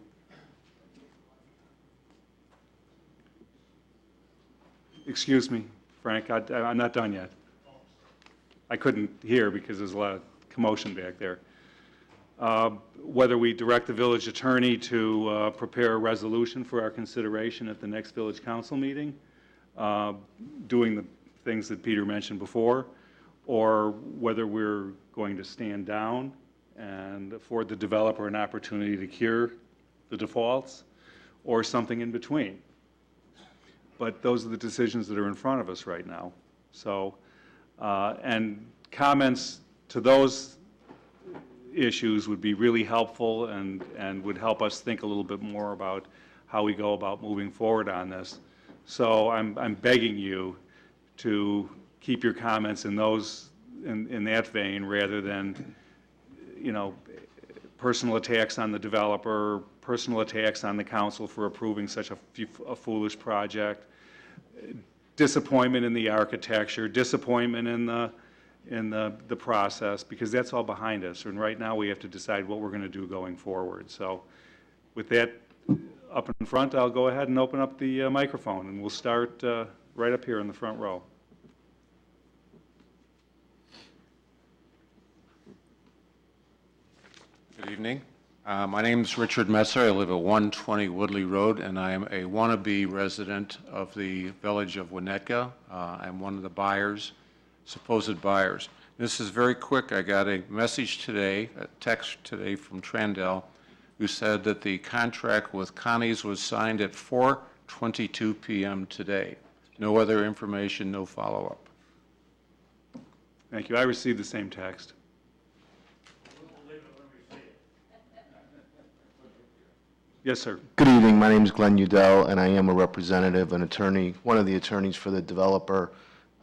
excuse me, Frank, I'm not done yet. I couldn't hear because there's a lot of commotion back there. Whether we direct the village attorney to prepare a resolution for our consideration at the next village council meeting, doing the things that Peter mentioned before, or whether we're going to stand down and afford the developer an opportunity to cure the defaults, or something in between. But those are the decisions that are in front of us right now. So, and comments to those issues would be really helpful and would help us think a little bit more about how we go about moving forward on this. So I'm begging you to keep your comments in that vein, rather than, you know, personal attacks on the developer, personal attacks on the council for approving such a foolish project, disappointment in the architecture, disappointment in the process, because that's all behind us. And right now we have to decide what we're going to do going forward. So with that up in front, I'll go ahead and open up the microphone, and we'll start right up here in the front row. Good evening. My name is Richard Messer. I live at 120 Woodley Road, and I am a wannabe resident of the village of Winnetka. I'm one of the buyers, supposed buyers. This is very quick. I got a message today, a text today from Trandell, who said that the contract with Connie's was signed at 4:22 p.m. today. No other information, no follow-up. Thank you. I received the same text. Yes, sir. Good evening. My name is Glenn Udell, and I am a representative, an attorney, one of the attorneys for the developer.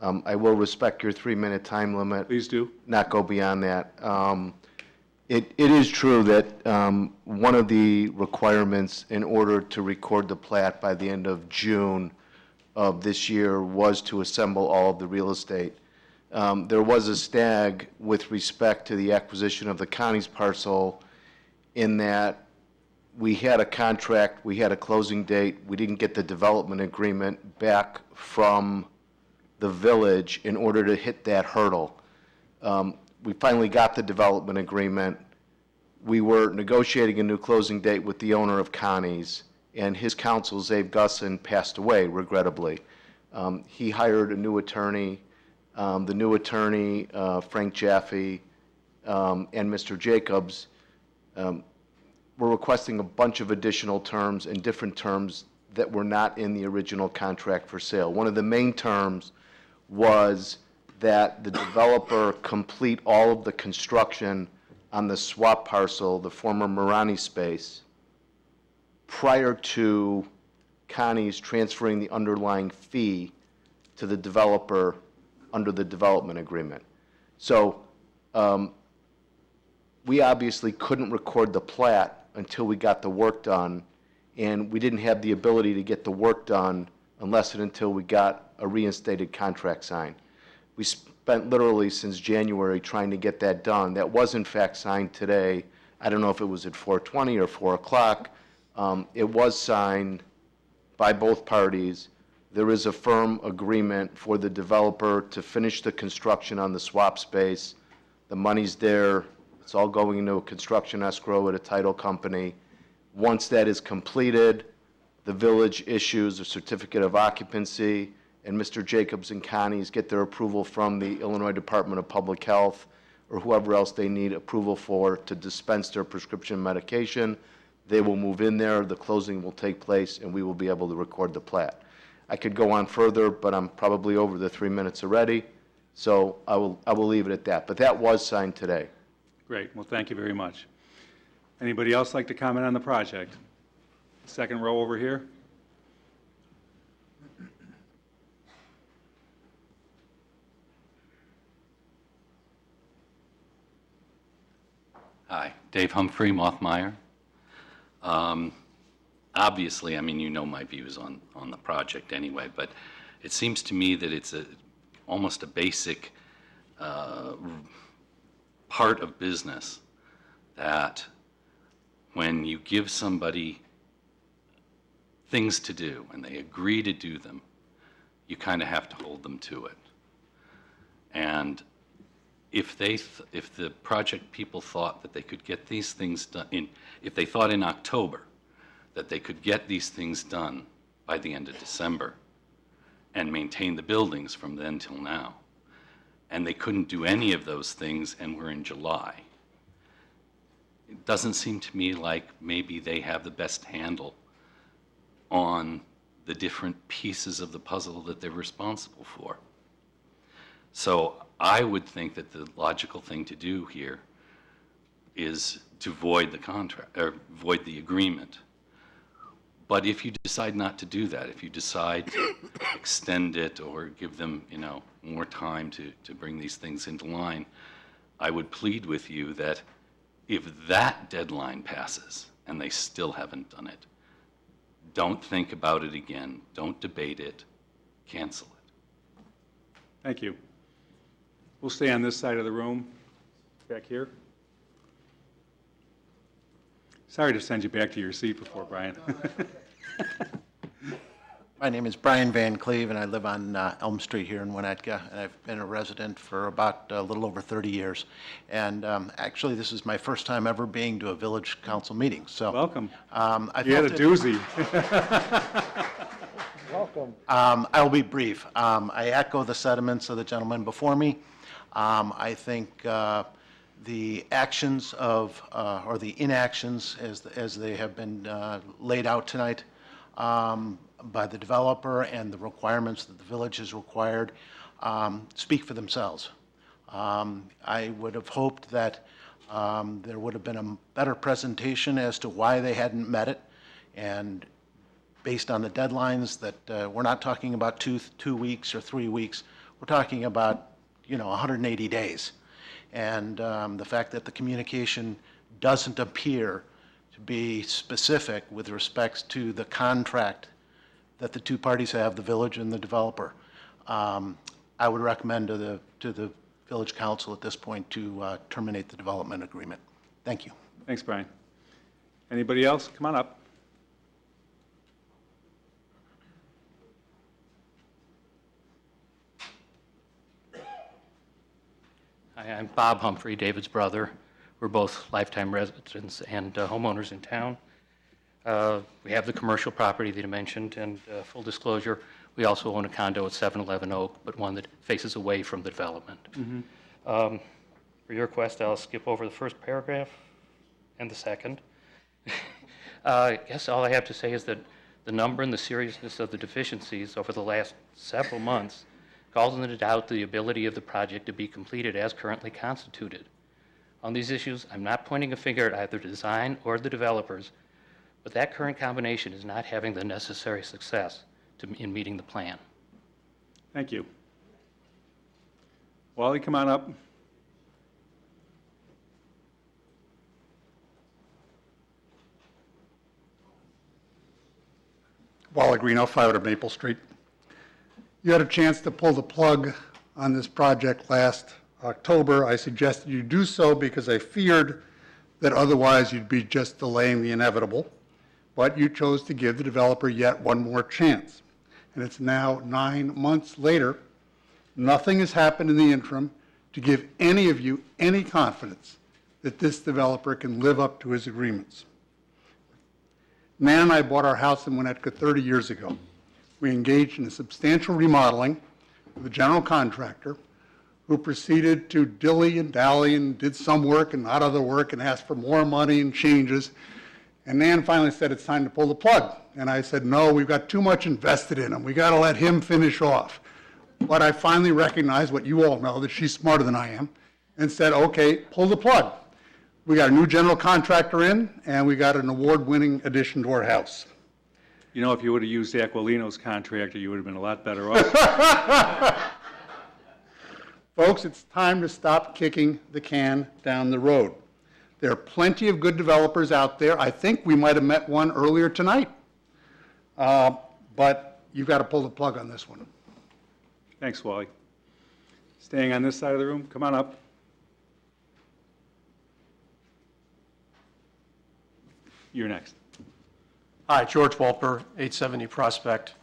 I will respect your 3-minute time limit. Please do. Not go beyond that. It is true that one of the requirements in order to record the plat by the end of June of this year was to assemble all of the real estate. There was a snag with respect to the acquisition of the Connie's parcel, in that we had a contract, we had a closing date, we didn't get the development agreement back from the village in order to hit that hurdle. We finally got the development agreement. We were negotiating a new closing date with the owner of Connie's, and his counsel, Zabe Gusson, passed away, regrettably. He hired a new attorney the new attorney, Frank Jaffe, and Mr. Jacobs, we're requesting a bunch of additional terms and different terms that were not in the original contract for sale. One of the main terms was that the developer complete all of the construction on the swap parcel, the former Marani space, prior to Connie's transferring the underlying fee to the developer under the development agreement. So we obviously couldn't record the plat until we got the work done, and we didn't have the ability to get the work done unless and until we got a reinstated contract signed. We spent literally since January trying to get that done. That was in fact signed today. I don't know if it was at 4:20 or 4 o'clock. It was signed by both parties. There is a firm agreement for the developer to finish the construction on the swap space. The money's there. It's all going into a construction escrow at a title company. Once that is completed, the village issues a certificate of occupancy, and Mr. Jacobs and Connie's get their approval from the Illinois Department of Public Health or whoever else they need approval for to dispense their prescription medication. They will move in there, the closing will take place, and we will be able to record the plat. I could go on further, but I'm probably over the 3 minutes already, so I will leave it at that. But that was signed today. Great, well, thank you very much. Anybody else like to comment on the project? Second row over here. Hi, Dave Humphrey, Mothmeyer. Obviously, I mean, you know my views on the project anyway, but it seems to me that it's almost a basic part of business that when you give somebody things to do and they agree to do them, you kind of have to hold them to it. And if the project people thought that they could get these things done, if they thought in October that they could get these things done by the end of December and maintain the buildings from then till now, and they couldn't do any of those things and we're in July, it doesn't seem to me like maybe they have the best handle on the different pieces of the puzzle that they're responsible for. So I would think that the logical thing to do here is to void the contract, or void the agreement. But if you decide not to do that, if you decide to extend it or give them, more time to bring these things into line, I would plead with you that if that deadline passes and they still haven't done it, don't think about it again. Don't debate it. Cancel it. Thank you. We'll stay on this side of the room, back here. Sorry to send you back to your seat before, Brian. My name is Brian Van Cleve, and I live on Elm Street here in Winnetka, and I've been a resident for about a little over 30 years. And actually, this is my first time ever being to a village council meeting, so. Welcome. You had a doozy. Welcome. I will be brief. I echo the sentiments of the gentleman before me. I think the actions of, or the inactions as they have been laid out tonight by the developer and the requirements that the village has required speak for themselves. I would have hoped that there would have been a better presentation as to why they hadn't met it, and based on the deadlines that we're not talking about two weeks or 3 weeks, we're talking about 180 days. And the fact that the communication doesn't appear to be specific with respect to the contract that the two parties have, the village and the developer, I would recommend to the village council at this point to terminate the development agreement. Thank you. Thanks, Brian. Anybody else? Come on up. Hi, I'm Bob Humphrey, David's brother. We're both lifetime residents and homeowners in town. We have the commercial property that you mentioned, and full disclosure, We also own a condo at 711 Oak, but one that faces away from the development. For your request, I'll skip over the first paragraph and the second. I guess all I have to say is that the number and the seriousness of the deficiencies over the last several months calls into doubt the ability of the project to be completed as currently constituted. On these issues, I'm not pointing a finger at either design or the developers, but that current combination is not having the necessary success in meeting the plan. Thank you. Wally, come on up. Wally Greeno, 500 Maple Street. You had a chance to pull the plug on this project last October. I suggested you do so because I feared that otherwise you'd be just delaying the inevitable, but you chose to give the developer yet one more chance. And it's now 9 months later. Nothing has happened in the interim to give any of you any confidence that this developer can live up to his agreements. Nan and I bought our house in Winnetka 30 years ago. We engaged in a substantial remodeling with a general contractor who proceeded to dilly and dally and did some work and not other work and asked for more money and changes. And Nan finally said, it's time to pull the plug. And I said, no, we've got too much invested in him. We got to let him finish off. But I finally recognized what you all know, that she's smarter than I am, and said, okay, pull the plug. We got a new general contractor in, and we got an award-winning addition to our house. You know, if you would have used Aquilino's contractor, you would have been a lot better off. Folks, it's time to stop kicking the can down the road. There are plenty of good developers out there. I think we might have met one earlier tonight. But you've got to pull the plug on this one. Thanks, Wally. Staying on this side of the room, come on up. You're next. Hi, George Walper, 870 Prospect.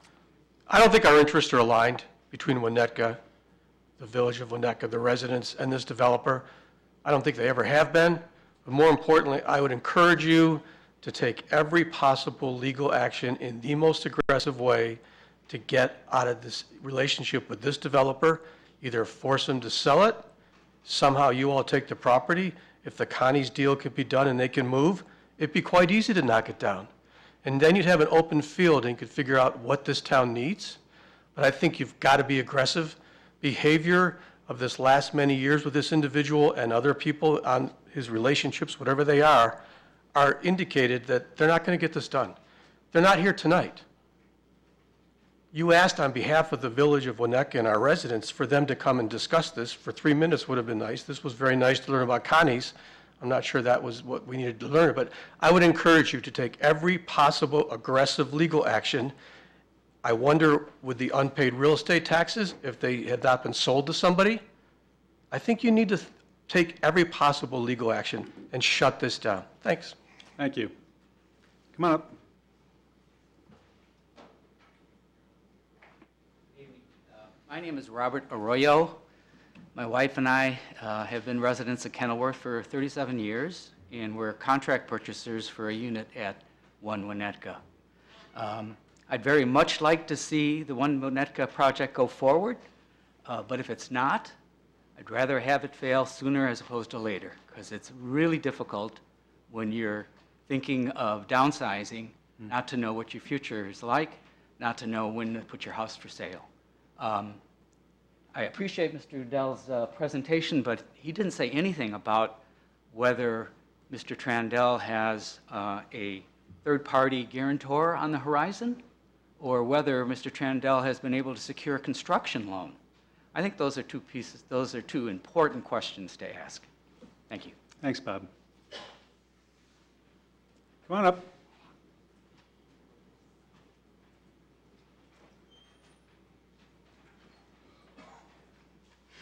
I don't think our interests are aligned between Winnetka, the village of Winnetka, the residents, and this developer. I don't think they ever have been. But more importantly, I would encourage you to take every possible legal action in the most aggressive way to get out of this relationship with this developer. Either force them to sell it, somehow you all take the property. If the Connie's deal could be done and they can move, it'd be quite easy to knock it down. And then you'd have an open field and you could figure out what this town needs. But I think you've got to be aggressive. Behavior of this last many years with this individual and other people on his relationships, whatever they are indicated that they're not going to get this done. They're not here tonight. You asked on behalf of the village of Winnetka and our residents for them to come and discuss this. For 3 minutes would have been nice. This was very nice to learn about Connie's. I'm not sure that was what we needed to learn, but I would encourage you to take every possible aggressive legal action. I wonder, with the unpaid real estate taxes, if they had not been sold to somebody, I think you need to take every possible legal action and shut this down. Thanks. Thank you. Come on up. My name is Robert Arroyo. My wife and I have been residents of Kenilworth for 37 years, and we're contract purchasers for a unit at 1 Winnetka. I'd very much like to see the 1 Winnetka project go forward, but if it's not, I'd rather have it fail sooner as opposed to later, because it's really difficult when you're thinking of downsizing, not to know what your future is like, not to know when to put your house for sale. I appreciate Mr. Udell's presentation, but he didn't say anything about whether Mr. Trandell has a third-party guarantor on the horizon, or whether Mr. Trandell has been able to secure a construction loan. I think those are two important questions to ask. Thank you. Thanks, Bob. Come on up.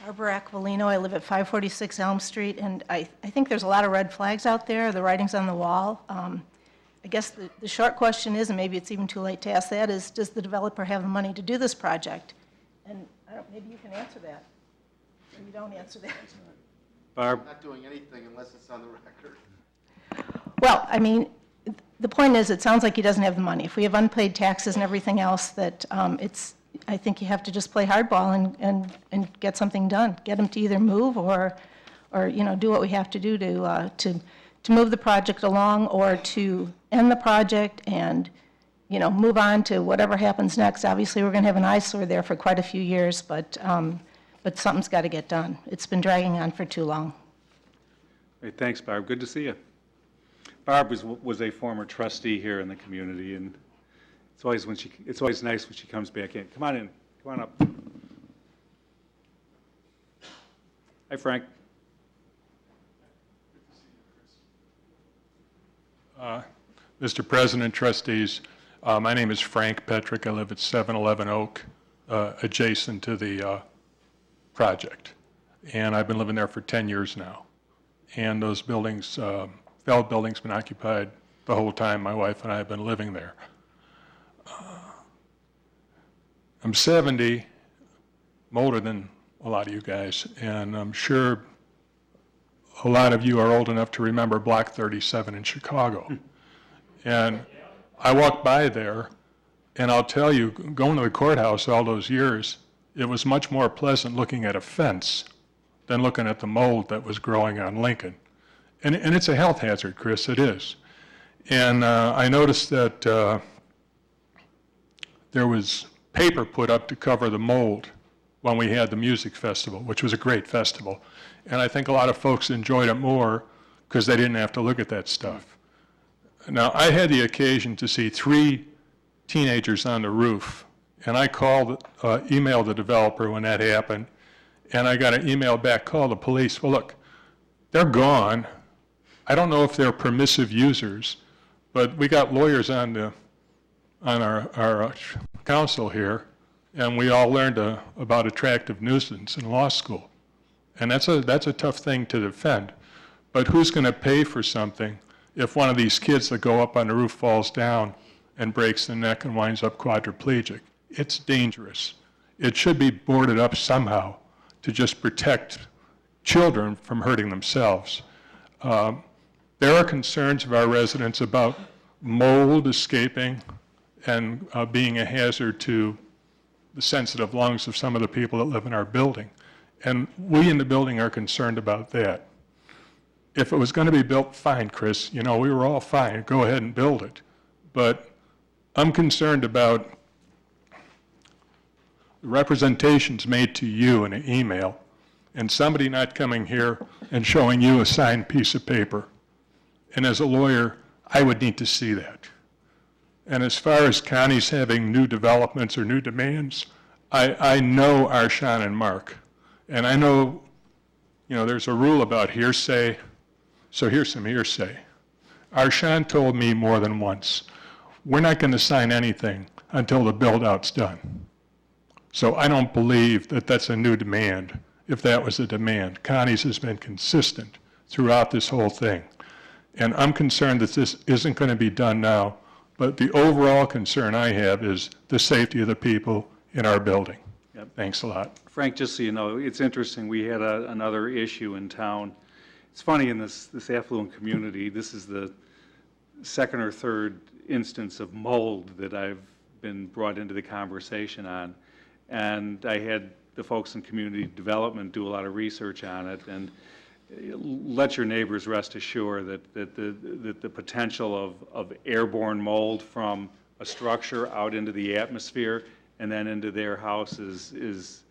Barbara Aquilino, I live at 546 Elm Street, and I think there's a lot of red flags out there. The writing's on the wall. I guess the short question is, and maybe it's even too late to ask that, is does the developer have the money to do this project? And maybe you can answer that, or you don't answer that. Barb? I'm not doing anything unless it's on the record. Well, I mean, the point is, it sounds like he doesn't have the money. If we have unpaid taxes and everything else, that I think you have to just play hardball and get something done. Get them to either move or do what we have to do to move the project along or to end the project and, move on to whatever happens next. Obviously, we're going to have an eyesore there for quite a few years, but something's got to get done. It's been dragging on for too long. Hey, thanks, Barb. Good to see you. Barb was a former trustee here in the community, and it's always nice when she comes back in. Come on in. Come on up. Hi, Frank. Mr. President, trustees, my name is Frank Petrick. I live at 711 Oak, adjacent to the project. And I've been living there for 10 years now. And those buildings, failed buildings, been occupied the whole time my wife and I have been living there. I'm 70, I'm older than a lot of you guys, and I'm sure a lot of you are old enough to remember Block 37 in Chicago. And I walked by there, and I'll tell you, going to the courthouse all those years, it was much more pleasant looking at a fence than looking at the mold that was growing on Lincoln. And it's a health hazard, Chris, it is. And I noticed that there was paper put up to cover the mold when we had the music festival, which was a great festival. And I think a lot of folks enjoyed it more because they didn't have to look at that stuff. Now, I had the occasion to see 3 teenagers on the roof, and I emailed the developer when that happened, and I got an email back, call the police. Well, look, they're gone. I don't know if they're permissive users, but we got lawyers on our council here, and we all learned about attractive nuisance in law school. And that's a tough thing to defend. But who's going to pay for something if one of these kids that go up on the roof falls down and breaks the neck and winds up quadriplegic? It's dangerous. It should be boarded up somehow to just protect children from hurting themselves. There are concerns of our residents about mold escaping and being a hazard to the sensitive lungs of some of the people that live in our building. And we in the building are concerned about that. If it was going to be built, fine, Chris, we were all fine, go ahead and build it. But I'm concerned about the representations made to you in an email and somebody not coming here and showing you a signed piece of paper. And as a lawyer, I would need to see that. And as far as counties having new developments or new demands, I know our Sean and Mark. And I know, there's a rule about hearsay, so here's some hearsay. Arshan told me more than once, we're not going to sign anything until the build-out's done. So I don't believe that that's a new demand, if that was a demand. Connie's has been consistent throughout this whole thing. And I'm concerned that this isn't going to be done now, but the overall concern I have is the safety of the people in our building. Yep. Thanks a lot. Frank, just so you know, it's interesting, we had another issue in town. It's funny, in this affluent community, this is the second or third instance of mold that I've been brought into the conversation on. And I had the folks in community development do a lot of research on it, and let your neighbors rest assured that the potential of airborne mold from a structure out into the atmosphere and then into their house is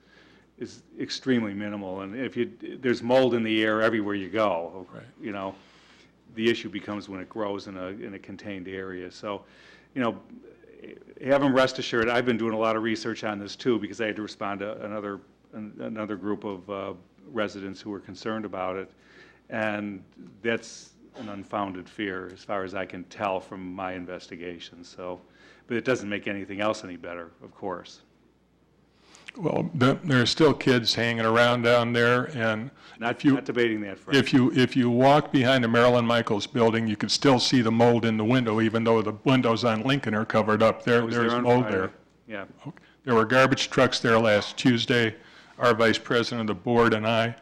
extremely minimal. And there's mold in the air everywhere you go, right. The issue becomes when it grows in a contained area. So, have them rest assured. I've been doing a lot of research on this too, because I had to respond to another group of residents who were concerned about it, and that's an unfounded fear as far as I can tell from my investigation. So, but it doesn't make anything else any better, of course. Well, there are still kids hanging around down there, and not debating that, Frank. If you walk behind the Marilyn Michaels building, you can still see the mold in the window, even though the windows on Lincoln are covered up. There's mold there. Yeah. There were garbage trucks there last Tuesday. Our vice president of the board and I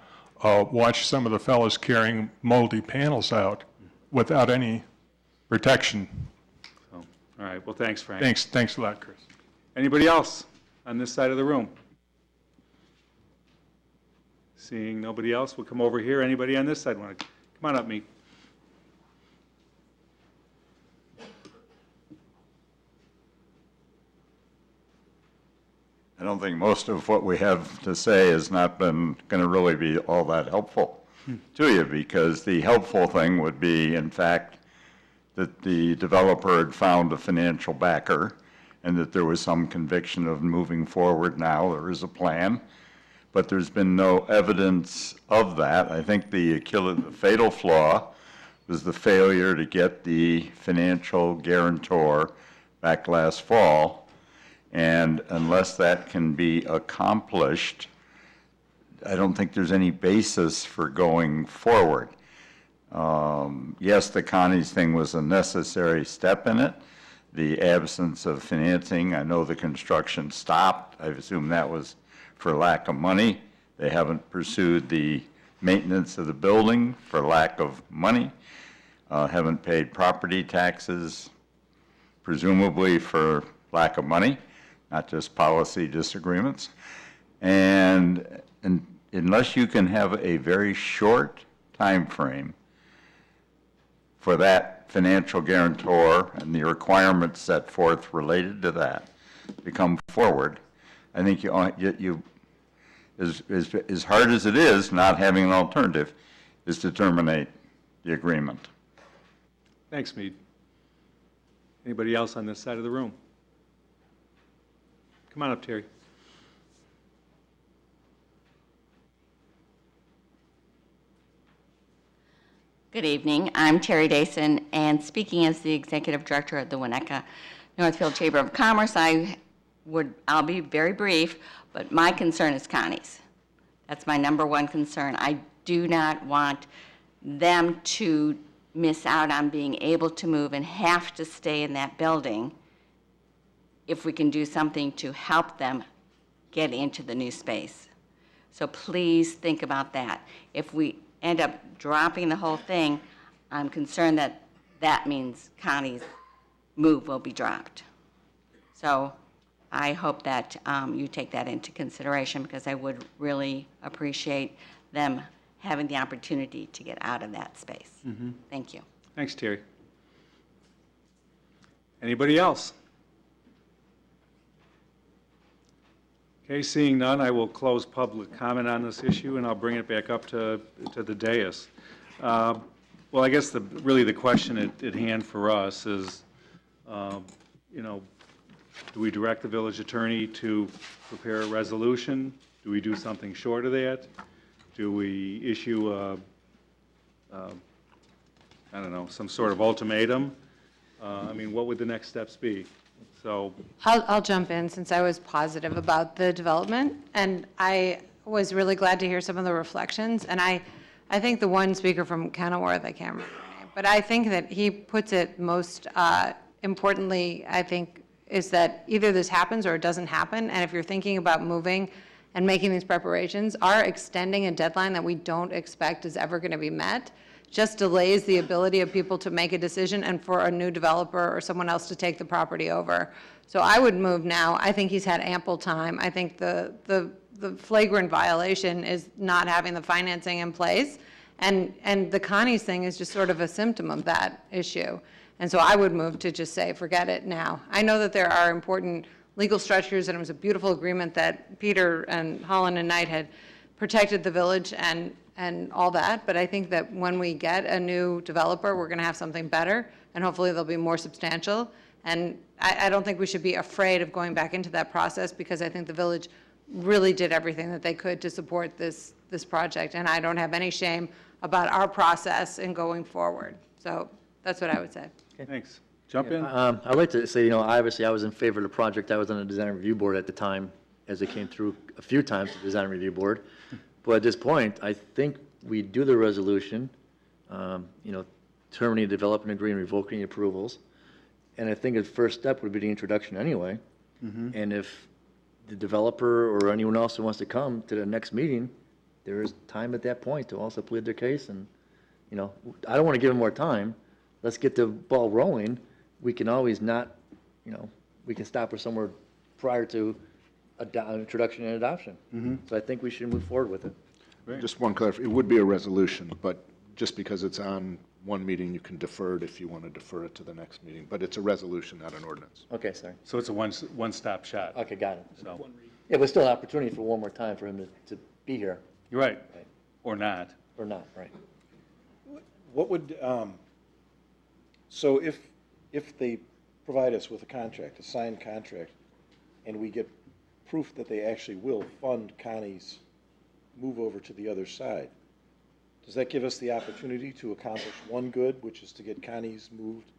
watched some of the fellows carrying moldy panels out without any protection. So, all right. Well, thanks, Frank. Thanks a lot, Chris. Anybody else on this side of the room? Seeing nobody else, we'll come over here. Anybody on this side want to? Come on up, Mead. I don't think most of what we have to say has not been going to really be all that helpful to you, because the helpful thing would be, in fact, that the developer had found a financial backer and that there was some conviction of moving forward now. There is a plan, but there's been no evidence of that. I think the fatal flaw was the failure to get the financial guarantor back last fall. And unless that can be accomplished, I don't think there's any basis for going forward. Yes, the Connie's thing was a necessary step in it. The absence of financing, I know the construction stopped. I assume that was for lack of money. They haven't pursued the maintenance of the building for lack of money. Haven't paid property taxes, presumably for lack of money, not just policy disagreements. And unless you can have a very short time frame for that financial guarantor and the requirements set forth related to that to come forward, I think as hard as it is, not having an alternative, is to terminate the agreement. Thanks, Mead. Anybody else on this side of the room? Come on up, Terry. Good evening. I'm Terry Dason, and speaking as the Executive Director of the Winnetka Northfield Chamber of Commerce, I'll be very brief, but my concern is Connie's. That's my number one concern. I do not want them to miss out on being able to move and have to stay in that building if we can do something to help them get into the new space. So please think about that. If we end up dropping the whole thing, I'm concerned that that means Connie's move will be dropped. So I hope that you take that into consideration, because I would really appreciate them having the opportunity to get out of that space. Mm-hmm. Thank you. Thanks, Terry. Anybody else? Okay, seeing none, I will close public comment on this issue, and I'll bring it back up to the dais. Well, I guess really the question at hand for us is, do we direct the village attorney to prepare a resolution? Do we do something short of that? Do we issue I don't know, some sort of ultimatum? What would the next steps be? So I'll jump in, since I was positive about the development, and I was really glad to hear some of the reflections. And I think the one speaker from Kenilworth, I can't remember her name, but I think that he puts it most importantly, I think, is that either this happens or it doesn't happen. And if you're thinking about moving and making these preparations, our extending a deadline that we don't expect is ever going to be met just delays the ability of people to make a decision and for a new developer or someone else to take the property over. So I would move now. I think he's had ample time. I think the flagrant violation is not having the financing in place. And the Connie's thing is just sort of a symptom of that issue. And so I would move to just say, forget it now. I know that there are important legal structures, and it was a beautiful agreement that Peter and Holland and Knight had protected the village and all that, but I think that when we get a new developer, we're going to have something better, and hopefully they'll be more substantial. And I don't think we should be afraid of going back into that process, because I think the village really did everything that they could to support this project, and I don't have any shame about our process in going forward. So that's what I would say. Thanks. Jump in. I'd like to say, obviously I was in favor of the project. I was on the design review board at the time, as it came through a few times, the design review board. But at this point, I think we do the resolution, terminating development agreement, revoking approvals. And I think the first step would be the introduction anyway. Mm-hmm. And if the developer or anyone else who wants to come to the next meeting, there is time at that point to also plead their case. And, I don't want to give them more time. Let's get the ball rolling. We can always not, we can stop her somewhere prior to introduction and adoption. So I think we should move forward with it. Just one clarification, it would be a resolution, but just because it's on one meeting, you can defer it if you want to defer it to the next meeting. But it's a resolution, not an ordinance. Okay, sorry. So it's a one-stop shop. Okay, got it. So, Yeah, but still an opportunity for one more time for him to be here, you're right, or not. or not, right? What would, so if they provide us with a contract, a signed contract, and we get proof that they actually will fund Connie's move over to the other side, does that give us the opportunity to accomplish one good, which is to get Connie's moved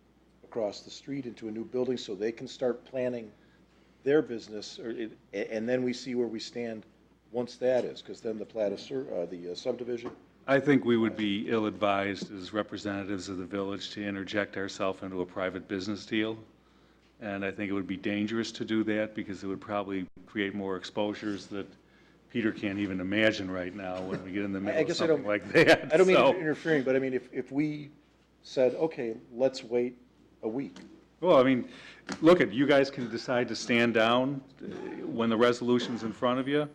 across the street into a new building so they can start planning their business, and then we see where we stand once that is, because then the the subdivision? I think we would be ill-advised as representatives of the village to interject ourselves into a private business deal. And I think it would be dangerous to do that because it would probably create more exposures that Peter can't even imagine right now when we get in the middle of something like that. I don't mean So- interfering, but I mean, if we said, okay, let's wait a week. Well, I mean, look, you guys can decide to stand down when the resolution's in front of you.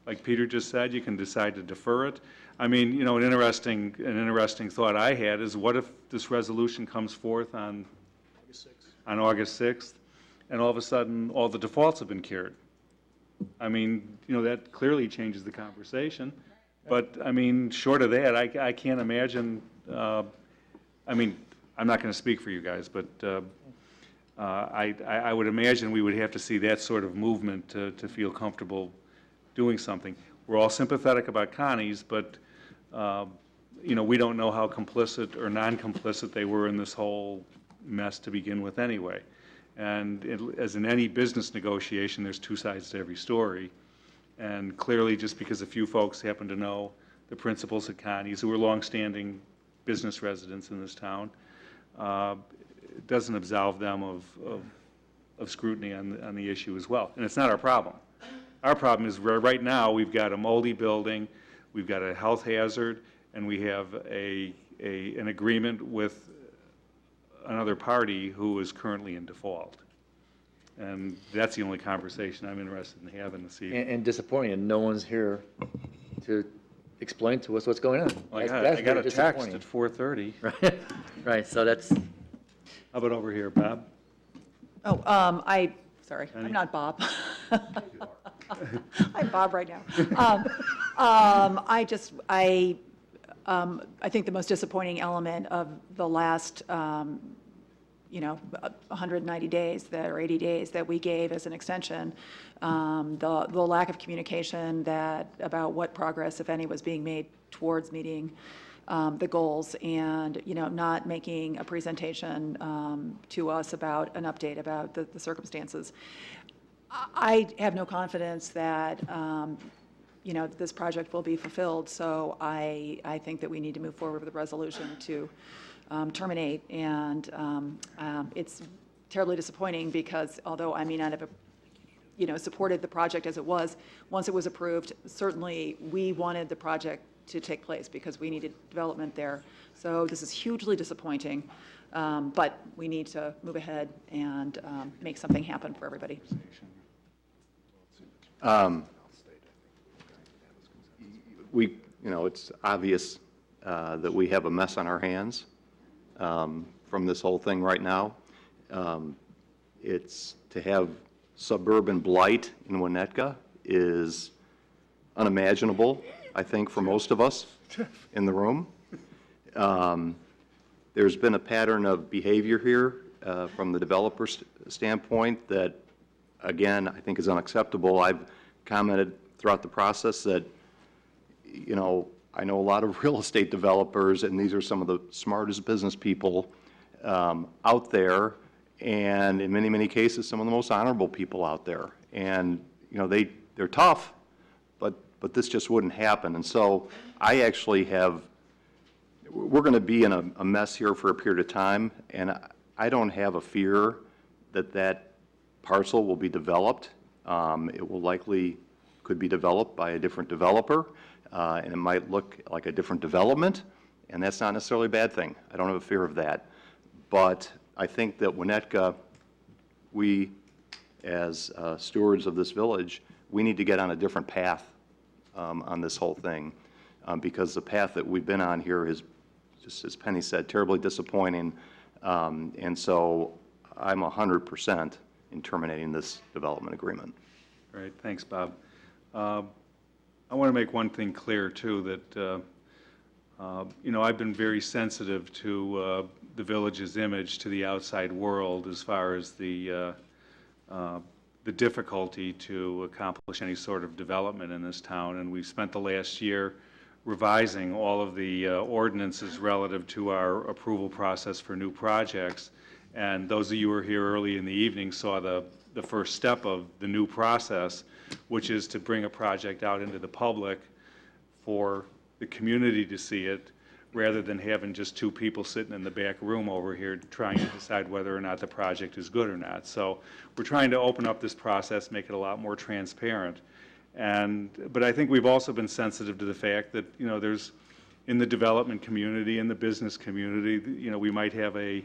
Like Peter just said, you can decide to defer it. I mean, you know, an interesting thought I had is what if this resolution comes forth on August 6th, and all of a sudden, all the defaults have been cured? I mean, you know, that clearly changes the conversation. But, I mean, short of that, I can't imagine, I mean, I'm not going to speak for you guys, but I would imagine we would have to see that sort of movement to feel comfortable doing something. We're all sympathetic about Connie's, but, you know, we don't know how complicit or non-complicit they were in this whole mess to begin with anyway. And as in any business negotiation, there's two sides to every story. And clearly, just because a few folks happen to know the principals at Connie's, who are longstanding business residents in this town, it doesn't absolve them of scrutiny on the issue as well. And it's not our problem. Our problem is right now, we've got a moldy building, we've got a health hazard, and we have an agreement with another party who is currently in default. And that's the only conversation I'm interested in having this evening. And disappointing, and no one's here to explain to us what's going on. I That's got very a text disappointing. at 4:30. Right, right, so that's, How about over here, Bob? Oh, sorry, I'm not Bob. I'm Bob right now. I think the most disappointing element of the last, 190 days or 80 days that we gave as an extension, the lack of communication about what progress, if any, was being made towards meeting the goals, and, not making a presentation to us about an update about the circumstances. I have no confidence that, this project will be fulfilled, so I think that we need to move forward with a resolution to terminate, and it's terribly disappointing because although I may not have, supported the project as it was, once it was approved, certainly we wanted the project to take place because we needed development there. So this is hugely disappointing, but we need to move ahead and make something happen for everybody. It's obvious that we have a mess on our hands from this whole thing right now. It's to have suburban blight in Winnetka is unimaginable, I think, for most of us in the room. There's been a pattern of behavior here from the developer's standpoint that, again, I think is unacceptable. I've commented throughout the process that, I know a lot of real estate developers, and these are some of the smartest business people out there, and in many, many cases, some of the most honorable people out there. And, they're tough, but this just wouldn't happen. And so I actually we're going to be in a mess here for a period of time, and I don't have a fear that parcel will be developed. It will likely could be developed by a different developer, and it might look like a different development, and that's not necessarily a bad thing. I don't have a fear of that. But I think that Winnetka, we as stewards of this village, we need to get on a different path on this whole thing, because the path that we've been on here is, just as Penny said, terribly disappointing. And so I'm 100% in terminating this development agreement. Great, thanks, Bob. I want to make one thing clear, too, that, I've been very sensitive to the village's image to the outside world as far as the difficulty to accomplish any sort of development in this town. And we've spent the last year revising all of the ordinances relative to our approval process for new projects. And those of you who were here early in the evening saw the first step of the new process, which is to bring a project out into the public for the community to see it, rather than having just two people sitting in the back room over here trying to decide whether or not the project is good or not. So we're trying to open up this process, make it a lot more transparent. But I think we've also been sensitive to the fact that, there's, in the development community, in the business community, we might have a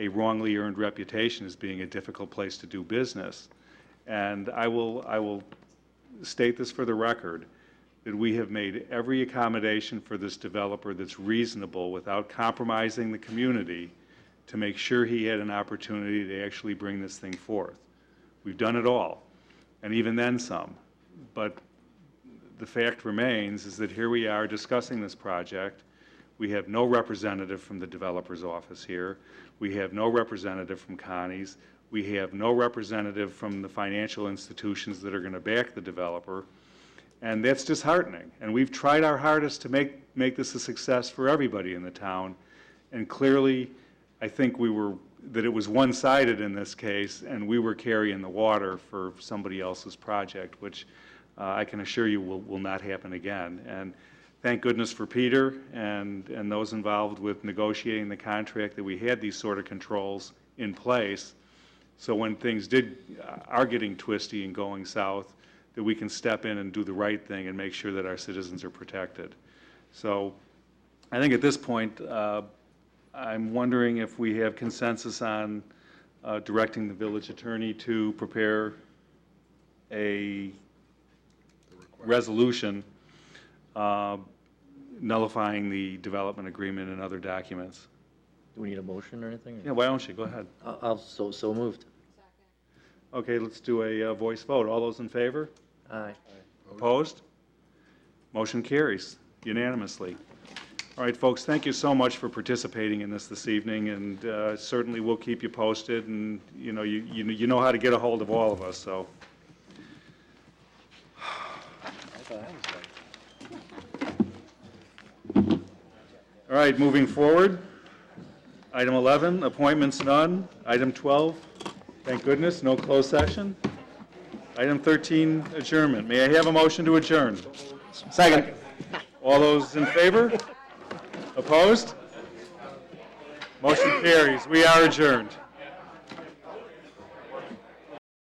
wrongly earned reputation as being a difficult place to do business. And I will state this for the record, that we have made every accommodation for this developer that's reasonable without compromising the community to make sure he had an opportunity to actually bring this thing forth. We've done it all, and even then some. But the fact remains is that here we are discussing this project. We have no representative from the developer's office here. We have no representative from Connie's. We have no representative from the financial institutions that are going to back the developer. And that's disheartening. And we've tried our hardest to make this a success for everybody in the town. And clearly, I think that it was one-sided in this case, and we were carrying the water for somebody else's project, which I can assure you will not happen again. And thank goodness for Peter and those involved with negotiating the contract, that we had these sort of controls in place. So when things are getting twisty and going south, that we can step in and do the right thing and make sure that our citizens are protected. So I think at this point, I'm wondering if we have consensus on directing the village attorney to prepare a resolution nullifying the development agreement and other documents. Do we need a motion or anything? Yeah, why don't you? Go ahead. So moved. Okay, let's do a voice vote. All those in favor? Aye. Opposed? Motion carries unanimously. All right, folks, thank you so much for participating in this evening, and certainly we'll keep you posted, and you know how to get a hold of all of us, so. All right, moving forward. Item 11, appointments none. Item 12, thank goodness, no closed session. Item 13, adjournment. May I have a motion to adjourn? Second. All those in favor? Opposed? Motion carries. We are adjourned.